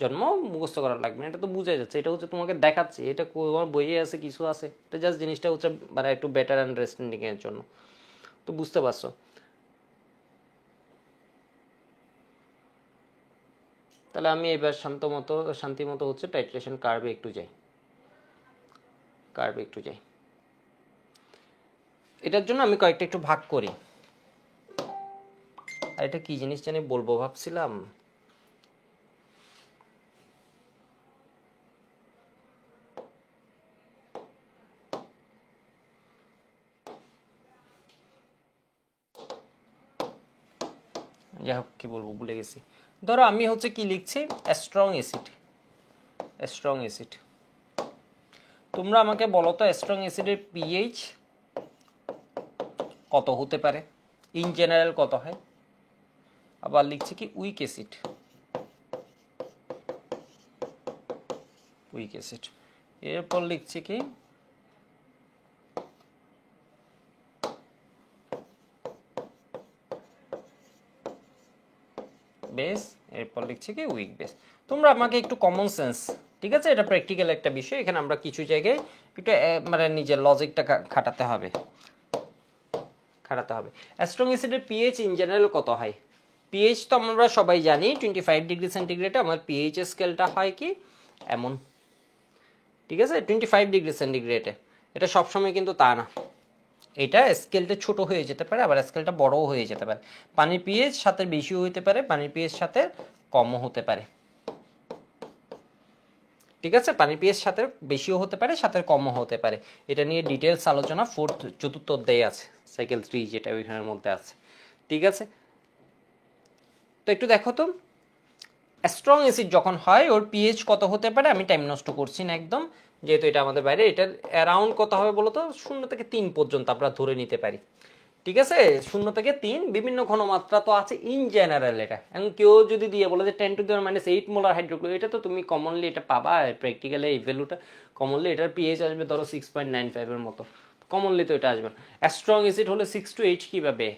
জন্ম মুখস্থ করা লাগবে না, এটা তো বুঝে যাচ্ছে, এটা হচ্ছে তোমাকে দেখাচ্ছে, এটা তোমার বইয়ে আছে কিছু আছে, এটা জাস্ট জিনিসটা হচ্ছে মানে একটু বেটার আন্ডারস্ট্যান্ডিং এর জন্য, তো বুঝতে পারছো। তাহলে আমি এবার শান্তিমতো হচ্ছে টাইট্রেশন কার্ভে একটু যাই, কার্ভে একটু যাই, এটার জন্য আমি কয়েকটা একটু ভাগ করি। আর এটা কি জিনিস জানি বলবো ভাবছিলাম, যাই হোক কি বলবো ভুলে গেছি। ধরো আমি হচ্ছে কি লিখছি, স্ট্রং অ্যাসিড, স্ট্রং অ্যাসিড, তোমরা আমাকে বলো তো স্ট্রং অ্যাসিডের পিএইচ কত হতে পারে, ইন জেনারেল কত হয়। আবার লিখছি কি উইক অ্যাসিড, উইক অ্যাসিড, এরপর লিখছি কি বেস, এরপর লিখছি কি উইক বেস। তোমরা আমাকে একটু কমন সেন্স, ঠিক আছে, এটা প্র্যাকটিক্যাল একটা বিষয়, এখানে আমরা কিছু জায়গায় একটু মানে নিজের লজিকটা খাটাতে হবে, খাটাতে হবে। স্ট্রং অ্যাসিডের পিএইচ ইন জেনারেল কত হয়, পিএইচ তো আমরা সবাই জানি 25 ডিগ্রি সেন্টিগ্রেডে আমার পিএইচ স্কেলটা হয় কি এমন, ঠিক আছে, 25 ডিগ্রি সেন্টিগ্রেডে, এটা সবসময় কিন্তু তা না, এটা স্কেলটা ছোট হয়ে যেতে পারে, আবার স্কেলটা বড়ও হয়ে যেতে পারে, পানির পিএইচ সাথে বেশিও হতে পারে, পানির পিএইচ সাথে কমও হতে পারে, ঠিক আছে, পানির পিএইচ সাথে বেশিও হতে পারে, সাথে কমও হতে পারে। এটা নিয়ে ডিটেলস আলোচনা চতুর্থ অধ্যায়ে আছে, সাইকেল 3 যেটা ওইখানের মধ্যে আছে। ঠিক আছে, তো একটু দেখো তো স্ট্রং অ্যাসিড যখন হয় ওর পিএইচ কত হতে পারে। আমি টাইম নষ্ট করছি না একদম, যেহেতু এটা আমাদের বাইরে। এটার অ্যারাউন্ড কত হবে বলো তো? 0 থেকে 3 পর্যন্ত আমরা ধরে নিতে পারি। ঠিক আছে, 0 থেকে 3। বিভিন্ন ঘনমাত্রা তো আছে ইন জেনারেল। এটা এবং কেউ যদি দিয়ে বলে যে 10⁻⁸ মোলার হাইড্রোক্লোরিক, এটা তো তুমি কমনলি এটা পাবা প্র্যাকটিক্যালি। এই ভ্যালুটা কমনলি এটার পিএইচ আসবে ধরো 6.95 এর মতো, কমনলি তো এটা আসবে না। স্ট্রং অ্যাসিড হলে 6 to 8 কিভাবে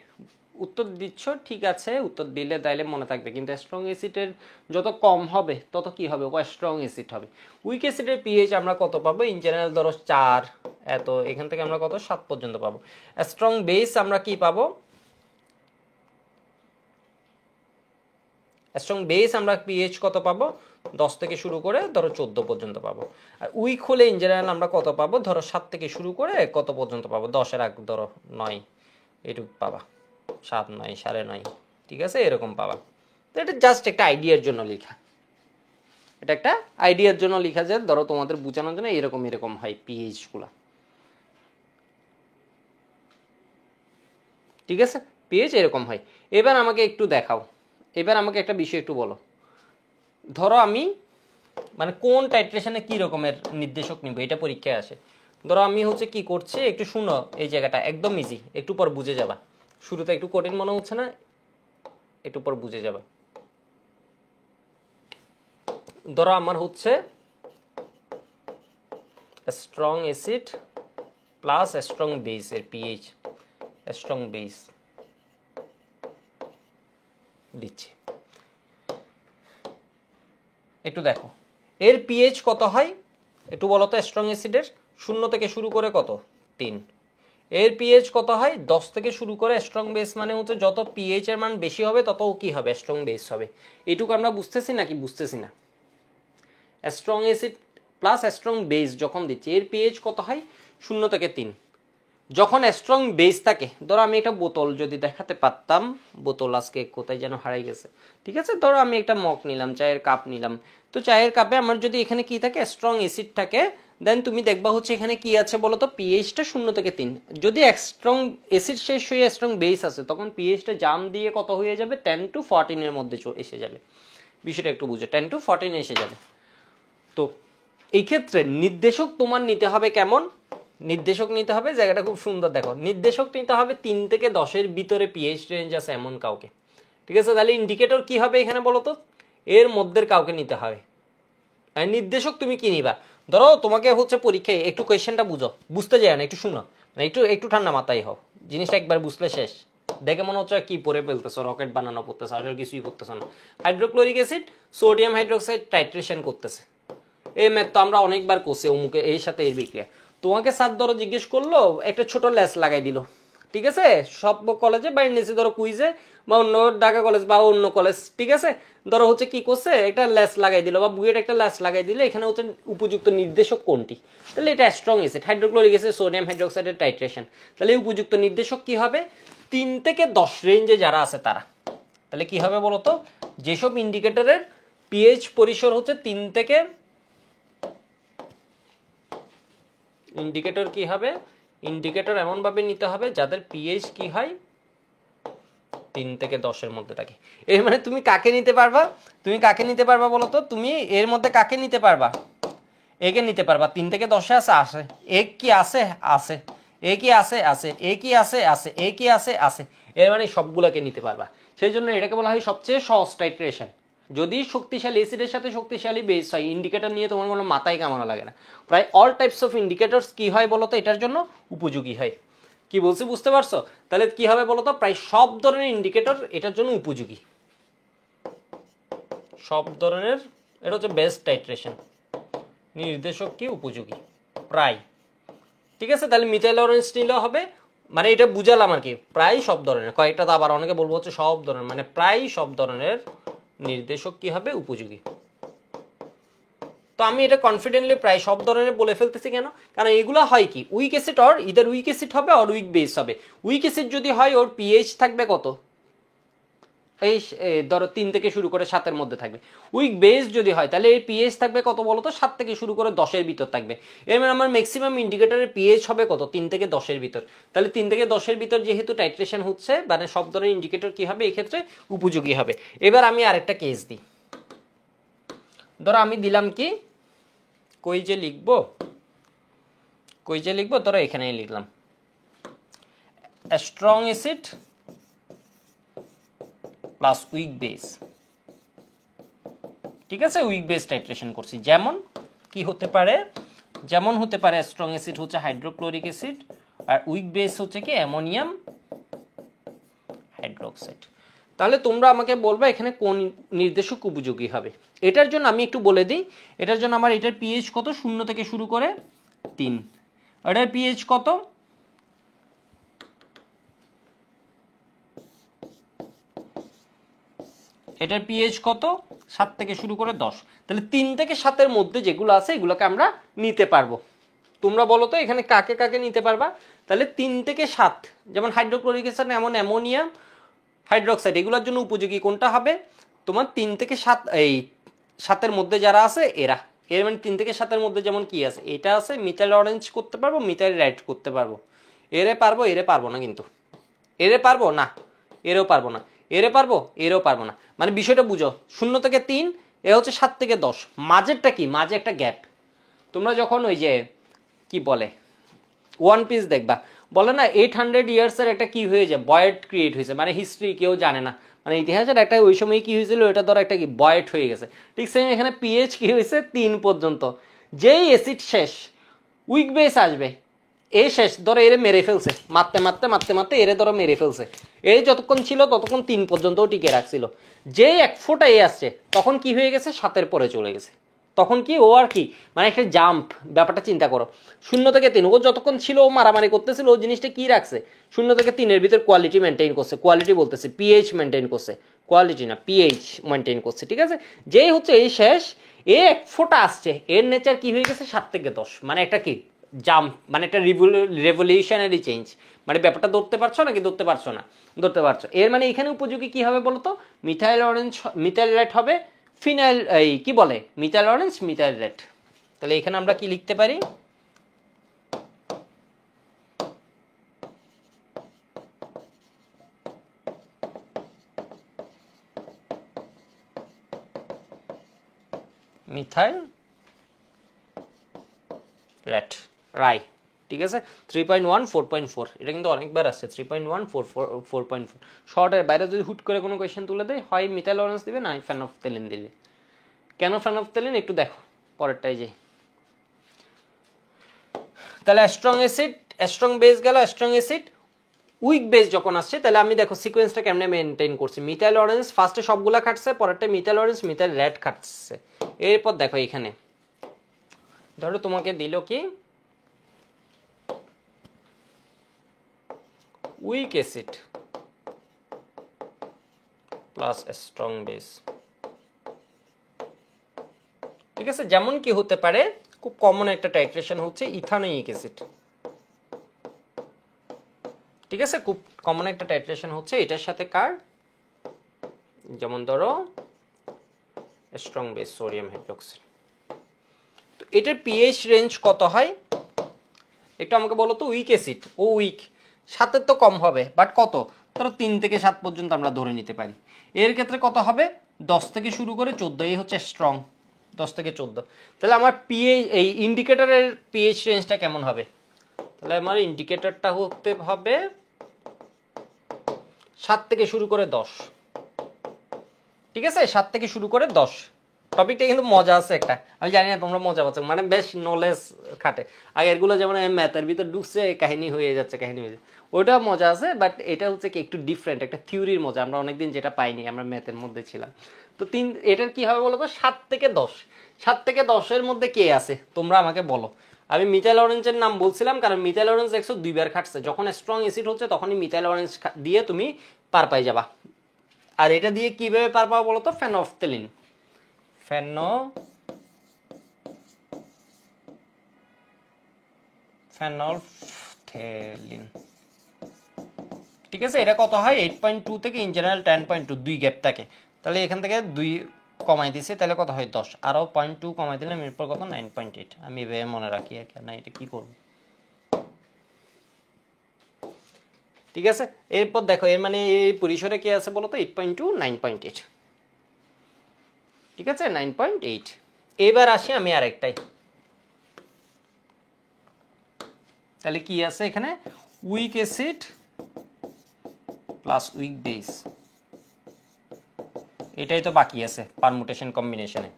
উত্তর দিচ্ছ? ঠিক আছে, উত্তর দিলে তাইলে মনে থাকবে, কিন্তু স্ট্রং অ্যাসিডের যত কম হবে তত কি হবে? ও স্ট্রং অ্যাসিড হবে। উইক অ্যাসিডের পিএইচ আমরা কত পাবো? ইন জেনারেল ধরো 4 এত, এখান থেকে আমরা কত 7 পর্যন্ত পাবো। স্ট্রং বেস আমরা কি পাবো? স্ট্রং বেস আমরা পিএইচ কত পাবো? 10 থেকে শুরু করে ধরো 14 পর্যন্ত পাবো। আর উইক হলে ইন জেনারেল আমরা কত পাবো? ধরো 7 থেকে শুরু করে কত পর্যন্ত পাবো? 10 এর আগ ধরো 9, এটুকু পাবা। 7, 9, 9.5, ঠিক আছে, এরকম পাবা। তো এটা জাস্ট একটা আইডিয়ার জন্য লেখা, এটা একটা আইডিয়ার জন্য লেখা, যে ধরো তোমাদের বোঝানোর জন্য এরকম এরকম হয় পিএইচ গুলা। ঠিক আছে, পিএইচ এরকম হয়। এবার আমাকে একটু দেখাও, এবার আমাকে একটা বিষয় একটু বলো। ধরো আমি মানে কোন টাইট্রেশনে কি রকমের নির্দেশক নিব, এটা পরীক্ষায় আসে। ধরো আমি হচ্ছে কি করছি, একটু শুনো, এই জায়গাটা একদম ইজি, একটু পর বুঝে যাবা। শুরুতে একটু কঠিন মনে হচ্ছে না? একটু পর বুঝে যাবা। ধরো আমার হচ্ছে strong acid plus strong base এর পিএইচ, স্ট্রং বেস দিচ্ছি। একটু দেখো এর পিএইচ কত হয় একটু বলো তো। স্ট্রং অ্যাসিডের 0 থেকে শুরু করে কত? 3। এর পিএইচ কত হয়? 10 থেকে শুরু করে। স্ট্রং বেস মানে হচ্ছে যত পিএইচ এর মান বেশি হবে তত কি হবে? স্ট্রং বেস হবে। এটুকু আমরা বুঝতেছি নাকি বুঝতেছি না? Strong acid plus strong base যখন দিচ্ছি, এর পিএইচ কত হয়? 0 থেকে 3। যখন স্ট্রং বেস থাকে, ধরো আমি একটা বোতল যদি দেখাতে পারতাম, বোতল আজকে কোথায় যেন হারাই গেছে। ঠিক আছে, ধরো আমি একটা মগ নিলাম, চায়ের কাপ নিলাম। তো চায়ের কাপে আমার যদি এখানে কি থাকে? স্ট্রং অ্যাসিড থাকে। দেন তুমি দেখবা হচ্ছে এখানে কি আছে বলো তো? পিএইচটা 0 থেকে 3। যদি স্ট্রং অ্যাসিড শেষ হয়ে স্ট্রং বেস আছে, তখন পিএইচটা জাম দিয়ে কত হয়ে যাবে? 10 to 14 এর মধ্যে এসে যাবে। বিষয়টা একটু বুঝো, 10 to 14 এসে যাবে। তো এই ক্ষেত্রে নির্দেশক তোমার নিতে হবে কেমন? নির্দেশক নিতে হবে, জায়গাটা খুব সুন্দর দেখো, নির্দেশক নিতে হবে 3 থেকে 10 ভিতরে পিএইচ রেঞ্জ আছে এমন কাউকে। ঠিক আছে, তাহলে ইন্ডিকেটর কি হবে এখানে বলো তো? এর মধ্যের কাউকে নিতে হবে। আর নির্দেশক তুমি কি নিবা? ধরো তোমাকে হচ্ছে পরীক্ষায় একটু কোয়েশ্চেনটা বুঝো, বুঝতে যায় না, একটু শুনো, মানে একটু একটু ঠান্ডা মাথায় হও, জিনিসটা একবার বুঝলে শেষ। দেখে মনে হচ্ছে কি পরে ফেলতেছো, রকেট বানানো করতেছো, আসলে কিছুই করতেছো না। Hydrochloric acid sodium hydroxide titration করতেছে। এই ম্যাথ তো আমরা অনেকবার করছি, অমুকে এর সাথে এর বিক্রিয়া। তোমাকে স্যার ধরো জিজ্ঞেস করলো, একটা ছোট ল্যাস লাগাই দিল। ঠিক আছে, সব কলেজে বা এনএসসি ধরো কুইজে বা অন্য ঢাকা কলেজ বা অন্য কলেজ, ঠিক আছে, ধরো হচ্ছে কি করছে, একটা ল্যাস লাগাই দিল বা বুয়েট একটা ল্যাস লাগাই দিলে, এখানে হচ্ছে উপযুক্ত নির্দেশক কোনটি? তাহলে এটা strong acid, hydrochloric acid, sodium হাইড্রোক্সাইডের টাইট্রেশন। তাহলে উপযুক্ত নির্দেশক কি হবে? 3 থেকে 10 রেঞ্জে যারা আছে তারা। তাহলে কি হবে বলতো? যেসব ইন্ডিকেটরের পিএইচ পরিসর হচ্ছে 3 থেকে, ইন্ডিকেটর কি হবে? ইন্ডিকেটর এমন ভাবে নিতে হবে যাদের পিএইচ কি হয় 3 থেকে 10 এর মধ্যে থাকে। এর মানে তুমি কাকে নিতে পারবা? তুমি কাকে নিতে পারবা বলো তো? তুমি এর মধ্যে কাকে নিতে পারবা? একে নিতে পারবা। 3 থেকে 10 এ আছে, আসে। এ কি আছে? আছে। এ কি আছে? আছে। এ কি আছে? আছে। এ কি আছে? আছে। এর মানে সবগুলোকে নিতে পারবা। সেই জন্য এটাকে বলা হয় সবচেয়ে সহজ টাইট্রেশন। যদি শক্তিশালী অ্যাসিডের সাথে শক্তিশালী বেস হয়, ইন্ডিকেটর নিয়ে তোমার কোনো মাথায় কামানো লাগে না। প্রায় অল টাইপস অফ ইন্ডিকেটরস কি হয় বলতো? এটার জন্য উপযোগী হয়। কি বলছি বুঝতে পারছো? তাহলে কি হবে বলতো? প্রায় সব ধরনের ইন্ডিকেটর এটার জন্য উপযোগী। সব ধরনের, এটা হচ্ছে বেস্ট টাইট্রেশন, নির্দেশক কি উপযোগী প্রায়। ঠিক আছে, তাহলে মিথাইল অরেঞ্জ নিলেও হবে। মানে এটা বুঝালাম আর কি, প্রায় সব ধরনের, কয়েকটা তো আবার অনেকে বলবো হচ্ছে সব ধরনের, মানে প্রায় সব ধরনের নির্দেশক কি হবে? উপযোগী। তো আমি এটা কনফিডেন্টলি প্রায় সব ধরনের বলে ফেলতেছি কেন? কারণ এগুলো হয় কি, week acid or either week acid হবে অর উইক বেস হবে। উইক অ্যাসিড যদি হয় ওর পিএইচ থাকবে কত? এই ধরো 3 থেকে শুরু করে 7-এর মধ্যে থাকবে। উইক বেস যদি হয় তাহলে এর পিএইচ থাকবে কত বলো তো, 7 থেকে শুরু করে 10-এর ভিতর থাকবে। এর মানে আমার ম্যাক্সিমাম ইন্ডিকেটরের পিএইচ হবে কত, 3 থেকে 10-এর ভিতর। তাহলে 3 থেকে 10-এর ভিতর যেহেতু টাইট্রেশন হচ্ছে, মানে সব ধরনের ইন্ডিকেটর কি হবে এই ক্ষেত্রে উপযোগী হবে। এবার আমি আরেকটা কেস দিই। ধরো আমি দিলাম কি, কই যে লিখবো, ধরো এখানেই লিখলাম strong acid plus week base. ঠিক আছে, উইক বেস টাইট্রেশন করছি। যেমন কি হতে পারে, যেমন হতে পারে স্ট্রং অ্যাসিড হচ্ছে হাইড্রোক্লোরিক অ্যাসিড, আর উইক বেস হচ্ছে কি অ্যামোনিয়াম হাইড্রোক্সাইড। তাহলে তোমরা আমাকে বলবা এখানে কোন নির্দেশক উপযোগী হবে। এটার জন্য আমি একটু বলে দিই, এটার জন্য আমার এটার পিএইচ কত, 0 থেকে শুরু করে 3। এটার পিএইচ কত, এটার পিএইচ কত, 7 থেকে শুরু করে 10। তাহলে 3 থেকে 7-এর মধ্যে যেগুলো আছে এগুলোকে আমরা নিতে পারবো। তোমরা বলো তো এখানে কাকে কাকে নিতে পারবা। তাহলে 3 থেকে 7, যেমন হাইড্রোক্লোরিক অ্যাসিড, এমন অ্যামোনিয়াম হাইড্রোক্সাইড, এগুলোর জন্য উপযোগী কোনটা হবে, তোমার 3 থেকে 7, এই 7-এর মধ্যে যারা আছে এরা। এর মানে 3 থেকে 7-এর মধ্যে যেমন কি আছে, এটা আছে, মিথাইল অরেঞ্জ করতে পারবো, মিথাইল রেড করতে পারবো। এরে পারবো, এরে পারবো না, কিন্তু এরে পারবো না, এরেও পারবো না, এরে পারবো, এরেও পারবো না। মানে বিষয়টা বুঝো, 0 থেকে 3, এ হচ্ছে 7 থেকে 10, মাঝেরটা কি, মাঝে একটা গ্যাপ। তোমরা যখন ওই যে কি বলে ওয়ান পিস দেখবা, বলে না 800 ইয়ার্সের একটা কি হয়ে যায়, বয়েড ক্রিয়েট হয়েছে, মানে হিস্ট্রি কেউ জানে না, মানে ইতিহাসের একটা ওই সময় কি হয়েছিল এটা ধরো একটা কি বয়েড হয়ে গেছে। ঠিক সেম এখানে পিএইচ কি হয়েছে 3 পর্যন্ত। যেই অ্যাসিড শেষ, উইক বেস আসবে, এ শেষ, ধরো এরে মেরে ফেলছে, মারতে মারতে মারতে মারতে এরে ধরো মেরে ফেলছে। এ যতক্ষণ ছিল ততক্ষণ 3 পর্যন্তও টিকে রাখছিল। যেই এক ফোঁটা এ আসছে তখন কি হয়ে গেছে, 7-এর পরে চলে গেছে। তখন কি ও আর কি, মানে একটা জাম্প, ব্যাপারটা চিন্তা করো। 0 থেকে 3, ও যতক্ষণ ছিল ও মারামারি করতেছিল, ও জিনিসটা কি রাখছে, 0 থেকে 3-এর ভিতর কোয়ালিটি মেনটেন করছে, কোয়ালিটি বলতেছে পিএইচ মেনটেন করছে, কোয়ালিটি না পিএইচ মেনটেন করছে। ঠিক আছে, যেই হচ্ছে এই শেষ, এ এক ফোঁটা আসছে, এর নেচার কি হয়ে গেছে 7 থেকে 10, মানে একটা কি জাম্প, মানে একটা রেভলিউশনারি চেঞ্জ। মানে ব্যাপারটা ধরতে পারছো নাকি ধরতে পারছো না, ধরতে পারছো। এর মানে এখানে উপযোগী কি হবে বলতো, মিথাইল অরেঞ্জ, মিথাইল রেড হবে, ফিনাইল এই কি বলে মিথাইল অরেঞ্জ, মিথাইল রেড। তাহলে এখানে আমরা কি লিখতে পারি, মিথাইল রেড রাই। ঠিক আছে, 3.1 4.4, এটা কিন্তু অনেকবার আসছে, 3.1 4.4। শর্টের বাইরে যদি হুট করে কোনো কোয়েশ্চেন তুলে দেয়, হয় মিথাইল অরেঞ্জ দিবে, না ফেনফথেলিন দিবে। কেন ফেনফথেলিন একটু দেখো পরেরটাই যে। তাহলে স্ট্রং অ্যাসিড, স্ট্রং বেস গেল, স্ট্রং অ্যাসিড, উইক বেস যখন আসছে, তাহলে আমি দেখো সিকোয়েন্সটা কেমনে মেনটেন করছি। মিথাইল অরেঞ্জ ফার্স্টে সবগুলা খাটছে, পরেরটা মিথাইল অরেঞ্জ, মিথাইল রেড খাটছে। এরপর দেখো এখানে ধরো তোমাকে দিল কি week acid plus strong base. ঠিক আছে, যেমন কি হতে পারে, খুব কমন একটা টাইট্রেশন হচ্ছে ইথানোয়িক অ্যাসিড। ঠিক আছে, খুব কমন একটা টাইট্রেশন হচ্ছে এটার সাথে কার, যেমন ধরো স্ট্রং বেস সোডিয়াম হাইড্রোক্সাইড। তো এটার পিএইচ রেঞ্জ কত হয় একটু আমাকে বলো তো। উইক অ্যাসিড, ও উইক, 7-এর তো কম হবে, বাট কত, ধরো 3 থেকে 7 পর্যন্ত আমরা ধরে নিতে পারি। এর ক্ষেত্রে কত হবে, 10 থেকে শুরু করে 14, এই হচ্ছে স্ট্রং, 10 থেকে 14। তাহলে আমার পিএইচ, এই ইন্ডিকেটরের পিএইচ রেঞ্জটা কেমন হবে, তাহলে আমার ইন্ডিকেটরটা হতে হবে 7 থেকে শুরু করে 10। ঠিক আছে, 7 থেকে শুরু করে 10। টপিকটা কিন্তু মজা আছে একটা, আমি জানি না তোমরা মজা পাচ্ছ, মানে বেশ নলেজ খাটে। আগে এগুলো যেমন ম্যাথের ভিতর ঢুকছে, কাহিনী হয়ে যাচ্ছে, কাহিনী হয়ে যাচ্ছে, ওইটা মজা আছে। বাট এটা হচ্ছে কি একটু ডিফারেন্ট, একটা থিওরির মজা, আমরা অনেকদিন যেটা পাইনি, আমরা ম্যাথের মধ্যে ছিলাম। তো এটার কি হবে বলো তো, 7 থেকে 10, 7 থেকে 10-এর মধ্যে কে আছে তোমরা আমাকে বলো। আমি মিথাইল অরেঞ্জের নাম বলছিলাম, কারণ মিথাইল অরেঞ্জ 102 বার খাটছে, যখন স্ট্রং অ্যাসিড হচ্ছে তখনই মিথাইল অরেঞ্জ দিয়ে তুমি পার পাই যাবা। আর এটা দিয়ে কিভাবে পার পাবো বলো তো, ফেনফথেলিন, ফেনলফথেলিন। ঠিক আছে, এটা কত হয় 8.2 থেকে ইন জেনারেল 10.2, 2 গ্যাপ থাকে, তাহলে এখান থেকে 2 কমাই দিছে, তাহলে কত হয় 10, আরও 0.2 কমাই দিলাম, এরপর কত 9.8। আমি এভাবে মনে রাখি আর না, এটা কি করব। ঠিক আছে, এরপর দেখো এর মানে এই পরিসরে কি আছে বলো তো, 8.2, 9.8। ঠিক আছে, 9.8। এবার আসি আমি আরেকটাই, তাহলে কি আছে এখানে, week acid plus week base, এটাই তো বাকি আছে পারমুটেশন কম্বিনেশনে।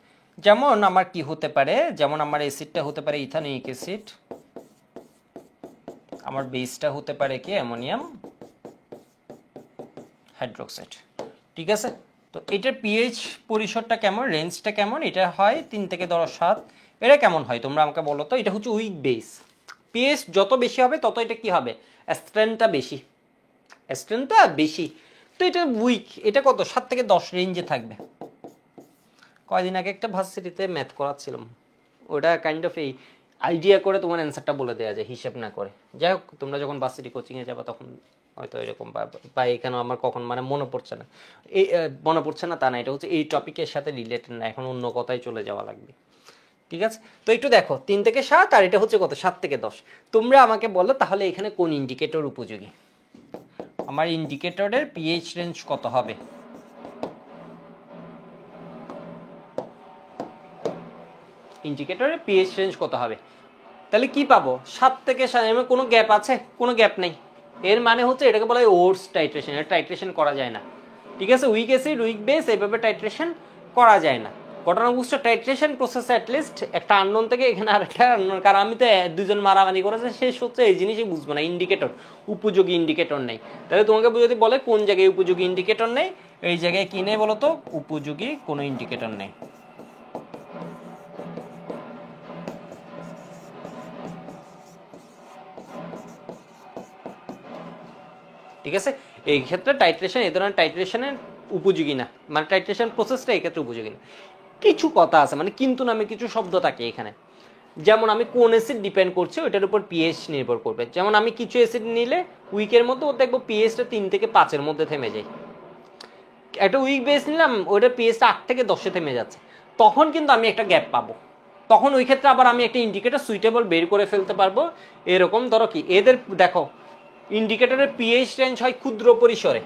যেমন আমার কি হতে পারে, যেমন আমার অ্যাসিডটা হতে পারে ইথানোয়িক অ্যাসিড, আমার বেসটা হতে পারে কি অ্যামোনিয়াম হাইড্রোক্সাইড। ঠিক আছে, তো এটার পিএইচ পরিসরটা কেমন, রেঞ্জটা কেমন, এটা হয় 3 থেকে 7। এটা কেমন হয় তোমরা আমাকে বলো তো। এটা হচ্ছে উইক বেস, পিএইচ যত বেশি হবে তত এটা কি হবে, স্ট্রেংথটা বেশি, স্ট্রেংথটা বেশি। তো এটা উইক, এটা কত 7 থেকে 10 রেঞ্জে থাকবে। কয়দিন আগে একটা ভার্সিটিতে ম্যাথ করাচ্ছিলাম, ওটা কাইন্ড অফ এই আইডিয়া করে তোমার অ্যান্সারটা বলে দেওয়া যায় হিসেব না করে। যাই হোক, তোমরা যখন ভার্সিটি কোচিংয়ে যাবে তখন হয়তো এরকম বা এখানে আমার কখন মানে মনে পড়ছে না, এই মনে পড়ছে না তা না, এটা হচ্ছে এই টপিকের সাথে রিলেটেড না, এখন অন্য কথায় চলে যাওয়া লাগবে। ঠিক আছে, তো একটু দেখো 3 থেকে 7, আর এটা হচ্ছে কত 7 থেকে 10। তোমরা আমাকে বলো তাহলে এখানে কোন ইন্ডিকেটর উপযোগী, আমার ইন্ডিকেটরের পিএইচ রেঞ্জ কত হবে। ইন্ডিকেটরের পিএইচ রেঞ্জ কত হবে, তাহলে কি পাবো 7 থেকে 7, এর কোনো গ্যাপ আছে, কোনো গ্যাপ নেই। এর মানে হচ্ছে এটাকে বলা হয় ওটস টাইট্রেশন, এটা টাইট্রেশন করা যায় না। ঠিক আছে, উইক অ্যাসিড উইক বেস এইভাবে টাইট্রেশন করা যায় না। ঘটনা বুঝছো, টাইট্রেশন প্রসেস অ্যাটলিস্ট একটা আননোন থেকে এখানে আরেকটা আননোন, কারণ আমি তো দুজন মারামারি করেছে শেষ হচ্ছে, এই জিনিসই বুঝবো না। ইন্ডিকেটর, উপযোগী ইন্ডিকেটর নেই, তাহলে তোমাকে যদি বলে কোন জায়গায় উপযোগী ইন্ডিকেটর নেই, এই জায়গায় কি নেই বলো তো, উপযোগী কোনো ইন্ডিকেটর নেই। ঠিক আছে, এই ক্ষেত্রে টাইট্রেশন, এই ধরনের টাইট্রেশনের উপযোগী না, মানে টাইট্রেশন প্রসেসটা এই ক্ষেত্রে উপযোগী না। কিছু কথা আছে, মানে কিন্তু নামে কিছু শব্দ থাকে এখানে। যেমন আমি কোন অ্যাসিড ডিপেন্ড করছি ওইটার উপর পিএইচ নির্ভর করবে। যেমন আমি কিছু অ্যাসিড নিলে উইকের মধ্যে ওর দেখবো পিএইচটা 3 থেকে 5-এর মধ্যে থেমে যায়। একটা উইক বেস নিলাম, ওইটার পিএইচটা 8 থেকে 10-এ থেমে যাচ্ছে, তখন কিন্তু আমি একটা গ্যাপ পাবো। তখন ওই ক্ষেত্রে আবার আমি একটা ইন্ডিকেটর সুইটেবল বের করে ফেলতে পারবো। এরকম ধরো কি এদের দেখো, ইন্ডিকেটরের পিএইচ রেঞ্জ হয় ক্ষুদ্র পরিসরে।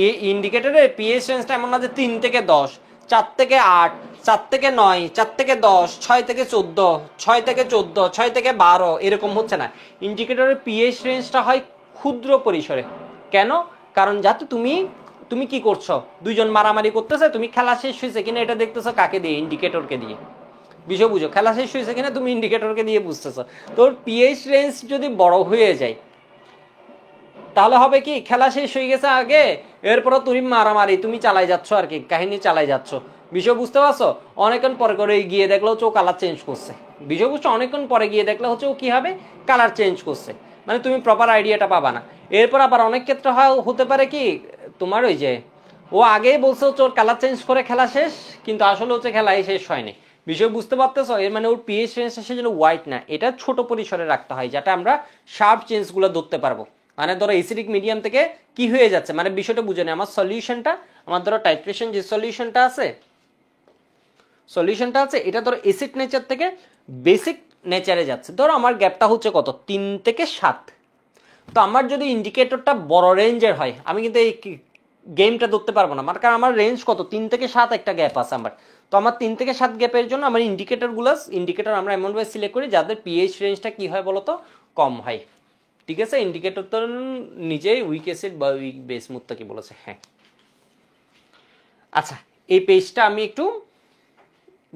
এই ইন্ডিকেটরের পিএইচ রেঞ্জটা এমন না যে 3 থেকে 10, 4 থেকে 8, 4 থেকে 9, 4 থেকে 10, 6 থেকে 14, 6 থেকে 14, 6 থেকে 12, এরকম হচ্ছে না। ইন্ডিকেটরের পিএইচ রেঞ্জটা হয় ক্ষুদ্র পরিসরে। কেন? কারণ যাতে তুমি তুমি কি করছো, দুইজন মারামারি করতেছে, তুমি খেলা শেষ হয়েছে কিনা এটা দেখতেছো কাকে দিয়ে, ইন্ডিকেটরকে দিয়ে। বিষয় বুঝো, খেলা শেষ হয়েছে কিনা তুমি ইন্ডিকেটরকে দিয়ে বুঝতেছো। তোর পিএইচ রেঞ্জ যদি বড় হয়ে যায় তাহলে হবে কি, খেলা শেষ হয়ে গেছে আগে, এরপরও তুমি মারামারি তুমি চালাই যাচ্ছ আর কি, কাহিনী চালাই যাচ্ছ। বিষয় বুঝতে পারছো, অনেকক্ষণ পরে করে গিয়ে দেখলো হচ্ছে ও কালার চেঞ্জ করছে। বিষয় বুঝছো, অনেকক্ষণ পরে গিয়ে দেখলে হচ্ছে ও কি হবে, কালার চেঞ্জ করছে, মানে তুমি প্রপার আইডিয়াটা পাবা না। এরপর আবার অনেক ক্ষেত্রে হতে পারে কি, তোমার ওই যে ও আগেই বলছে হচ্ছে ওর কালার চেঞ্জ করে খেলা শেষ, কিন্তু আসলে হচ্ছে খেলাই শেষ হয়নি। বিষয় বুঝতে পারতেছো, এর মানে ওর পিএইচ রেঞ্জটা সেজন্য হোয়াইট না, এটা ছোট পরিসরে রাখতে হয় যাতে আমরা শার্প চেঞ্জগুলো ধরতে পারবো। মানে ধরো এসিডিক মিডিয়াম থেকে কি হয়ে যাচ্ছে, মানে বিষয়টা বুঝে নেই, আমার সলিউশনটা, আমার ধরো টাইট্রেশন যে সলিউশনটা আছে এটা ধরো এসিড নেচার থেকে বেসিক নেচারে যাচ্ছে। ধরো আমার গ্যাপটা হচ্ছে কত 3 থেকে 7। তো আমার যদি ইন্ডিকেটরটা বড় রেঞ্জের হয় আমি কিন্তু এই গেমটা ধরতে পারবো না, কারণ আমার রেঞ্জ কত 3 থেকে 7 একটা গ্যাপ আছে আমার। তো আমার 3 থেকে 7 গ্যাপের জন্য আমার ইন্ডিকেটর আমরা এমনভাবে সিলেক্ট করি যাদের পিএইচ রেঞ্জটা কি হয় বলতো, কম হয়। ঠিক আছে, ইন্ডিকেটর তো নিজেই উইক অ্যাসিড বা উইক বেস মুত্তাকি বলেছে, হ্যাঁ। আচ্ছা, এই পেজটা আমি একটু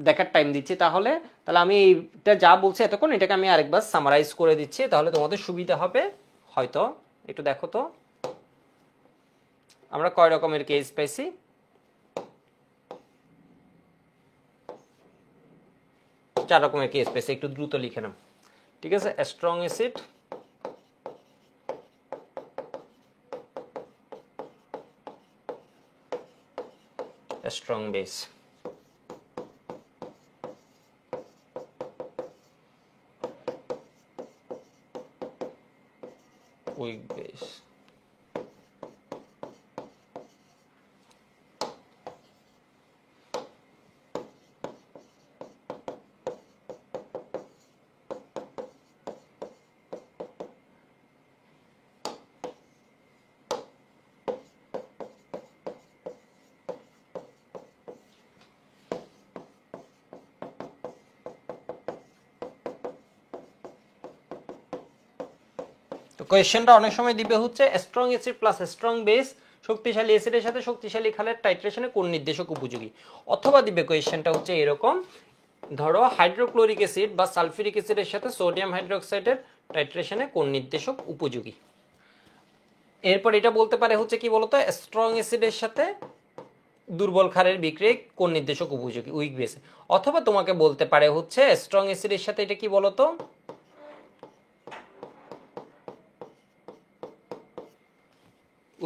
দেখার টাইম দিচ্ছি, তাহলে তাহলে আমি এইটা যা বলছি এতক্ষণ এটাকে আমি আরেকবার সামারাইজ করে দিচ্ছি, তাহলে তোমাদের সুবিধা হবে হয়তো। একটু দেখো তো আমরা কয় রকমের কেস পাইছি। 4 রকমের কেস পাইছি, একটু দ্রুত লিখে নাও। ঠিক আছে, strong acid, strong base, week base, কোয়েশ্চেনটা অনেক সময় দিবে হচ্ছে strong acid plus strong base, শক্তিশালী অ্যাসিডের সাথে শক্তিশালী ক্ষারের টাইট্রেশনে কোন নির্দেশক উপযোগী, অথবা দিবে কোয়েশ্চেনটা হচ্ছে এরকম, ধরো হাইড্রোক্লোরিক অ্যাসিড বা সালফিউরিক অ্যাসিডের সাথে সোডিয়াম হাইড্রোক্সাইডের টাইট্রেশনে কোন নির্দেশক উপযোগী। এরপর এটা বলতে পারে হচ্ছে কি বলতো, স্ট্রং অ্যাসিডের সাথে দুর্বল ক্ষারের বিক্রিয়া কোন নির্দেশক উপযোগী, উইক বেস। অথবা তোমাকে বলতে পারে হচ্ছে স্ট্রং অ্যাসিডের সাথে এটা কি বলতো,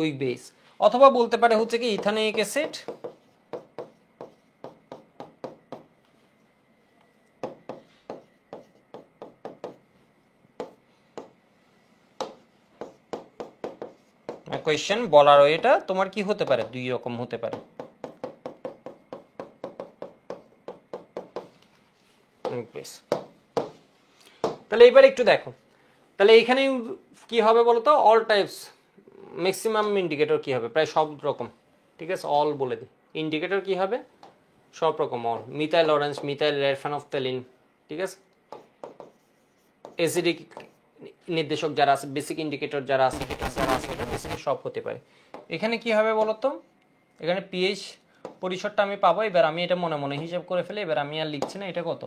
উইক বেস। অথবা বলতে পারে হচ্ছে কি ইথানোয়িক অ্যাসিড কোয়েশ্চেন বলার এটা তোমার কি হতে পারে, দুই রকম হতে পারে। তাহলে এবার একটু দেখো, তাহলে এখানে কি হবে বলতো, অল টাইপস ম্যাক্সিমাম ইন্ডিকেটর কি হবে, প্রায় সব রকম, ঠিক আছে, অল বলে দিই। ইন্ডিকেটর কি হবে, সব রকম all, methyl orange, methyl red phenolphthalein, ঠিক আছে। অ্যাসিডিক নির্দেশক যারা আছে, বেসিক ইন্ডিকেটর যারা আছে, সব হতে পারে। এখানে কি হবে বলতো, এখানে পিএইচ পরিসরটা আমি পাবো, এবার আমি এটা মনে মনে হিসাব করে ফেলে, এবার আমি আর লিখছি না, এটা কত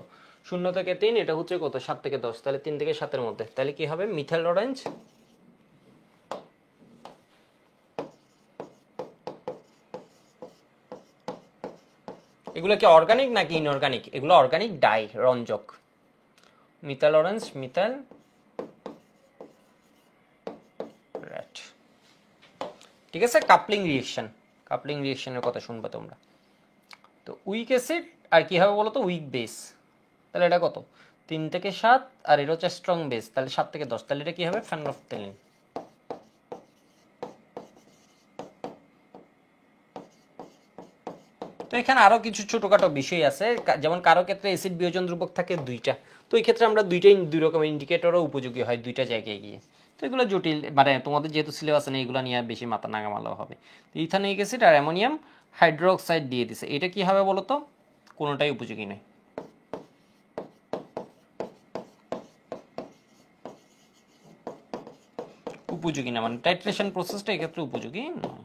0 থেকে 3, এটা হচ্ছে কত 7 থেকে 10, তাহলে 3 থেকে 7 এর মধ্যে, তাহলে কি হবে মিথাইল অরেঞ্জ, এগুলো কি অর্গানিক নাকি ইনঅর্গানিক, এগুলো অর্গানিক ডাই রঞ্জক, মিথাইল অরেঞ্জ, মিথাইল রেড, ঠিক আছে। কাপলিং রিঅ্যাকশন, কাপলিং রিঅ্যাকশনের কথা শুনবে তোমরা। তো উইক অ্যাসিড আর কি হবে বলো তো, উইক বেস, তাহলে এটা কত 3 থেকে 7, আর এটা হচ্ছে স্ট্রং বেস, তাহলে 7 থেকে 10, তাহলে এটা কি হবে ফেনফথ্যালিন। তো এখানে আরো কিছু ছোটখাটো বিষয় আছে, যেমন কারো ক্ষেত্রে অ্যাসিড বিয়োজন ধ্রুবক থাকে 2টা, তো এই ক্ষেত্রে আমরা দুই রকমের ইন্ডিকেটরও উপযোগী হয় 2টা জায়গায় গিয়ে। তো এগুলো জটিল, মানে তোমাদের যেহেতু সিলেবাস নেই, এগুলো নিয়ে বেশি মাথা নাগামালাও হবে। তো ইথানোয়িক অ্যাসিড আর অ্যামোনিয়াম হাইড্রোক্সাইড দিয়ে দিছে, এটা কি হবে বলো তো, কোনোটাই উপযোগী নয়, উপযোগী না, মানে টাইট্রেশন প্রসেসটা এক্ষেত্রে উপযোগী নয়।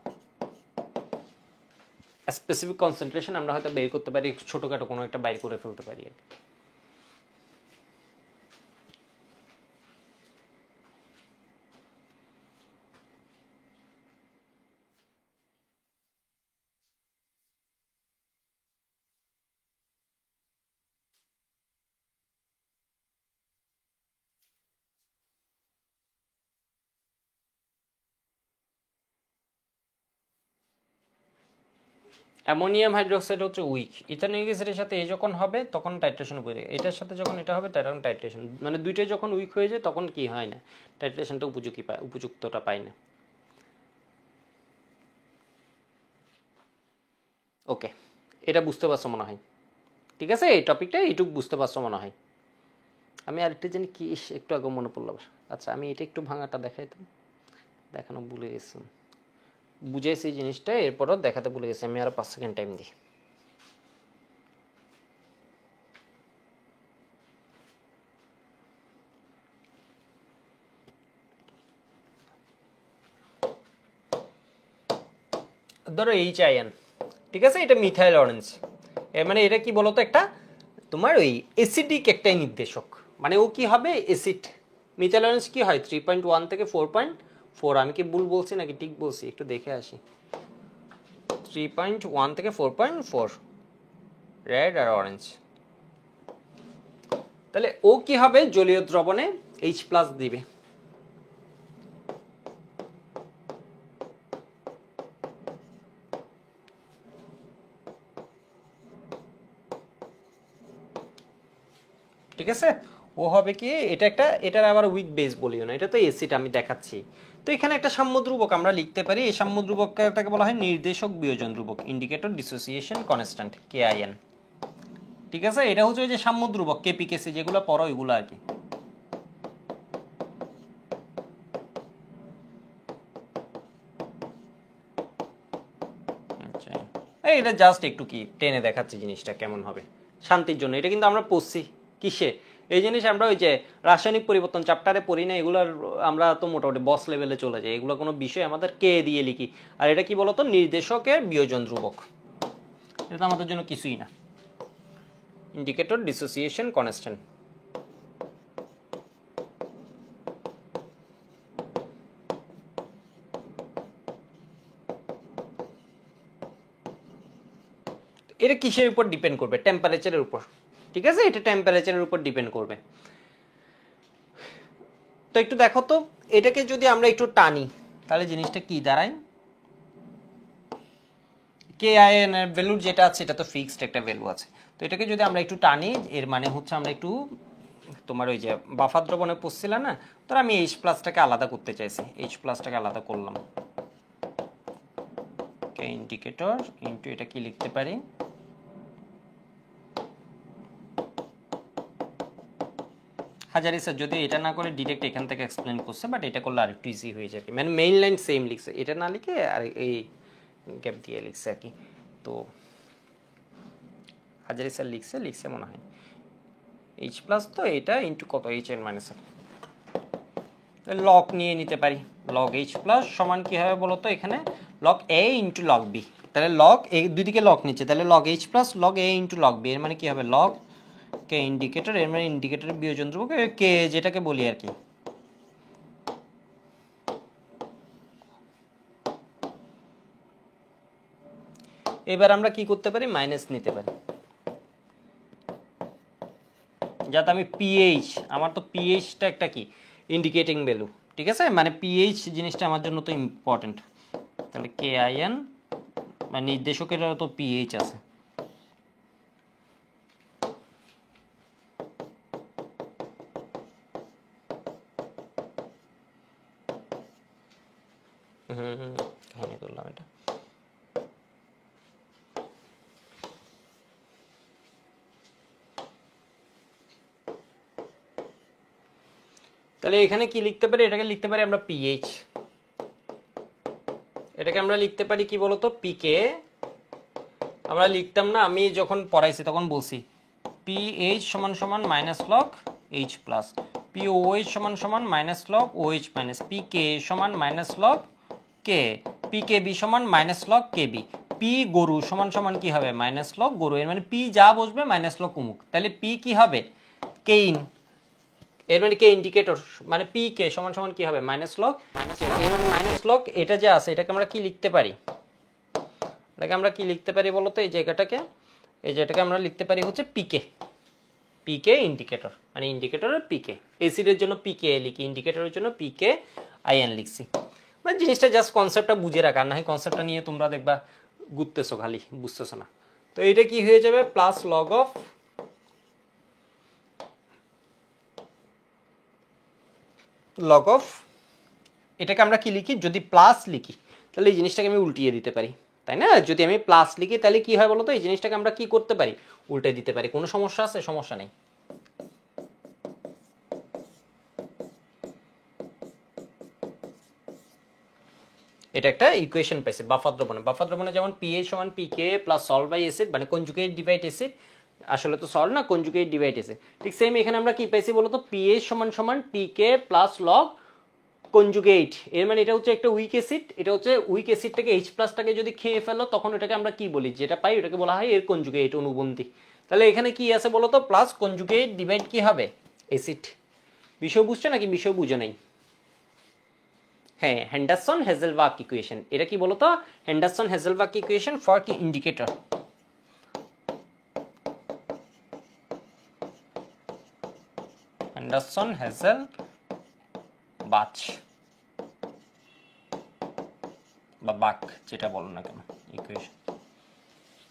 স্পেসিফিক কনসেন্ট্রেশন আমরা হয়তো বের করতে পারি, ছোটখাটো কোনো একটা বাইর করে ফেলতে পারি। অ্যামোনিয়াম হাইড্রোক্সাইড হচ্ছে উইক, ইথানোয়িক অ্যাসিডের সাথে এ যখন হবে তখন টাইট্রেশন উপযোগী, এটার সাথে যখন এটা হবে তখন টাইট্রেশন, মানে দুইটাই যখন উইক হয়ে যায় তখন কি হয় না, টাইট্রেশনটা উপযোগী পায়, উপযুক্তটা পায় না। ওকে, এটা বুঝতে পারছো মনে হয়, ঠিক আছে, এই টপিকটা এইটুকু বুঝতে পারছো মনে হয়। আমি আরেকটা জানি কি একটু আগে মনে পড়লো, আচ্ছা আমি এটা একটু ভাঙাটা দেখাইতাম, দেখানো ভুলে গেছি, বুঝাইছি এই জিনিসটা, এরপরও দেখাতে ভুলে গেছি, আমি আরো 5 সেকেন্ড টাইম দিই। ধরো এইচ আইএন, ঠিক আছে, এটা মিথাইল অরেঞ্জ, এর মানে এটা কি বলতো, একটা তোমার ওই অ্যাসিডিক একটাই নির্দেশক, মানে ও কি হবে অ্যাসিড। মিথাইল অরেঞ্জ কি হয় 3.1 থেকে 4.4, আমি কি ভুল বলছি নাকি ঠিক বলছি, একটু দেখে আসি। 3.1 থেকে 4.4 রেড আর অরেঞ্জ, তাহলে ও কি হবে জলীয় দ্রবণে H+ দিবে, ঠিক আছে। ও হবে কি, এটা একটা, এটার আবার উইক বেস বলিও না, এটা তো অ্যাসিড আমি দেখাচ্ছি। তো এখানে একটা সাম্য ধ্রুবক আমরা লিখতে পারি, এই সাম্য ধ্রুবকটাকে বলা হয় নির্দেশক বিয়োজন ধ্রুবক, ইন্ডিকেটর ডিসোসিয়েশন কনস্ট্যান্ট, KIN, ঠিক আছে। এটা হচ্ছে ওই যে সাম্য ধ্রুবক কেপিকেসি যেগুলো পড়ো ওইগুলো আর কি। আচ্ছা, এটা জাস্ট একটু কি টেনে দেখাচ্ছি জিনিসটা কেমন হবে শান্তির জন্য, এটা কিন্তু আমরা পড়ছি কিসে, এই জিনিস আমরা ওই যে রাসায়নিক পরিবর্তন চ্যাপ্টারে পড়ি না, এগুলোর আমরা তো মোটামুটি বস লেভেলে চলে যাই, এগুলো কোনো বিষয় আমাদের কে দিয়ে লিখি। আর এটা কি বলতো, নির্দেশকের বিয়োজন ধ্রুবক, এটা আমাদের জন্য কিছুই না। Indicator dissociation constant. এটা কিসের উপর ডিপেন্ড করবে? টেম্পারেচারের উপর, ঠিক আছে, এটা টেম্পারেচারের উপর ডিপেন্ড করবে। তো একটু দেখো তো, এটাকে যদি আমরা একটু টানি তাহলে জিনিসটা কি দাঁড়ায়? কে আই এন এর ভ্যালু যেটা আছে এটা তো ফিক্সড একটা ভ্যালু আছে, তো এটাকে যদি আমরা একটু টানি, এর মানে হচ্ছে আমরা একটু তোমার ওই যে বাফার দ্রবণে পড়ছিল না, তো আমি এইচ প্লাসটাকে আলাদা করতে চাইছি, এইচ প্লাসটাকে আলাদা করলাম। কে ইন্ডিকেটর ইনটু এটা কি লিখতে পারি, হাজারি স্যার যদি এটা না করে ডিরেক্ট এখান থেকে এক্সপ্লেন করছে, বাট এটা করলে আরেকটু ইজি হয়ে যাবে, মানে মেইন লাইন সেম লিখছে, এটা না লিখে আর এই গ্যাপ দিয়ে লিখছে আর কি। তো হাজারি স্যার লিখছে মনে হয় এইচ প্লাস, তো এটা ইন্টু কত, এইচ এর মাইনাস লগ নিয়ে নিতে পারি, লগ এইচ প্লাস সমান কি হবে বলতো, এখানে লগ এ ইন্টু লগ বি, তাহলে লগ এই দুদিকে লগ নিচ্ছে, তাহলে লগ এইচ প্লাস লগ এ ইন্টু লগ বি, এর মানে কি হবে লগ কে ইন্ডিকেটর, এর মানে ইন্ডিকেটরের বিয়োজন ধ্রুবক কে যেটাকে বলি আর কি। এবার আমরা কি করতে পারি, মাইনাস নিতে পারি, যাতে আমি পিএইচ, আমার তো পিএইচটা একটা কি ইন্ডিকেটিং ভ্যালু, ঠিক আছে, মানে পিএইচ জিনিসটা আমার জন্য তো ইম্পর্টেন্ট, তাহলে কে আই এন মানে নির্দেশকের তো পিএইচ আছে, কাহিনী করলাম এটা। তাহলে এখানে কি লিখতে পারি, এটাকে লিখতে পারি আমরা পিএইচ, এটাকে আমরা লিখতে পারি কি বলতো পিকে, আমরা লিখতাম না, আমি যখন পড়াইছি তখন বলছি পিএইচ সমান সমান minus log H plus, pOH সমান সমান মাইনাস লগ ওএইচ মাইনাস, পিকে সমান মাইনাস লগ কে, পিকে বি সমান minus log K B, P গরু সমান সমান কি হবে মাইনাস লগ গরু, এর মানে পি যা বসবে মাইনাস লগ উমুক, তাহলে পি কি হবে কেইন, এর মানে কে ইন্ডিকেটর মানে পি কে সমান সমান কি হবে মাইনাস লগ, এর মানে মাইনাস লগ এটা যে আছে এটাকে আমরা কি লিখতে পারি, এটাকে আমরা কি লিখতে পারি বলতো, এই জায়গাটাকে, এই জায়গাটাকে আমরা লিখতে পারি হচ্ছে পিকে, পিকে ইন্ডিকেটর মানে ইন্ডিকেটরের পিকে, এসিডের জন্য পিকে লিখি, ইন্ডিকেটরের জন্য পিকে আইএন লিখছি, মানে জিনিসটা জাস্ট কনসেপ্টটা বুঝে রাখা, না হয় কনসেপ্টটা নিয়ে তোমরা দেখবা ঘুরতেছো খালি বুঝতেছো না। তো এটা কি হয়ে যাবে প্লাস লগ অফ এটাকে আমরা কি লিখি, যদি প্লাস লিখি তাহলে এই জিনিসটাকে আমি উল্টিয়ে দিতে পারি, তাই না, যদি আমি প্লাস লিখি তাহলে কি হয় বলতো, এই জিনিসটাকে আমরা কি করতে পারি উল্টে দিতে পারি, কোনো সমস্যা আছে, সমস্যা নেই। এটা একটা ইকুয়েশন পাইছে বাফার দ্রবণে, বাফার দ্রবণে যেমন পিএইচ সমান পিকে প্লাস সল্ট বাই অ্যাসিড মানে কনজুগেট ডিভাইড অ্যাসিড, আসলে তো সল্ট না কনজুগেট ডিভাইড অ্যাসিড, ঠিক সেম এখানে আমরা কি পাইছি বলতো, পিএইচ সমান সমান পিকে প্লাস লগ কনজুগেট, এর মানে এটা হচ্ছে একটা উইক অ্যাসিড, এটা হচ্ছে উইক অ্যাসিডটাকে এইচ প্লাসটাকে যদি খেয়ে ফেলো তখন এটাকে আমরা কি বলি, যেটা পাই ওটাকে বলা হয় এর কনজুগেট অনুবন্ধী, তাহলে এখানে কি আছে বলতো প্লাস কনজুগেট ডিভাইড কি হবে অ্যাসিড, বিষয় বুঝছো নাকি বিষয় বুঝো নাই? হ্যাঁ, হেন্ডারসন হেজেলবাক ইকুয়েশন, এটা কি বলতো হেন্ডারসন হেজেলবাক ইকুয়েশন ফর কি ইন্ডিকেটর, হেন্ডারসন হেজেল বাচ বা বাক যেটা বলো না কেন ইকুয়েশন,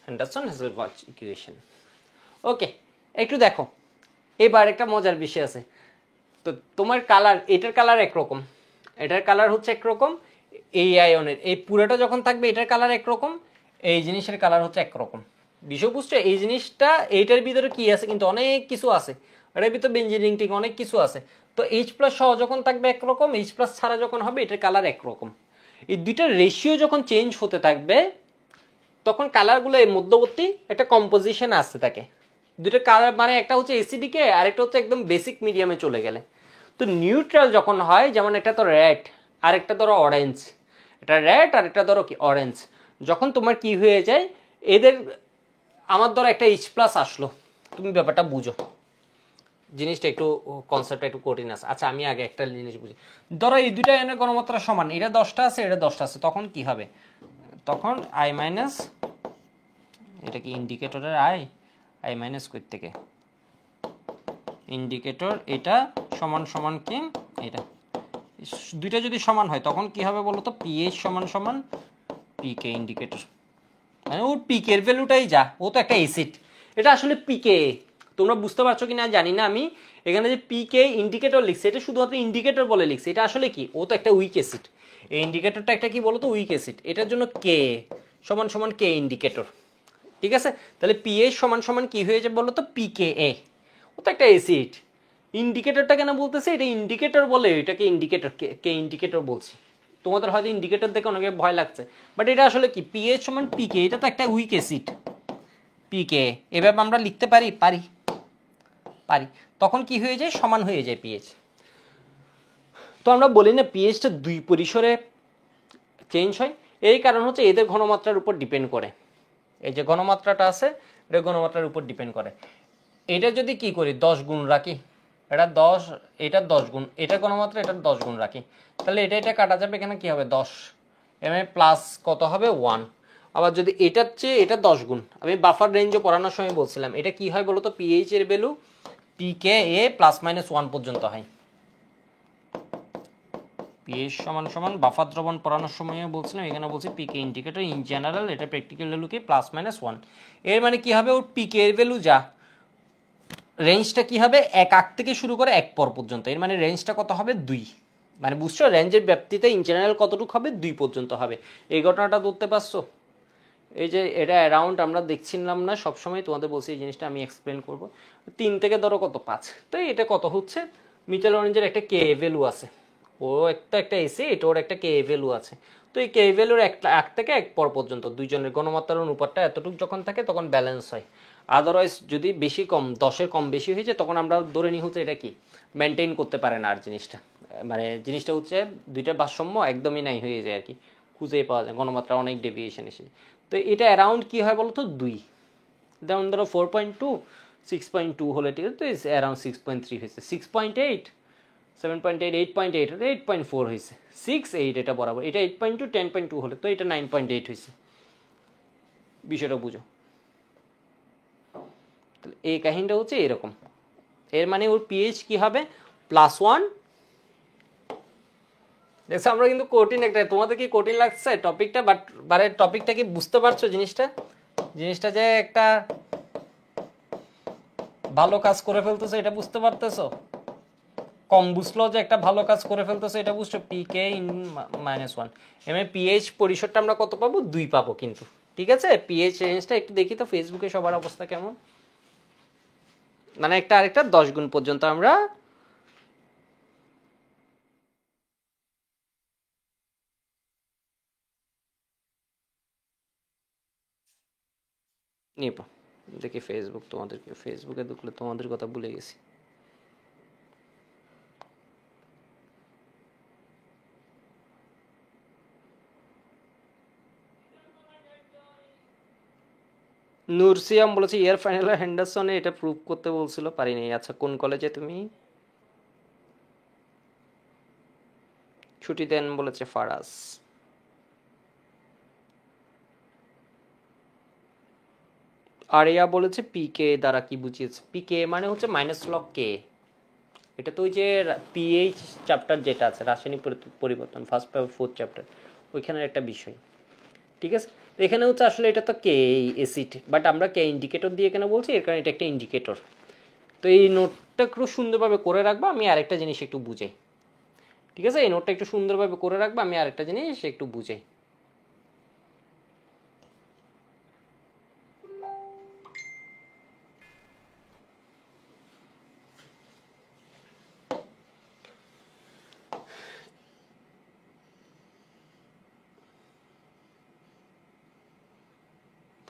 হেন্ডারসন হেজেলবাচ ইকুয়েশন। ওকে, একটু দেখো এবার একটা মজার বিষয় আছে, তো তোমার কালার, এটার কালার একরকম, এটার কালার হচ্ছে একরকম, এই আয়নের এই পুরোটা যখন থাকবে এটার কালার একরকম, এই জিনিসের কালার হচ্ছে একরকম, বিষয় বুঝছো, এই জিনিসটা এইটার ভিতরে কি আছে কিন্তু অনেক কিছু আছে, এটার ভিতরে বেঞ্জিন ঠিক অনেক কিছু আছে, তো এইচ প্লাস সহ যখন থাকবে একরকম, এইচ প্লাস ছাড়া যখন হবে এটার কালার একরকম, এই দুইটার রেশিও যখন চেঞ্জ হতে থাকবে তখন কালারগুলো এর মধ্যবর্তী একটা কম্পোজিশন আসতে থাকে, দুটো কালার মানে একটা হচ্ছে এসিডিকে আরেকটা হচ্ছে একদম বেসিক মিডিয়ামে চলে গেলে। তো নিউট্রাল যখন হয়, যেমন একটা তো রেড আর একটা ধরো অরেঞ্জ, এটা রেড আর একটা ধরো কি অরেঞ্জ, যখন তোমার কি হয়ে যায় এদের, আমার ধরো একটা এইচ প্লাস আসলো, তুমি ব্যাপারটা বুঝো, জিনিসটা একটু কনসেপ্টটা একটু কঠিন আছে। আচ্ছা আমি আগে একটা জিনিস বুঝি, ধরো এই দুইটা এনের গণমাত্রা সমান, এটা 10টা আছে এটা 10টা আছে, তখন কি হবে, তখন আই মাইনাস, এটা কি ইন্ডিকেটরের আই, আই মাইনাস কই থেকে ইন্ডিকেটর, এটা সমান সমান কি এটা, দুইটা যদি সমান হয় তখন কি হবে বলো তো, পিএইচ সমান সমান পিকে ইন্ডিকেটর, মানে ওর পিকের ভ্যালুটাই যা, ও তো একটা এসিড, এটা আসলে পিকে, তোমরা বুঝতে পারছো কি না জানি না আমি, এখানে যে পিকে ইন্ডিকেটর লিখছে এটা শুধুমাত্র ইন্ডিকেটর বলে লিখছে, এটা আসলে কি, ও তো একটা উইক অ্যাসিড, এই ইন্ডিকেটরটা একটা কি বলো তো উইক অ্যাসিড, এটার জন্য কে সমান সমান কে ইন্ডিকেটর, ঠিক আছে, তাহলে পিএইচ সমান সমান কি হয়ে যাবে বলো তো, পিকে এ, ও তো একটা অ্যাসিড, ইন্ডিকেটরটা কেন বলতেছে, এটা ইন্ডিকেটর বলে, এটাকে ইন্ডিকেটর কে ইন্ডিকেটর বলছি, তোমাদের হয়তো ইন্ডিকেটর দেখে অনেকে ভয় লাগছে, বাট এটা আসলে কি, পিএইচ সমান পিকে, এটা তো একটা উইক অ্যাসিড পিকে, এভাবে আমরা লিখতে পারি পারি পারি, তখন কি হয়ে যায়, সমান হয়ে যায় পিএইচ। তো আমরা বলি না পিএইচটা দুই পরিসরে চেঞ্জ হয়, এই কারণ হচ্ছে এদের ঘনমাত্রার উপর ডিপেন্ড করে, এই যে ঘনমাত্রাটা আছে এটা ঘনমাত্রার উপর ডিপেন্ড করে, এটা যদি কি করি 10 গুণ রাখি, এটা 10, এটা 10 গুণ, এটা ঘনমাত্রা এটা 10 গুণ রাখি, তাহলে এটা কাটা যাবে, এখানে কি হবে 10, এমএ প্লাস কত হবে 1, আবার যদি এটার চেয়ে এটা 10 গুণ, আমি বাফার রেঞ্জও পড়ানোর সময় বলছিলাম, এটা কি হয় বলতো, পিএইচ এর ভ্যালু পিকে এ প্লাস মাইনাস 1 পর্যন্ত হয়, পিএইচ সমান সমান বাফার দ্রবণ পড়ানোর সময় বলছিলাম, এখানে বলছি পিকে ইন্ডিকেটর ইন জেনারেল, এটা প্র্যাকটিক্যাল ভ্যালু কি প্লাস মাইনাস 1, এর মানে কি হবে, ওর পিকে এর ভ্যালু যা, রেঞ্জটা কি হবে 1 থেকে শুরু করে 1 পর্যন্ত, এর মানে রেঞ্জটা কত হবে 2, মানে বুঝছো রেঞ্জের ব্যাপ্তিতে ইন জেনারেল কতটুকু হবে 2 পর্যন্ত হবে, এই ঘটনাটা ধরতে পারছো, এই যে এটা অ্যারাউন্ড আমরা দেখছিলাম না সবসময়, তোমাদের বলছি এই জিনিসটা আমি এক্সপ্লেন করব, 3 থেকে ধরো কত 5, তো এটা কত হচ্ছে, মিটার অরেঞ্জের একটা কে ভ্যালু আছে, ও একটা এসে এটা ওর একটা কে ভ্যালু আছে, তো এই কে ভ্যালুর 1 থেকে 1 পর্যন্ত দুইজনের গণমাত্রার অনুপাতটা এতটুকু যখন থাকে তখন ব্যালেন্স হয়, আদারওয়াইজ যদি বেশি কম 10-এর কম বেশি হয়ে যায় তখন আমরা ধরে নিই হচ্ছে এটা কি মেনটেন করতে পারে না আর জিনিসটা, মানে জিনিসটা হচ্ছে দুইটা ভারসাম্য একদমই নাই হয়ে যায় আর কি, খুঁজেই পাওয়া যায়, গণমাত্রা অনেক ডেভিয়েশন এসে, তো এটা অ্যারাউন্ড কি হয় বলতো 2, যেমন ধরো 4.2 6.2 হলে ঠিক আছে, তো অ্যারাউন্ড 6.3 হয়েছে, 6.8 7.8 8.8 8.4 হয়েছে, 6 8 এটা বরাবর, এটা 8.2 10.2 হলে তো এটা 9.8 হয়েছে, বিষয়টা বুঝো, এই কাহিনীটা হচ্ছে এরকম, এর মানে ওর পিএইচ কি হবে +1, দেখছো আমরা কিন্তু কঠিন একটা, তোমাদের কি কঠিন লাগছে টপিকটা, বাট মানে টপিকটা কি বুঝতে পারছো জিনিসটা, জিনিসটা যে একটা ভালো কাজ করে ফেলতেছো এটা বুঝতে পারতেছো, কম বুঝলো যে একটা ভালো কাজ করে ফেলতেছে এটা বুঝছো, পিকে ইন -1, এমএ পিএইচ পরিসরটা আমরা কত পাবো 2 পাবো কিন্তু, ঠিক আছে, পিএইচ রেঞ্জটা একটু দেখি তো ফেসবুকে সবার অবস্থা কেমন, মানে একটা আরেকটা 10 গুণ পর্যন্ত আমরা নিব, দেখি ফেসবুক, তোমাদেরকে ফেসবুকে ঢুকলে তোমাদের কথা ভুলে গেছি, নুরসিয়াম বলেছে ইয়ার ফাইনাল হেন্ডারসনে এটা প্রুভ করতে বলছিল পারিনি, আচ্ছা কোন কলেজে তুমি, ছুটি দেন বলেছে ফারাজ, আরিয়া বলেছে পিকে দ্বারা কি বুঝিয়েছে, পিকে মানে হচ্ছে -log k, এটা তো ওই যে পিএইচ চ্যাপ্টার যেটা আছে রাসায়নিক পরিবর্তন ফার্স্ট বা ফোর্থ চ্যাপ্টার, ওইখানের একটা বিষয়, ঠিক আছে, তো এখানে হচ্ছে আসলে এটা তো কে এসিড, বাট আমরা কে ইন্ডিকেটর দিয়ে এখানে বলছি, এর কারণে এটা একটা ইন্ডিকেটর, তো এই নোটটা একটু সুন্দরভাবে করে রাখবো, আমি আরেকটা জিনিস একটু বুঝাই, ঠিক আছে, এই নোটটা একটু সুন্দরভাবে করে রাখবো, আমি আরেকটা জিনিস একটু বুঝাই,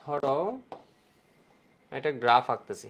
ধরো একটা গ্রাফ আঁকতেছি,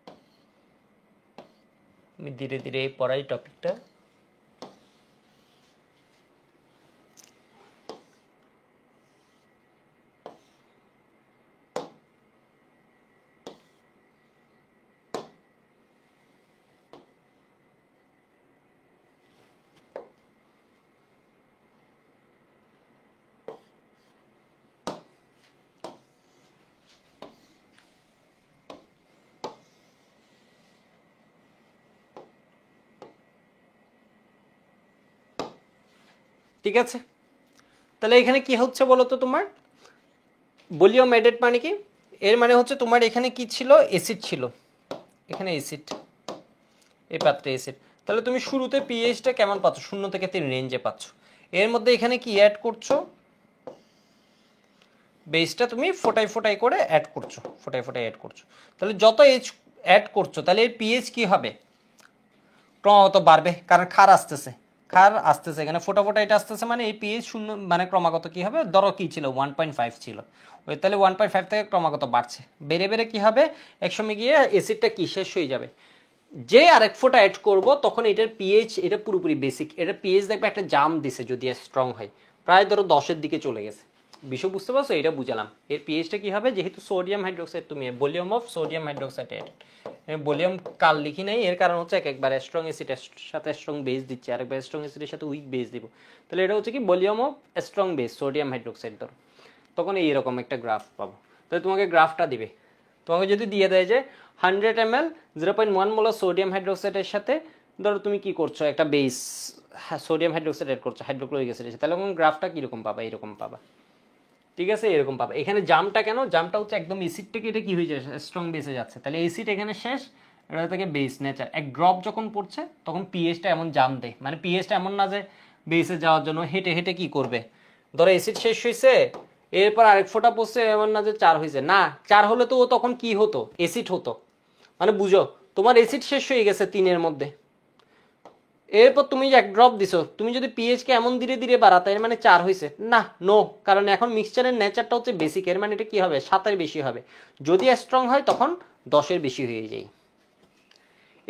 আমি ধীরে ধীরে পড়াই টপিকটা। ঠিক আছে, তাহলে এখানে কি হচ্ছে বলো তো, তোমার ভলিউম অ্যাডেড মানে কি, এর মানে হচ্ছে তোমার এখানে কি ছিল, অ্যাসিড ছিল, এখানে অ্যাসিড, এই পাত্রে অ্যাসিড। তাহলে তুমি শুরুতে পিএইচটা কেমন পাচ্ছ, 0 থেকে 3 রেঞ্জে পাচ্ছ। এর মধ্যে এখানে কি অ্যাড করছো, বেসটা তুমি ফোটাই ফোটাই করে অ্যাড করছো, ফোটাই ফোটাই অ্যাড করছো। তাহলে যত এইচ অ্যাড করছো তাহলে এর পিএইচ কি হবে, ক্রমাগত বাড়বে, কারণ ক্ষার আসতেছে, ক্ষার আসতেছে, এখানে ফোটা ফোটা এটা আসতেছে, মানে এই পিএইচ 0 মানে ক্রমাগত কি হবে, ধরো কি ছিল 1.5 ছিল, ওই তাহলে 1.5 থেকে ক্রমাগত বাড়ছে, বেড়ে বেড়ে কি হবে, একসময় গিয়ে অ্যাসিডটা কি শেষ হয়ে যাবে। যে আরেক ফোঁটা অ্যাড করব তখন এটার পিএইচ, এটা পুরোপুরি বেসিক, এটার পিএইচ দেখবে একটা জাম দিছে যদি স্ট্রং হয়, প্রায় ধরো 10-এর দিকে চলে গেছে। বিষয় বুঝতে পারছো, এটা বুঝালাম। এর পিএইচটা কি হবে, যেহেতু সোডিয়াম হাইড্রোক্সাইড, তুমি volume of sodium hydroxide add, volume কাল লিখি নাই, এর কারণ হচ্ছে একবার স্ট্রং অ্যাসিডের সাথে স্ট্রং বেস দিচ্ছে, আরেকবার স্ট্রং অ্যাসিডের সাথে উইক বেস দিব, তাহলে এটা হচ্ছে কি volume of strong base sodium hydroxide ধরো, তখন এইরকম একটা গ্রাফ পাবো। তাহলে তোমাকে গ্রাফটা দিবে, তোমাকে যদি দিয়ে দেয় যে 100 ml 0.1 মোলার সোডিয়াম হাইড্রোক্সাইডের সাথে ধরো তুমি কি করছো, একটা বেস সোডিয়াম হাইড্রোক্সাইড অ্যাড করছো হাইড্রোক্লোরিক অ্যাসিড, তাহলে গ্রাফটা কিরকম পাবা, এরকম পাবা। ঠিক আছে, এরকম পাবা। এখানে জামটা কেন, জামটা হচ্ছে একদম এসিড থেকে এটা কি হয়ে যায়, স্ট্রং বেসে যাচ্ছে, তাহলে এসিড এখানে শেষ, এটা থেকে বেস নেচার, এক ড্রপ যখন পড়ছে তখন পিএইচটা এমন জাম দেয়, মানে পিএইচটা এমন না যে বেসে যাওয়ার জন্য হেঁটে হেঁটে কি করবে, ধরো এসিড শেষ হয়েছে এরপর আরেক ফোঁটা পড়ছে, এমন না যে 4 হয়েছে, না 4 হলে তো ও তখন কি হতো, এসিড হতো, মানে বুঝো তোমার এসিড শেষ হয়ে গেছে 3-এর মধ্যে, এরপর তুমি এক ড্রপ দিছো, তুমি যদি পিএইচ কে এমন ধীরে ধীরে বাড়াতে, এর মানে 4 হয়েছে না, নো, কারণ এখন মিক্সচারের নেচারটা হচ্ছে বেসিক, এর মানে এটা কি হবে, 7-এর বেশি হবে, যদি স্ট্রং হয় তখন 10-এর বেশি হয়ে যায়।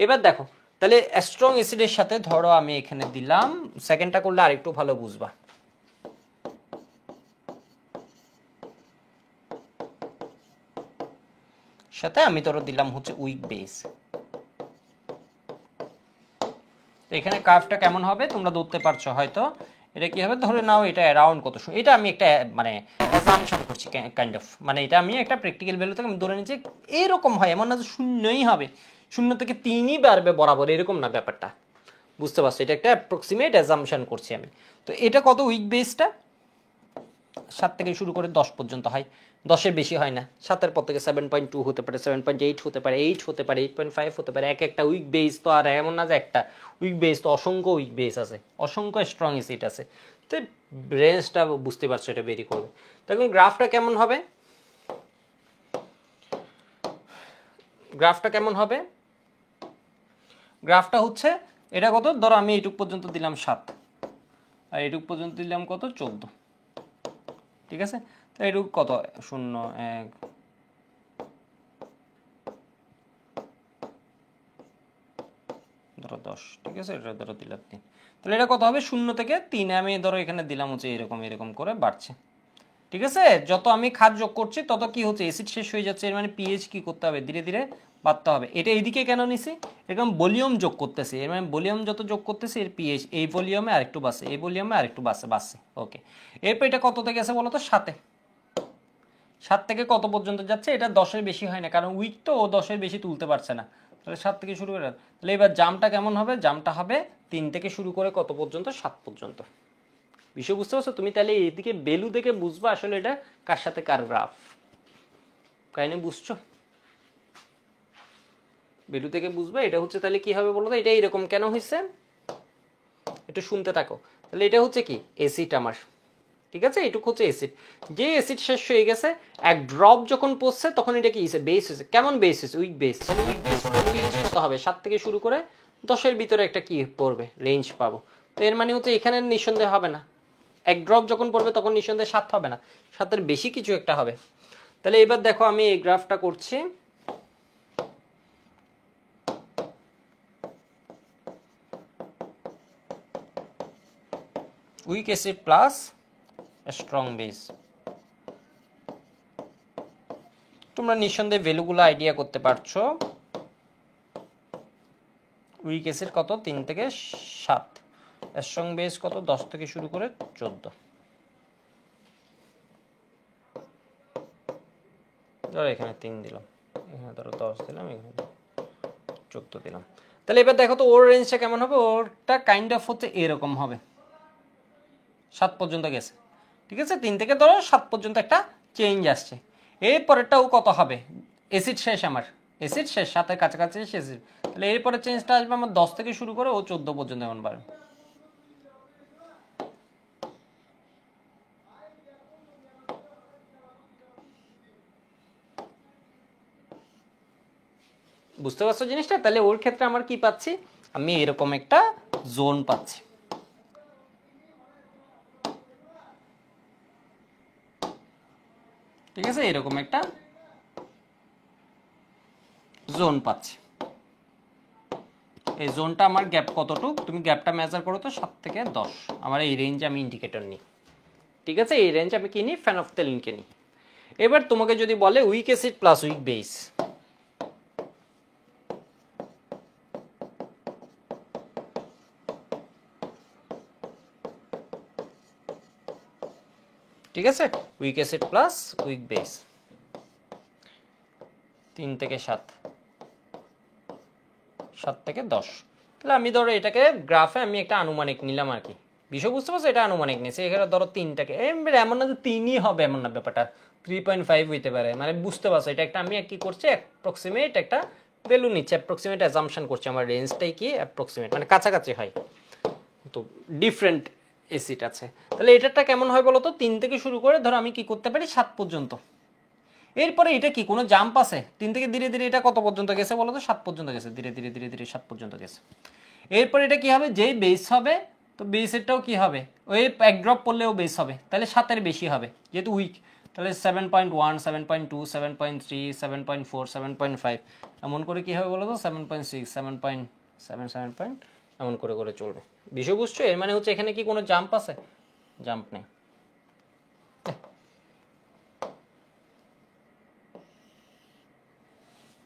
এবার দেখো, তাহলে স্ট্রং অ্যাসিডের সাথে ধরো আমি এখানে দিলাম, সেকেন্ডটা করলে আরেকটু ভালো বুঝবা, সাথে আমি ধরো দিলাম হচ্ছে উইক বেস। তো এখানে কার্ভটা কেমন হবে তোমরা ধরতে পারছো হয়তো, এটা কি হবে, ধরে নাও এটা অ্যারাউন্ড কত, এটা আমি একটা মানে অ্যাসাম্পশন করছি কাইন্ড অফ, মানে এটা আমি একটা প্র্যাকটিক্যাল ভ্যালু থেকে আমি ধরে নিচ্ছি এরকম হয়, এমন না যে 0ই হবে, 0 থেকে 3ই বাড়বে বরাবর, এরকম না ব্যাপারটা, বুঝতে পারছো, এটা একটা অ্যাপ্রক্সিমেট অ্যাসাম্পশন করছি আমি। তো এটা কত উইক বেসটা, 7 থেকে শুরু করে 10 পর্যন্ত হয়, 10-এর বেশি হয় না, 7-এর পর থেকে 7.2 হতে পারে, 7.8 হতে পারে, 8 হতে পারে, 8.5 হতে পারে, এক একটা উইক বেস তো আর এমন না যে একটা উইক বেস, তো অসংখ্য উইক বেস আছে, অসংখ্য স্ট্রং অ্যাসিড আছে, তো রেঞ্জটা বুঝতে পারছো, এটা বেরি করবে। তখন গ্রাফটা কেমন হবে, গ্রাফটা কেমন হবে, গ্রাফটা হচ্ছে এটা কত, ধরো আমি এইটুক পর্যন্ত দিলাম 7, আর এইটুক পর্যন্ত দিলাম কত 14, ঠিক আছে, তো এইটুকু কত 0 1 ধরো 10, ঠিক আছে, এটা ধরো দিলাম 3, তাহলে এটা কত হবে 0 থেকে 3, আমি ধরো এখানে দিলাম হচ্ছে এরকম এরকম করে বাড়ছে, ঠিক আছে, যত আমি খাদ যোগ করছি তত কি হচ্ছে, অ্যাসিড শেষ হয়ে যাচ্ছে, এর মানে পিএইচ কি করতে হবে, ধীরে ধীরে বাড়তে হবে। এটা এইদিকে কেন নিছি, এরকম ভলিউম যোগ করতেছি, এর মানে ভলিউম যত যোগ করতেছি এর পিএইচ এই ভলিউমে আরেকটু বাড়ছে, এই ভলিউমে আরেকটু বাড়ছে বাড়ছে, ওকে। এরপর এটা কততে গেছে বলো তো, 7-এ, 7 থেকে কত পর্যন্ত যাচ্ছে, এটা 10-এর বেশি হয় না, কারণ উইক তো ও 10-এর বেশি তুলতে পারছে না, তাহলে 7 থেকে শুরু করে, তাহলে এবার জামটা কেমন হবে, জামটা হবে 3 থেকে শুরু করে কত পর্যন্ত, 7 পর্যন্ত। বিষয় বুঝতে পারছো তুমি, তাহলে এইদিকে বেলু দেখে বুঝবা আসলে এটা কার সাথে কার গ্রাফ, কাহিনী বুঝছো, বেলু থেকে বুঝবা এটা হচ্ছে, তাহলে কি হবে বলো তো, এটা এরকম কেন হয়েছে, একটু শুনতে থাকো। তাহলে এটা হচ্ছে কি অ্যাসিড আমার, ঠিক আছে, এটুকু হচ্ছে অ্যাসিড, যে অ্যাসিড শেষ হয়ে গেছে এক ড্রপ যখন পড়ছে তখন এটা কি হয়েছে, বেস হয়েছে, কেমন বেস হয়েছে, উইক বেস, তাহলে উইক বেস কত হবে, 7 থেকে শুরু করে 10-এর ভিতরে একটা কি পড়বে, রেঞ্জ পাবো। তো এর মানে হচ্ছে এখানে নিঃসন্দেহ হবে না, এক ড্রপ যখন পড়বে তখন নিঃসন্দেহে 7 হবে না, 7-এর বেশি কিছু একটা হবে। তাহলে এবার দেখো আমি এই গ্রাফটা করছি, week acid plus strong base. তোমরা নিঃসন্দেহে ভ্যালুগুলো আইডিয়া করতে পারছো। উইক অ্যাসিড কত 3 থেকে 7, স্ট্রং বেস কত 10 থেকে শুরু করে 14। ধরো এখানে 3 দিলাম, এখানে ধরো 10 দিলাম, এখানে 14 দিলাম। তাহলে এবার দেখো তো ওর রেঞ্জটা কেমন হবে। ওরটা কাইন্ড অফ হচ্ছে এরকম হবে, 7 পর্যন্ত গেছে, ঠিক আছে। 3 থেকে ধরো 7 পর্যন্ত একটা চেঞ্জ আসছে। এরপরেরটাও কত হবে, অ্যাসিড শেষ, আমার অ্যাসিড শেষ, 7-এর কাছাকাছি শেষ। তাহলে এরপরে চেঞ্জটা আসবে আমার 10 থেকে শুরু করে ও 14 পর্যন্ত এমন বাড়বে। বুঝতে পারছো জিনিসটা? তাহলে ওর ক্ষেত্রে আমার কি পাচ্ছি, আমি এরকম একটা জোন পাচ্ছি, ঠিক আছে, এরকম একটা জোন পাচ্ছি। এই জোনটা আমার গ্যাপ কতটুক, তুমি গ্যাপটা মেজার করো তো 7 থেকে 10, আমার এই রেঞ্জে আমি ইন্ডিকেটর নিই, ঠিক আছে। এই রেঞ্জ আমি কিনি ফেনফথেলিনকে নিই। এবার তোমাকে যদি বলে week acid plus week base, ঠিক আছে, week acid plus week base 3 থেকে 7, 7 থেকে 10। তাহলে আমি ধরো এটাকে গ্রাফে আমি একটা আনুমানিক নিলাম আর কি, বিষয় বুঝতে পারছো, এটা আনুমানিক নিয়েছি। এখানে ধরো 3টাকে, এমন না যে 3ই হবে এমন না, ব্যাপারটা 3.5 হইতে পারে, মানে বুঝতে পারছো। এটা একটা আমি কি করছি, অ্যাপ্রক্সিমেট একটা ভ্যালু নিচ্ছে, অ্যাপ্রক্সিমেট অ্যাজাম্পশন করছি, আমার রেঞ্জটাই কি অ্যাপ্রক্সিমেট, মানে কাছাকাছি হয়, তো ডিফারেন্ট এসিড আছে। তাহলে এটাটা কেমন হয় বলো তো, 3 থেকে শুরু করে ধরো আমি কি করতে পারি 7 পর্যন্ত। এরপরে এটা কি কোনো জাম্প আছে, 3 থেকে ধীরে ধীরে এটা কত পর্যন্ত গেছে বলো তো, 7 পর্যন্ত গেছে, ধীরে ধীরে ধীরে ধীরে 7 পর্যন্ত গেছে। এরপর এটা কি হবে, যেই বেস হবে, তো বেসেরটাও কি হবে, ওই এক ড্রপ পড়লেও বেস হবে, তাহলে 7-এর বেশি হবে যেহেতু উইক। তাহলে 7.1, 7.2, 7.3, 7.4, 7.5 এমন করে কি হবে বলো তো, 7.6, 7.7, 7 এমন করে করে চলবে। বিষয় বুঝছো? এর মানে হচ্ছে এখানে কি কোনো জাম্প আছে, জাম্প নেই।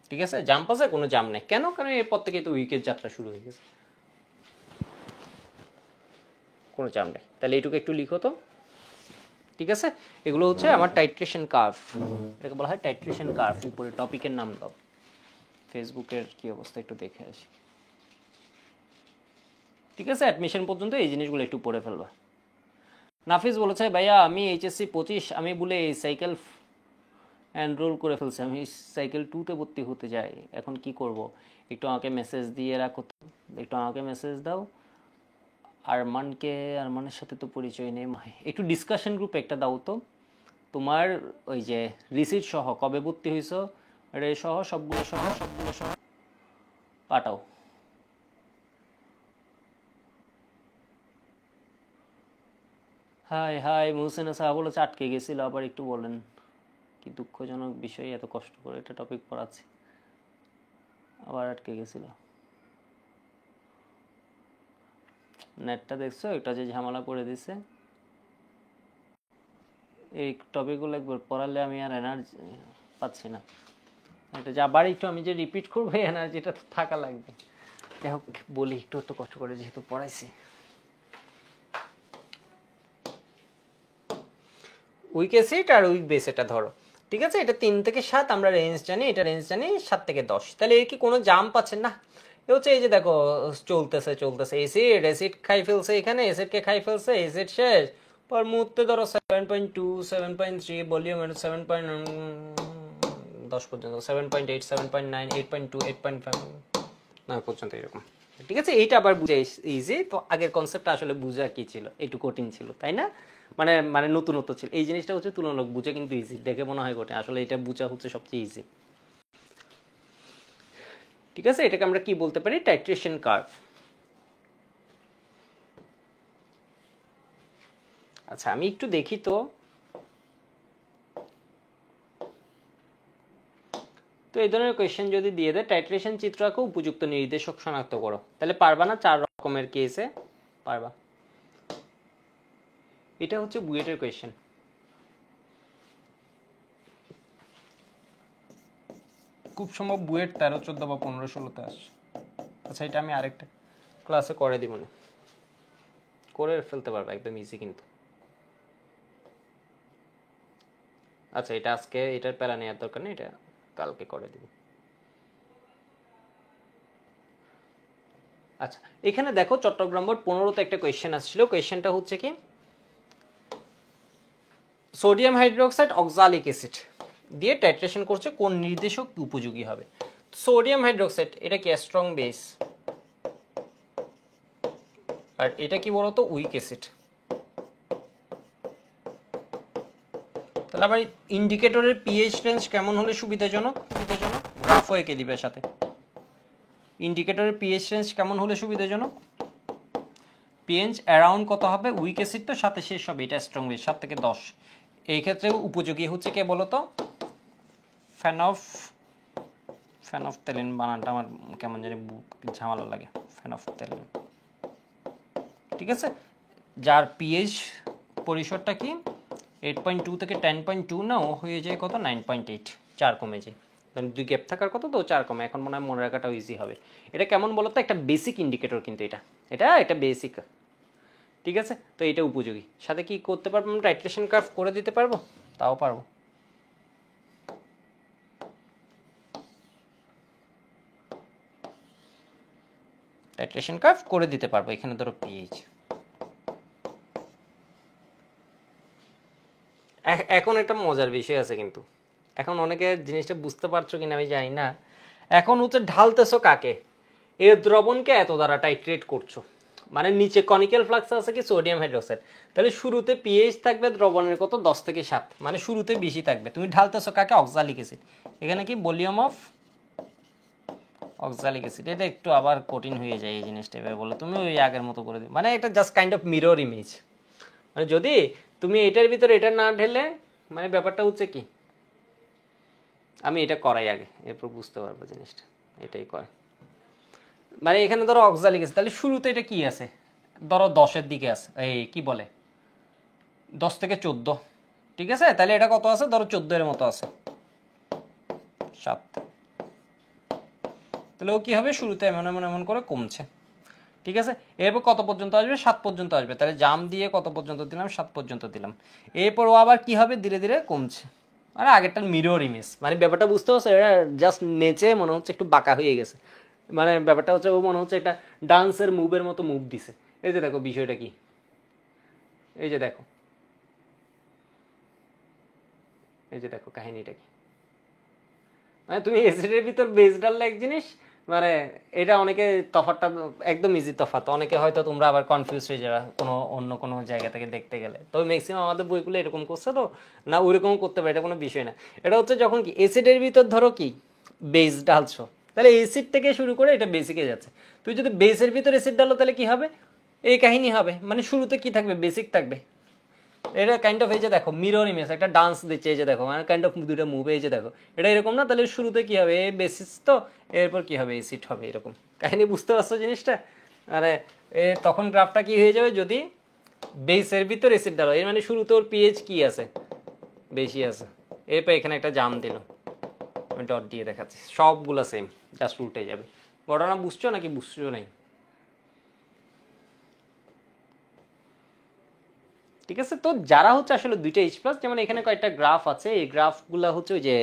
ঠিক আছে, জাম্প আছে, কোনো জাম্প নেই। কেন? কারণ এরপর থেকে তো উইকের যাত্রা শুরু হয়ে গেছে, কোনো জাম্প নেই। তাহলে এইটুকু একটু লিখো তো, ঠিক আছে। এগুলো হচ্ছে আমার টাইট্রেশন কার্ভ, এটাকে বলা হয় টাইট্রেশন কার্ভ। উপরে টপিকের নাম দাও, ফেসবুকের কি অবস্থা একটু দেখে আসি, ঠিক আছে। অ্যাডমিশন পর্যন্ত এই জিনিসগুলো একটু পড়ে ফেলবা। নাফিস বলেছে ভাইয়া আমি এইচএসসি 25, আমি বলে এই সাইকেল এনরোল করে ফেলছি, আমি সাইকেল 2-তে ভর্তি হতে যাই, এখন কি করব? একটু আমাকে মেসেজ দিয়ে রাখো, একটু আমাকে মেসেজ দাও। আরমানের সাথে তো পরিচয় নেই, একটু ডিসকাশন গ্রুপ একটা দাও তো। তোমার ওই যে রিসিট সহ কবে ভর্তি হয়েছো, রে সহ সবগুলো সহ পাঠাও। হাই হাই, মুহসিনা সাহা বলেছে আটকে গেছিল, আবার একটু বলেন। কি দুঃখজনক বিষয়, এত কষ্ট করে একটা টপিক পড়াচ্ছি, আবার আটকে গেছিল। নেটটা দেখছো, এটা যে ঝামেলা করে দিছে। এই টপিকগুলো একবার পড়ালে আমি আর এনার্জি পাচ্ছি না, এটা যে আবার একটু আমি যে রিপিট করবো, এই এনার্জিটা তো থাকা লাগবে। যাই হোক, বলি একটু তো কষ্ট করে যেহেতু পড়াইছি। উইক অ্যাসিড আর উইক বেস এটা ধরো, ঠিক আছে। এটা 3 থেকে 7 আমরা রেঞ্জ জানি, এটা রেঞ্জ জানি 7 থেকে 10। তাহলে এর কি কোনো জাম্প আছে না? এ হচ্ছে এই যে দেখো চলতেছে চলতেছে, অ্যাসিড অ্যাসিড খাই ফেলছে, এখানে অ্যাসিডকে খাই ফেলছে, অ্যাসিড শেষ। পর মুহূর্তে ধরো 7.2, 7.3 ভলিউম 7.10 পর্যন্ত, 7.8, 7.9, 8.2, 8.5 পর্যন্ত এরকম, ঠিক আছে। এইটা আবার বুঝে ইজি তো, আগের কনসেপ্টটা আসলে বুঝা কি ছিল, একটু কঠিন ছিল তাই না, মানে মানে নতুনত্ব ছিল। এই জিনিসটা হচ্ছে তুলনামূলক বুঝে কিন্তু ইজি, দেখে মনে হয় কঠিন, আসলে এটা বুঝা হচ্ছে সবচেয়ে ইজি, ঠিক আছে। এটাকে আমরা কি বলতে পারি, টাইট্রেশন কার্ভ। আচ্ছা আমি একটু দেখি তো, তো এই ধরনের কোয়েশ্চেন যদি দিয়ে দেয়, টাইট্রেশন চিত্র আঁকো, উপযুক্ত নির্দেশক শনাক্ত করো, তাহলে পারবা না? 4 রকমের কেসে পারবা। এটা হচ্ছে বুয়েটের কোয়েশ্চেন। খুব সম্ভব বুয়েট 13, 14 বা 15, 16-তে আসছে। আচ্ছা এটা আমি আরেকটা ক্লাসে করে দিব না, করে ফেলতে পারবো, একদম ইজি কিন্তু। আচ্ছা এটা আজকে এটার প্যারা নেওয়ার দরকার নেই, এটা কালকে করে দিব। আচ্ছা এখানে দেখো চট্টগ্রাম বোর্ড 15তে একটা কোয়েশ্চেন আসছিল। কোয়েশ্চেনটা হচ্ছে কি, সোডিয়াম হাইড্রোক্সাইড অক্সালিক অ্যাসিড দিয়ে টাইট্রেশন করছে, কোন নির্দেশক উপযোগী হবে? সোডিয়াম হাইড্রোক্সাইড এটা কি স্ট্রং বেস, আর এটা কি বলতো উইক অ্যাসিড। তাহলে আবার ইন্ডিকেটরের পিএইচ রেঞ্জ কেমন হলে সুবিধাজনক? গ্রাফও এঁকে দিবে সাথে। ইন্ডিকেটরের পিএইচ রেঞ্জ কেমন হলে সুবিধাজনক? পিএইচ অ্যারাউন্ড কত হবে? উইক অ্যাসিড তো সাথে শেষ হবে, এটা স্ট্রং বেস 7 থেকে 10। এই ক্ষেত্রে উপযোগী হচ্ছে কে বলতো? ফেনফথ্যালিন বানানটা আমার কেমন জানি ঝামেলা লাগে, ফেনফথ্যালিন। ঠিক আছে, যার পিএইচ পরিসরটা কি 8.2 থেকে 10.2 না, ও হয়ে যায় কত 9.8, 4 কমে যায়। কারণ 2 গ্যাপ থাকার কথা তো 4 কমে, এখন মনে হয় মনে রাখাটাও ইজি হবে। এটা কেমন বলতো? একটা বেসিক ইন্ডিকেটর কিন্তু এটা বেসিক। ঠিক আছে, তো এটা উপযোগী। সাথে কি করতে পারবো আমরা? টাইট্রেশন কার্ভ করে দিতে পারবো, তাও পারবো। টাইট্রেশন কার্ভ করে দিতে পারবো। এখানে ধরো পিএইচ, এখন একটা মজার বিষয় আছে কিন্তু, এখন অনেকে জিনিসটা বুঝতে পারছো কিনা আমি জানি না। এখন হচ্ছে ঢালতেছো কাকে? এ দ্রবণকে এত দ্বারা টাইট্রেট করছো, মানে নিচে কনিক্যাল ফ্লাক্স আছে কি সোডিয়াম হাইড্রোক্সাইড, তাহলে শুরুতে পিএইচ থাকবে দ্রবণের কত 10 থেকে 7, মানে শুরুতে বেশি থাকবে। তুমি ঢালতেছো কাকে? Oxalic acid. এখানে কি ভলিউম অফ অক্সালিক অ্যাসিড। এটা একটু আবার কঠিন হয়ে যায় এই জিনিসটা এভাবে বলে, তুমি ওই আগের মতো করে দিও, মানে এটা just kind of mirror image. মানে যদি তুমি এটার ভিতরে এটা না ঢেলে, মানে ব্যাপারটা হচ্ছে কি, আমি এটা করাই আগে, এরপর বুঝতে পারবো জিনিসটা। এটাই করে, মানে এখানে ধরো অক্সালিক অ্যাসিড, তাহলে শুরুতে এটা কি আছে? ধরো 10-এর দিকে আছে, এই কি বলে 10 থেকে 14। ঠিক আছে, তাহলে এটা কত আছে? ধরো 14 এর মতো আছে, 7। তাহলে ও কি হবে? শুরুতে এমন এমন এমন করে কমছে। ঠিক আছে, এরপর কত পর্যন্ত আসবে? 7 পর্যন্ত আসবে। তাহলে জাম দিয়ে কত পর্যন্ত দিলাম? 7 পর্যন্ত দিলাম। এরপর ও আবার কি হবে? ধীরে ধীরে কমছে। মানে আগেরটার মিরর ইমেজ, মানে ব্যাপারটা বুঝতে পারছো? এটা জাস্ট নেচে মনে হচ্ছে একটু বাঁকা হয়ে গেছে, মানে ব্যাপারটা হচ্ছে ও মনে হচ্ছে একটা ডান্সের মুভের মতো মুভ দিছে। এই যে দেখো বিষয়টা কি, এই যে দেখো, এই যে দেখো কাহিনীটা কি। মানে তুমি এসিডের ভিতর বেস ডাললে এক জিনিস, মানে এটা অনেকে তফাৎটা একদম ইজি তফাৎ, অনেকে হয়তো তোমরা আবার কনফিউজ হয়ে যাবে কোনো অন্য কোনো জায়গা থেকে দেখতে গেলে। তবে ম্যাক্সিমাম আমাদের বইগুলো এরকম করছে তো, না ওইরকম করতে পারে, এটা কোনো বিষয় না। এটা হচ্ছে যখন কি এসিডের ভিতর ধরো কি বেস ঢালছো, তাহলে এসিড থেকে শুরু করে এটা বেসিকে যাচ্ছে। তুই যদি বেসের ভিতর এসিড ঢালো তাহলে কি হবে? এই কাহিনী হবে, মানে শুরুতে কি থাকবে? বেসিক থাকবে। এটা কাইন্ড অফ এই যে দেখো মিরর ইমেজ, একটা ডান্স দিচ্ছে, এই যে দেখো, মানে কাইন্ড অফ দুটো মুভ, এই যে দেখো এটা এরকম না? তাহলে শুরুতে কি হবে? এ বেসিস তো, এরপর কি হবে? এসিড হবে, এরকম কাহিনী। বুঝতে পারছো জিনিসটা? মানে তখন গ্রাফটা কি হয়ে যাবে? যদি বেসের ভিতর এসিড ডালো, এর মানে শুরুতে ওর পিএইচ কি আছে? বেশি আছে। এরপর এখানে একটা জাম দিল, আমি ডট দিয়ে দেখাচ্ছি, সবগুলো সেম, জাস্ট উল্টে যাবে। ঘটনা বুঝছো নাকি বুঝছো নাই? ঠিক আছে, তো যারা হচ্ছে আসলে দুইটা এইচ প্লাস, যেমন এখানে কয়েকটা গ্রাফ আছে, এই গ্রাফগুলো হচ্ছে ওই যে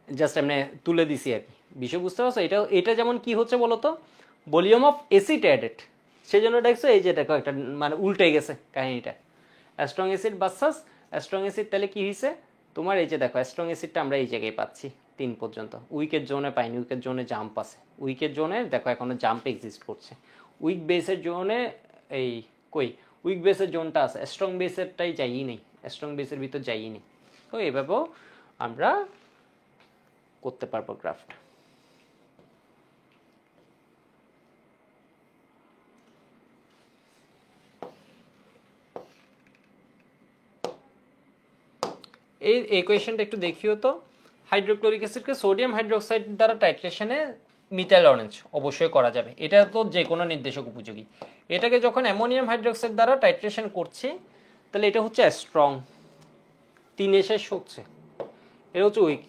জাস্ট এমনি তুলে দিছি আর কি, বিষয় বুঝতে পারছো? এটা এটা যেমন কি হচ্ছে বলতো, ভলিউম অফ অ্যাসিড অ্যাডেড, সেই জন্য দেখছো এই যে দেখো একটা মানে উল্টে গেছে কাহিনীটা। Strong acid versus strong acid, তাহলে কি হয়েছে তোমার? এই যে দেখো স্ট্রং অ্যাসিডটা আমরা এই জায়গায় পাচ্ছি 3 পর্যন্ত, উইকের জোনে পাইনি, উইকের জোনে জাম্প আছে, উইকের জোনে দেখো এখনো জাম্প এক্সিস্ট করছে, উইক বেসের জোনে এই কই উইক বেসের জোনটা আছে, স্ট্রং বেসেরটাই যাইই নেই, স্ট্রং বেসের ভিতর যাইই নেই। তো এভাবেও আমরা করতে পারবো গ্রাফট। এই কোয়েশ্চেনটা একটু দেখিও তো। হাইড্রোক্লোরিক অ্যাসিডকে সোডিয়াম হাইড্রোক্সাইড দ্বারা টাইট্রেশনে মিথাইল অরেঞ্জ অবশ্যই করা যাবে, এটা তো যে কোনো নির্দেশক উপযোগী। এটাকে যখন অ্যামোনিয়াম হাইড্রোক্সাইড দ্বারা টাইট্রেশন করছি তাহলে এটা হচ্ছে স্ট্রং, 3 শেষ হচ্ছে, এটা হচ্ছে উইক,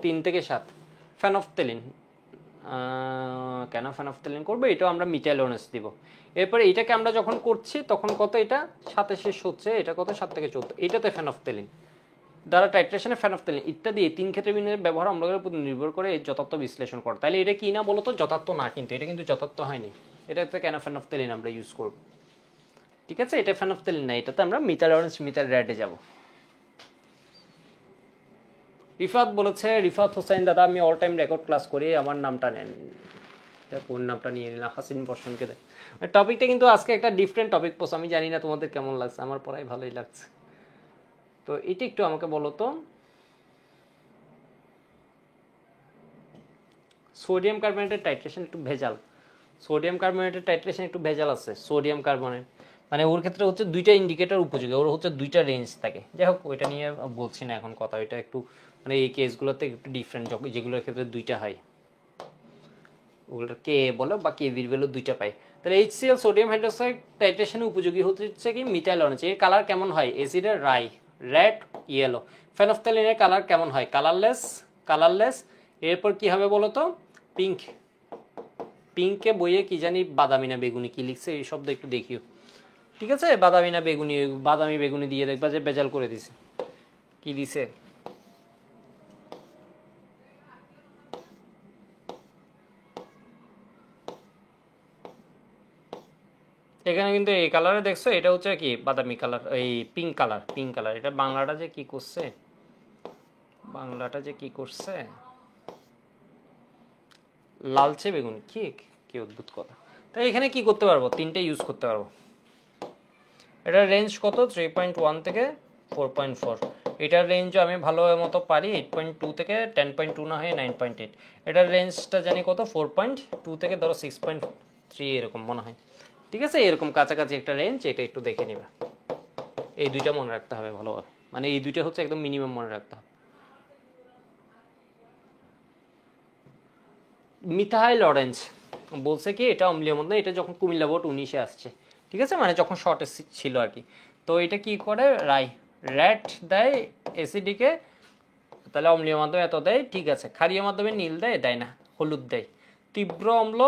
3 থেকে 7। ফেনফথেলিন, কেন ফেনফথেলিন করবো, এটাও আমরা মিথাইল অরেঞ্জ দিব। এরপরে এটাকে আমরা যখন করছি তখন কত, এটা 7 শেষ হচ্ছে, এটা কত 7 থেকে 14, এটাতে ফেনফথেলিন দ্বারা টাইট্রেশনে ফেনফথেলিন ইত্যাদি 3 ক্ষেত্রে বিন্যাসের ব্যবহার অম্লগুলোর উপর নির্ভর করে এই যথার্থ বিশ্লেষণ করে। তাহলে এটা কি না বলতো, যথার্থ না, কিন্তু এটা কিন্তু যথার্থ হয়নি, এটাতে কেন ফেনফথেলিন আমরা ইউজ করব, ঠিক আছে, এটা ফেনফথেলিন না, এটাতে আমরা মিথাইল অরেঞ্জ মিথাইল রেডে যাব। রিফাত বলেছে, রিফাত হোসেন দাদা আমি অল টাইম রেকর্ড ক্লাস করি, আমার নামটা নেন। কোন নামটা নিয়ে নিলাম, হাসিন বর্ষণকে দেয়। টপিকটা কিন্তু আজকে একটা ডিফারেন্ট টপিক পোস্ট, আমি জানি না তোমাদের কেমন লাগছে, আমার পড়াই ভালোই লাগছে। তো এটা একটু আমাকে বলো তো, সোডিয়াম কার্বনেটের টাইট্রেশন একটু ভেজাল, সোডিয়াম কার্বনেটের টাইট্রেশন একটু ভেজাল আছে। সোডিয়াম কার্বনেট মানে ওর ক্ষেত্রে হচ্ছে 2টা ইন্ডিকেটর উপযোগী, ওর হচ্ছে 2টা রেঞ্জ থাকে। যাই হোক ওইটা নিয়ে বলছি না এখন কথা, ওইটা একটু মানে এই কেসগুলোতে একটু ডিফারেন্ট, যেগুলোর ক্ষেত্রে 2টা হয়, ওগুলো কে বলো বা কেভির ভ্যালু 2টা পাই। তাহলে HCl সোডিয়াম হাইড্রোক্সাইড টাইট্রেশনে উপযোগী হচ্ছে কি মিথাইল অরেঞ্জ। এর কালার কেমন হয়, এসিডের রাই রেড ইয়েলো। ফেনফথেলিনের কালার কেমন হয়, কালারলেস। এরপর কি হবে বলো তো, পিঙ্ক, পিঙ্কে বইয়ে কি জানি বাদামি না বেগুনি কি লিখছে এই শব্দ একটু দেখিও, ঠিক আছে, বাদামি না বেগুনি, বাদামি বেগুনি দিয়ে দেখবা যে বেজাল করে দিছে, কি দিছে। এখানে কিন্তু এই কালারে দেখছো, এটা হচ্ছে কি বাদামি কালার, এই পিঙ্ক কালার। এটা বাংলাটা যে কি করছে, লালচে বেগুনি, কি কি অদ্ভুত কথা। তাই এখানে কি করতে পারবো, 3টে ইউজ করতে পারবো। এটার রেঞ্জ কত, 3.1 থেকে 4.4। এটার রেঞ্জও আমি ভালো মতো পারি, 8.2 থেকে 10.2 না হয়ে 9.8। এটার রেঞ্জটা জানি কত, 4.2 থেকে ধরো 6.3 এরকম মনে হয়, ঠিক আছে, এরকম কাছাকাছি একটা রেঞ্জ, এটা একটু দেখে নিবা। এই 2টা মনে রাখতে হবে ভালোভাবে, মানে এই 2টা হচ্ছে একদম মিনিমাম মনে রাখতে হবে। মিথাইল অরেঞ্জ বলছে কি এটা অম্লীয় মধ্যে, এটা যখন কুমিল্লা বোর্ড 19-এ আসছে, ঠিক আছে, মানে যখন শর্টে ছিল আর কি। তো এটা কি করে, রেড দেয় অ্যাসিডিকে, তাহলে অম্লীয় মাধ্যমে এত দেয়, ঠিক আছে, ক্ষারীয় মাধ্যমে নীল দেয় না, হলুদ দেয়। তীব্র অম্ল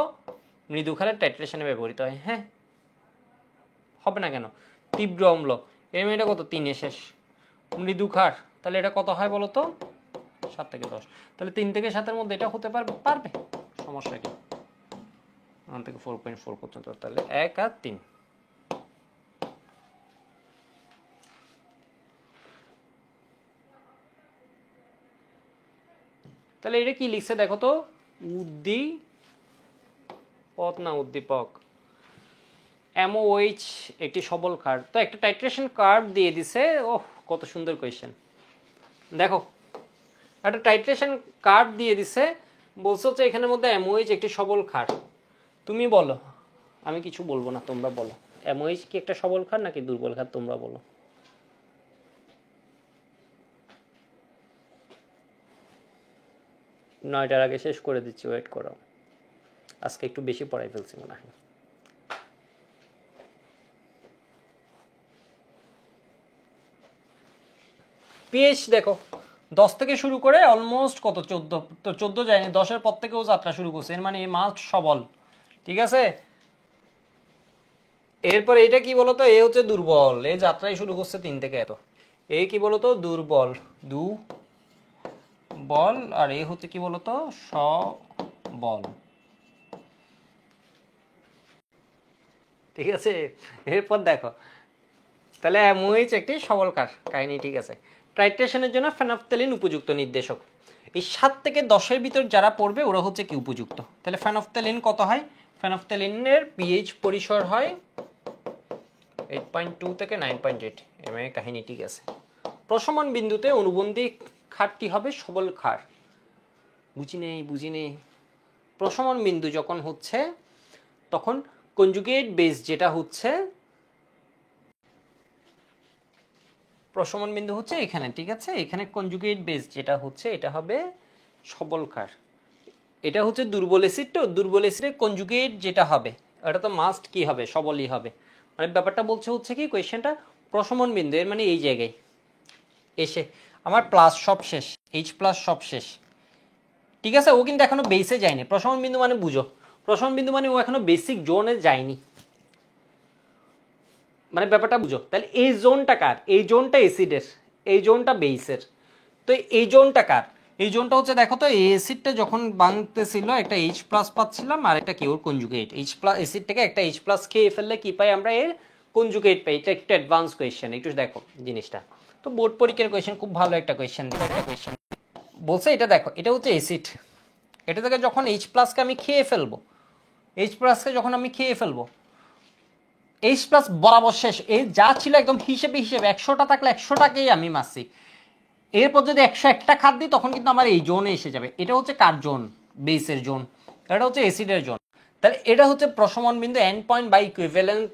মৃদু ক্ষারের টাইট্রেশনে ব্যবহৃত হয়, হ্যাঁ হবে না কেন, তীব্র অম্ল এর এটা কত, 3 শেষ। মৃদু ক্ষার তাহলে এটা কত হয় বলো তো, 7 থেকে 10। তাহলে 3 থেকে 7-এর মধ্যে এটা হতে পারবে, সমস্যা কি, 1 থেকে 4.4 পর্যন্ত, তাহলে 1 আর 3। তাহলে এটা কি লিখছে দেখো তো, উদ্দীপক MOH একটি সবল ক্ষার। তো একটা টাইট্রেশন কার্ভ দিয়ে দিছে, ওহ কত সুন্দর কোয়েশ্চেন, দেখো একটা টাইট্রেশন কার্ভ দিয়ে দিছে, বলছো যে এখানের মধ্যে MOH একটি সবল ক্ষার। তুমি বলো, আমি কিছু বলবো না, তোমরা বলো MOH কি একটা সবল ক্ষার নাকি দুর্বল ক্ষার, তোমরা বলো। 9টার আগে শেষ করে দিচ্ছি, ওয়েট করো, আজকে একটু বেশি পড়াই ফেলছি মনে হয়। পিএইচ দেখো 10 থেকে শুরু করে অলমোস্ট কত 14, তো 14 যায়নি, 10-এর পর থেকেও যাত্রা শুরু করছে, এর মানে মাছ সবল, ঠিক আছে। এরপর এটা কি বলতো, এ হচ্ছে দুর্বল, এই যাত্রাই শুরু করছে 3 থেকে এত, এই কি বলতো দুর্বল, বল, আর এ হচ্ছে কি বলতো সবল, ঠিক আছে। এরপর দেখো তাহলে অ্যামোইচ একটি সবল কাহিনী, ঠিক আছে। টাইট্রেশনের জন্য ফেনফথেলিন উপযুক্ত নির্দেশক। এই 7 থেকে 10-এর ভিতর যারা পড়বে ওরা হচ্ছে কি উপযুক্ত। তাহলে ফেনফথেলিন কত হয়, ফেনফথেলিনের পিএইচ পরিসর হয় 8.2 থেকে 9.8 কাহিনী, ঠিক আছে। প্রশমন বিন্দুতে অনুবন্ধী ক্ষারটি হবে সবল ক্ষার, বুঝি নেই। প্রশমন বিন্দু যখন হচ্ছে তখন কনজুগেট বেস যেটা হচ্ছে, প্রশমন বিন্দু হচ্ছে এখানে, ঠিক আছে, এখানে কনজুগেট বেস যেটা হচ্ছে এটা হবে সবল ক্ষার, এটা হচ্ছে দুর্বল অ্যাসিড, তো দুর্বল অ্যাসিডের কনজুগেট যেটা হবে এটা তো মাস্ট কি হবে, সবলই হবে। মানে ব্যাপারটা বলছে হচ্ছে কি কোয়েশ্চেনটা প্রশমন বিন্দু এর মানে এই জায়গায় এসে আমার প্লাস সব শেষ, এইচ প্লাস সব শেষ, ঠিক আছে। ও কিন্তু এখনো বেসে যায়নি। প্রশমন বিন্দু মানে বুঝো, প্রশমন বিন্দু মানে ও এখনো বেসিক জোনে যায়নি, মানে ব্যাপারটা বুঝো। তাহলে এই জোনটা কার? এই জোনটা অ্যাসিডের, এই জোনটা বেসের। তো এই জোনটা কার? এই জোনটা হচ্ছে দেখো তো, এই অ্যাসিডটা যখন বানতেছিল একটা এইচ প্লাস পাচ্ছিলাম আর একটা কি ওর কনজুগেট। এইচ প্লাস অ্যাসিড থেকে একটা এইচ প্লাস খেয়ে ফেললে কি পাই আমরা? এর কনজুগেট পাই। এটা একটা অ্যাডভান্স কোয়েশ্চেন, একটু দেখো জিনিসটা। তো বোর্ড পরীক্ষার কোয়েশ্চেন, খুব ভালো একটা কোয়েশ্চেন বলছে। এটা দেখো, এটা হচ্ছে অ্যাসিড, এটা থেকে যখন এইচ প্লাসকে আমি খেয়ে ফেলবো, এইচ প্লাসকে যখন আমি খেয়ে ফেলবো, এইচ প্লাস বরাবর শেষ। এই যা ছিল একদম হিসেবে হিসেবে 100টা থাকলে 100টাকেই আমি মাসি। এরপর যদি 101টা খাদ দিই তখন কিন্তু আমার এই জোনে এসে যাবে। এটা হচ্ছে কার জোন? বেসের জোন। এটা হচ্ছে অ্যাসিডের জোন। তাহলে এটা হচ্ছে প্রশমন বিন্দু, এন্ড পয়েন্ট বা ইকুইভ্যালেন্স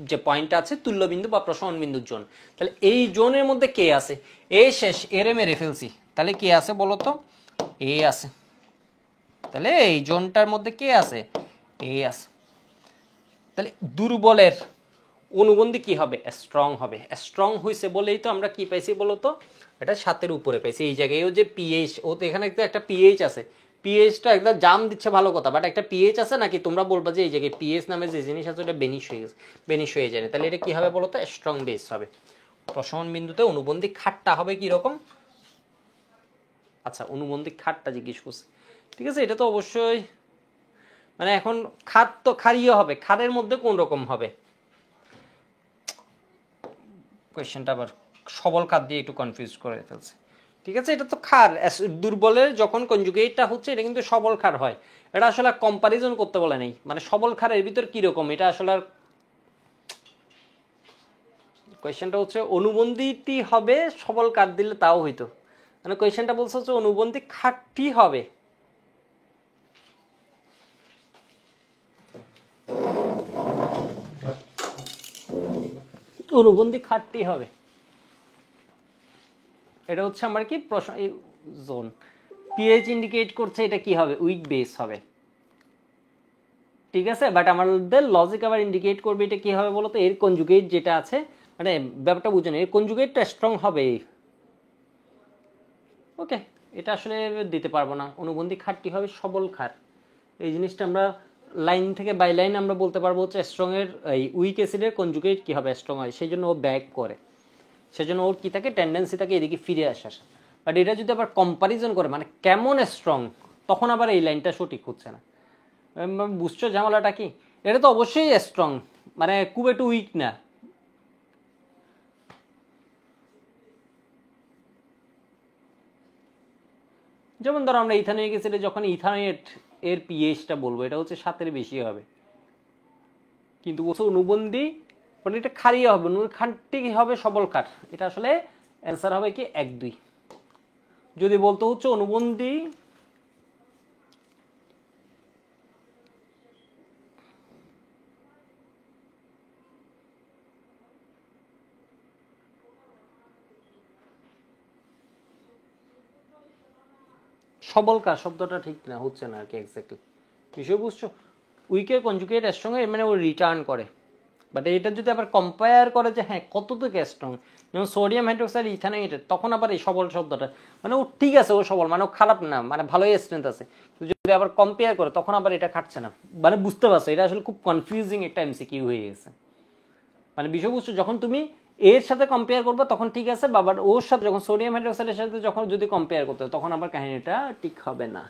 যে পয়েন্টটা আছে, তুল্য বিন্দু বা প্রশমন বিন্দুর জোন। তাহলে এই জোনের মধ্যে কে আছে? এ শেষ, এরে মেরে ফেলছি। তাহলে কে আছে বলো তো? এ আছে। তাহলে এই জোনটার মধ্যে কে আছে? এ আছে। তাহলে দুর্বলের অনুবন্ধী কি হবে? স্ট্রং হবে। স্ট্রং হয়েছে বলেই তো আমরা কি পাইছি বলতো? এটা 7-এর উপরে পাইছি। এই জায়গায় ও যে পিএইচ, ও তো এখানে একটা পিএইচ আছে, পিএইচটা একদম জাম দিচ্ছে ভালো কথা, বাট একটা পিএইচ আছে নাকি তোমরা বলবা যে এই জায়গায় পিএইচ নামে যে জিনিস আছে ওটা বেনিশ হয়ে গেছে, বেনিশ হয়ে যায়। তাহলে এটা কি হবে বলতো? স্ট্রং বেস হবে। প্রশমন বিন্দুতে অনুবন্ধী খাটটা হবে কি রকম? আচ্ছা, অনুবন্ধী খাটটা জিজ্ঞেস করছে, ঠিক আছে। এটা তো অবশ্যই মানে এখন খাদ তো খারিয়ে হবে, খাদের মধ্যে কোন রকম হবে? কোয়েশ্চেনটা আবার সবল খাদ দিয়ে একটু কনফিউজ করে ফেলছে, ঠিক আছে। এটা তো খার, দুর্বলের যখন কনজুগেটটা হচ্ছে এটা কিন্তু সবল খার হয়। এটা আসলে কম্পারিজন করতে বলে নেই, মানে সবল খারের ভিতর কিরকম এটা আসলে আর। কোয়েশ্চেনটা হচ্ছে অনুবন্ধীটি হবে সবল কাঠ দিলে তাও হইতো, মানে কোয়েশ্চেনটা বলছে হচ্ছে অনুবন্ধী খাটটি হবে। অনুবন্ধী খাটটি হবে, এটা হচ্ছে আমার কি প্রশ্ন জোন। পিএইচ ইন্ডিকেট করছে এটা কি হবে? উইক বেস হবে, ঠিক আছে। বাট আমাদের লজিক আবার ইন্ডিকেট করবে এটা কি হবে বলতো? এর কনজুগেট যেটা আছে, মানে ব্যাপারটা বুঝে না, এর কনজুগেটটা স্ট্রং হবে। ওকে, এটা আসলে দিতে পারবো না। অনুবন্ধী খাটটি হবে সবল খাট। এই জিনিসটা আমরা লাইন থেকে বাই লাইন আমরা বলতে পারবো হচ্ছে স্ট্রং এর এই উইক অ্যাসিডের কনজুগেট কি হবে? স্ট্রং হয়, সেই জন্য ও ব্যাক করে, সেজন্য ওর কি থাকে? টেন্ডেন্সি থাকে এদিকে ফিরে আসার। বাট এটা যদি আবার কম্পারিজন করে মানে কেমন স্ট্রং, তখন আবার এই লাইনটা সঠিক হচ্ছে না। বুঝছো ঝামেলাটা কি? এটা তো অবশ্যই স্ট্রং, মানে খুব একটু উইক না। যেমন ধরো আমরা ইথানোয়িক অ্যাসিডে যখন ইথানোয়েট এর পিএইচটা বলবো এটা হচ্ছে 7-এর বেশি হবে, কিন্তু বলছে অনুবন্ধী মানে এটা ক্ষারীয় হবে, খাঁটি হবে সবল কাঠ। এটা আসলে অ্যান্সার হবে কি 1-2। যদি বলতো হচ্ছে অনুবন্ধী সবল কাজ, শব্দটা ঠিক না, হচ্ছে না আর কি এক্স্যাক্টলি। বিষয় বুঝছো? উইকের কনজুগেট স্ট্রং এর মানে ও রিটার্ন করে। বাট এটা যদি আবার কম্পেয়ার করে যে হ্যাঁ কতটুকু স্ট্রং, যেমন সোডিয়াম হাইড্রোক্সাইড ইথানোয়েটেড, তখন আবার এই সবল শব্দটা মানে ও ঠিক আছে, ও সবল মানে ও খারাপ না, মানে ভালোই স্ট্রেংথ আছে। যদি আবার কম্পেয়ার করে তখন আবার এটা খাটছে না। মানে বুঝতে পারছো, এটা আসলে খুব কনফিউজিং একটা এমসিকিউ হয়ে গেছে। মানে বিষয়বস্তু যখন তুমি এর সাথে কম্পেয়ার করবে তখন ঠিক আছে, বাবার ওর সাথে যখন সোডিয়াম হাইড্রোক্সাইডের সাথে যখন যদি কম্পেয়ার করতে তখন আবার কাহিনীটা ঠিক হবে না,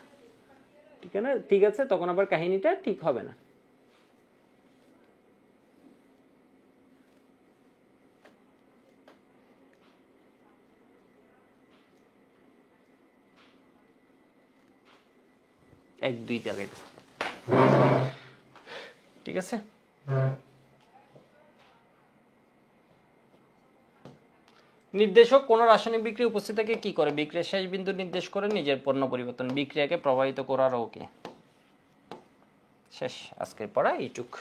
ঠিক আছে না? ঠিক আছে, তখন আবার কাহিনীটা ঠিক হবে না। এক দুই জায়গায়, ঠিক আছে। নির্দেশক কোন রাসায়নিক বিক্রিয়া উপস্থিত থাকে কি করে? বিক্রিয়ার শেষ বিন্দু নির্দেশ করে নিজের পণ্য পরিবর্তন, বিক্রিয়াকে প্রভাবিত করার ওকে। শেষ আজকের পড়া এইটুক।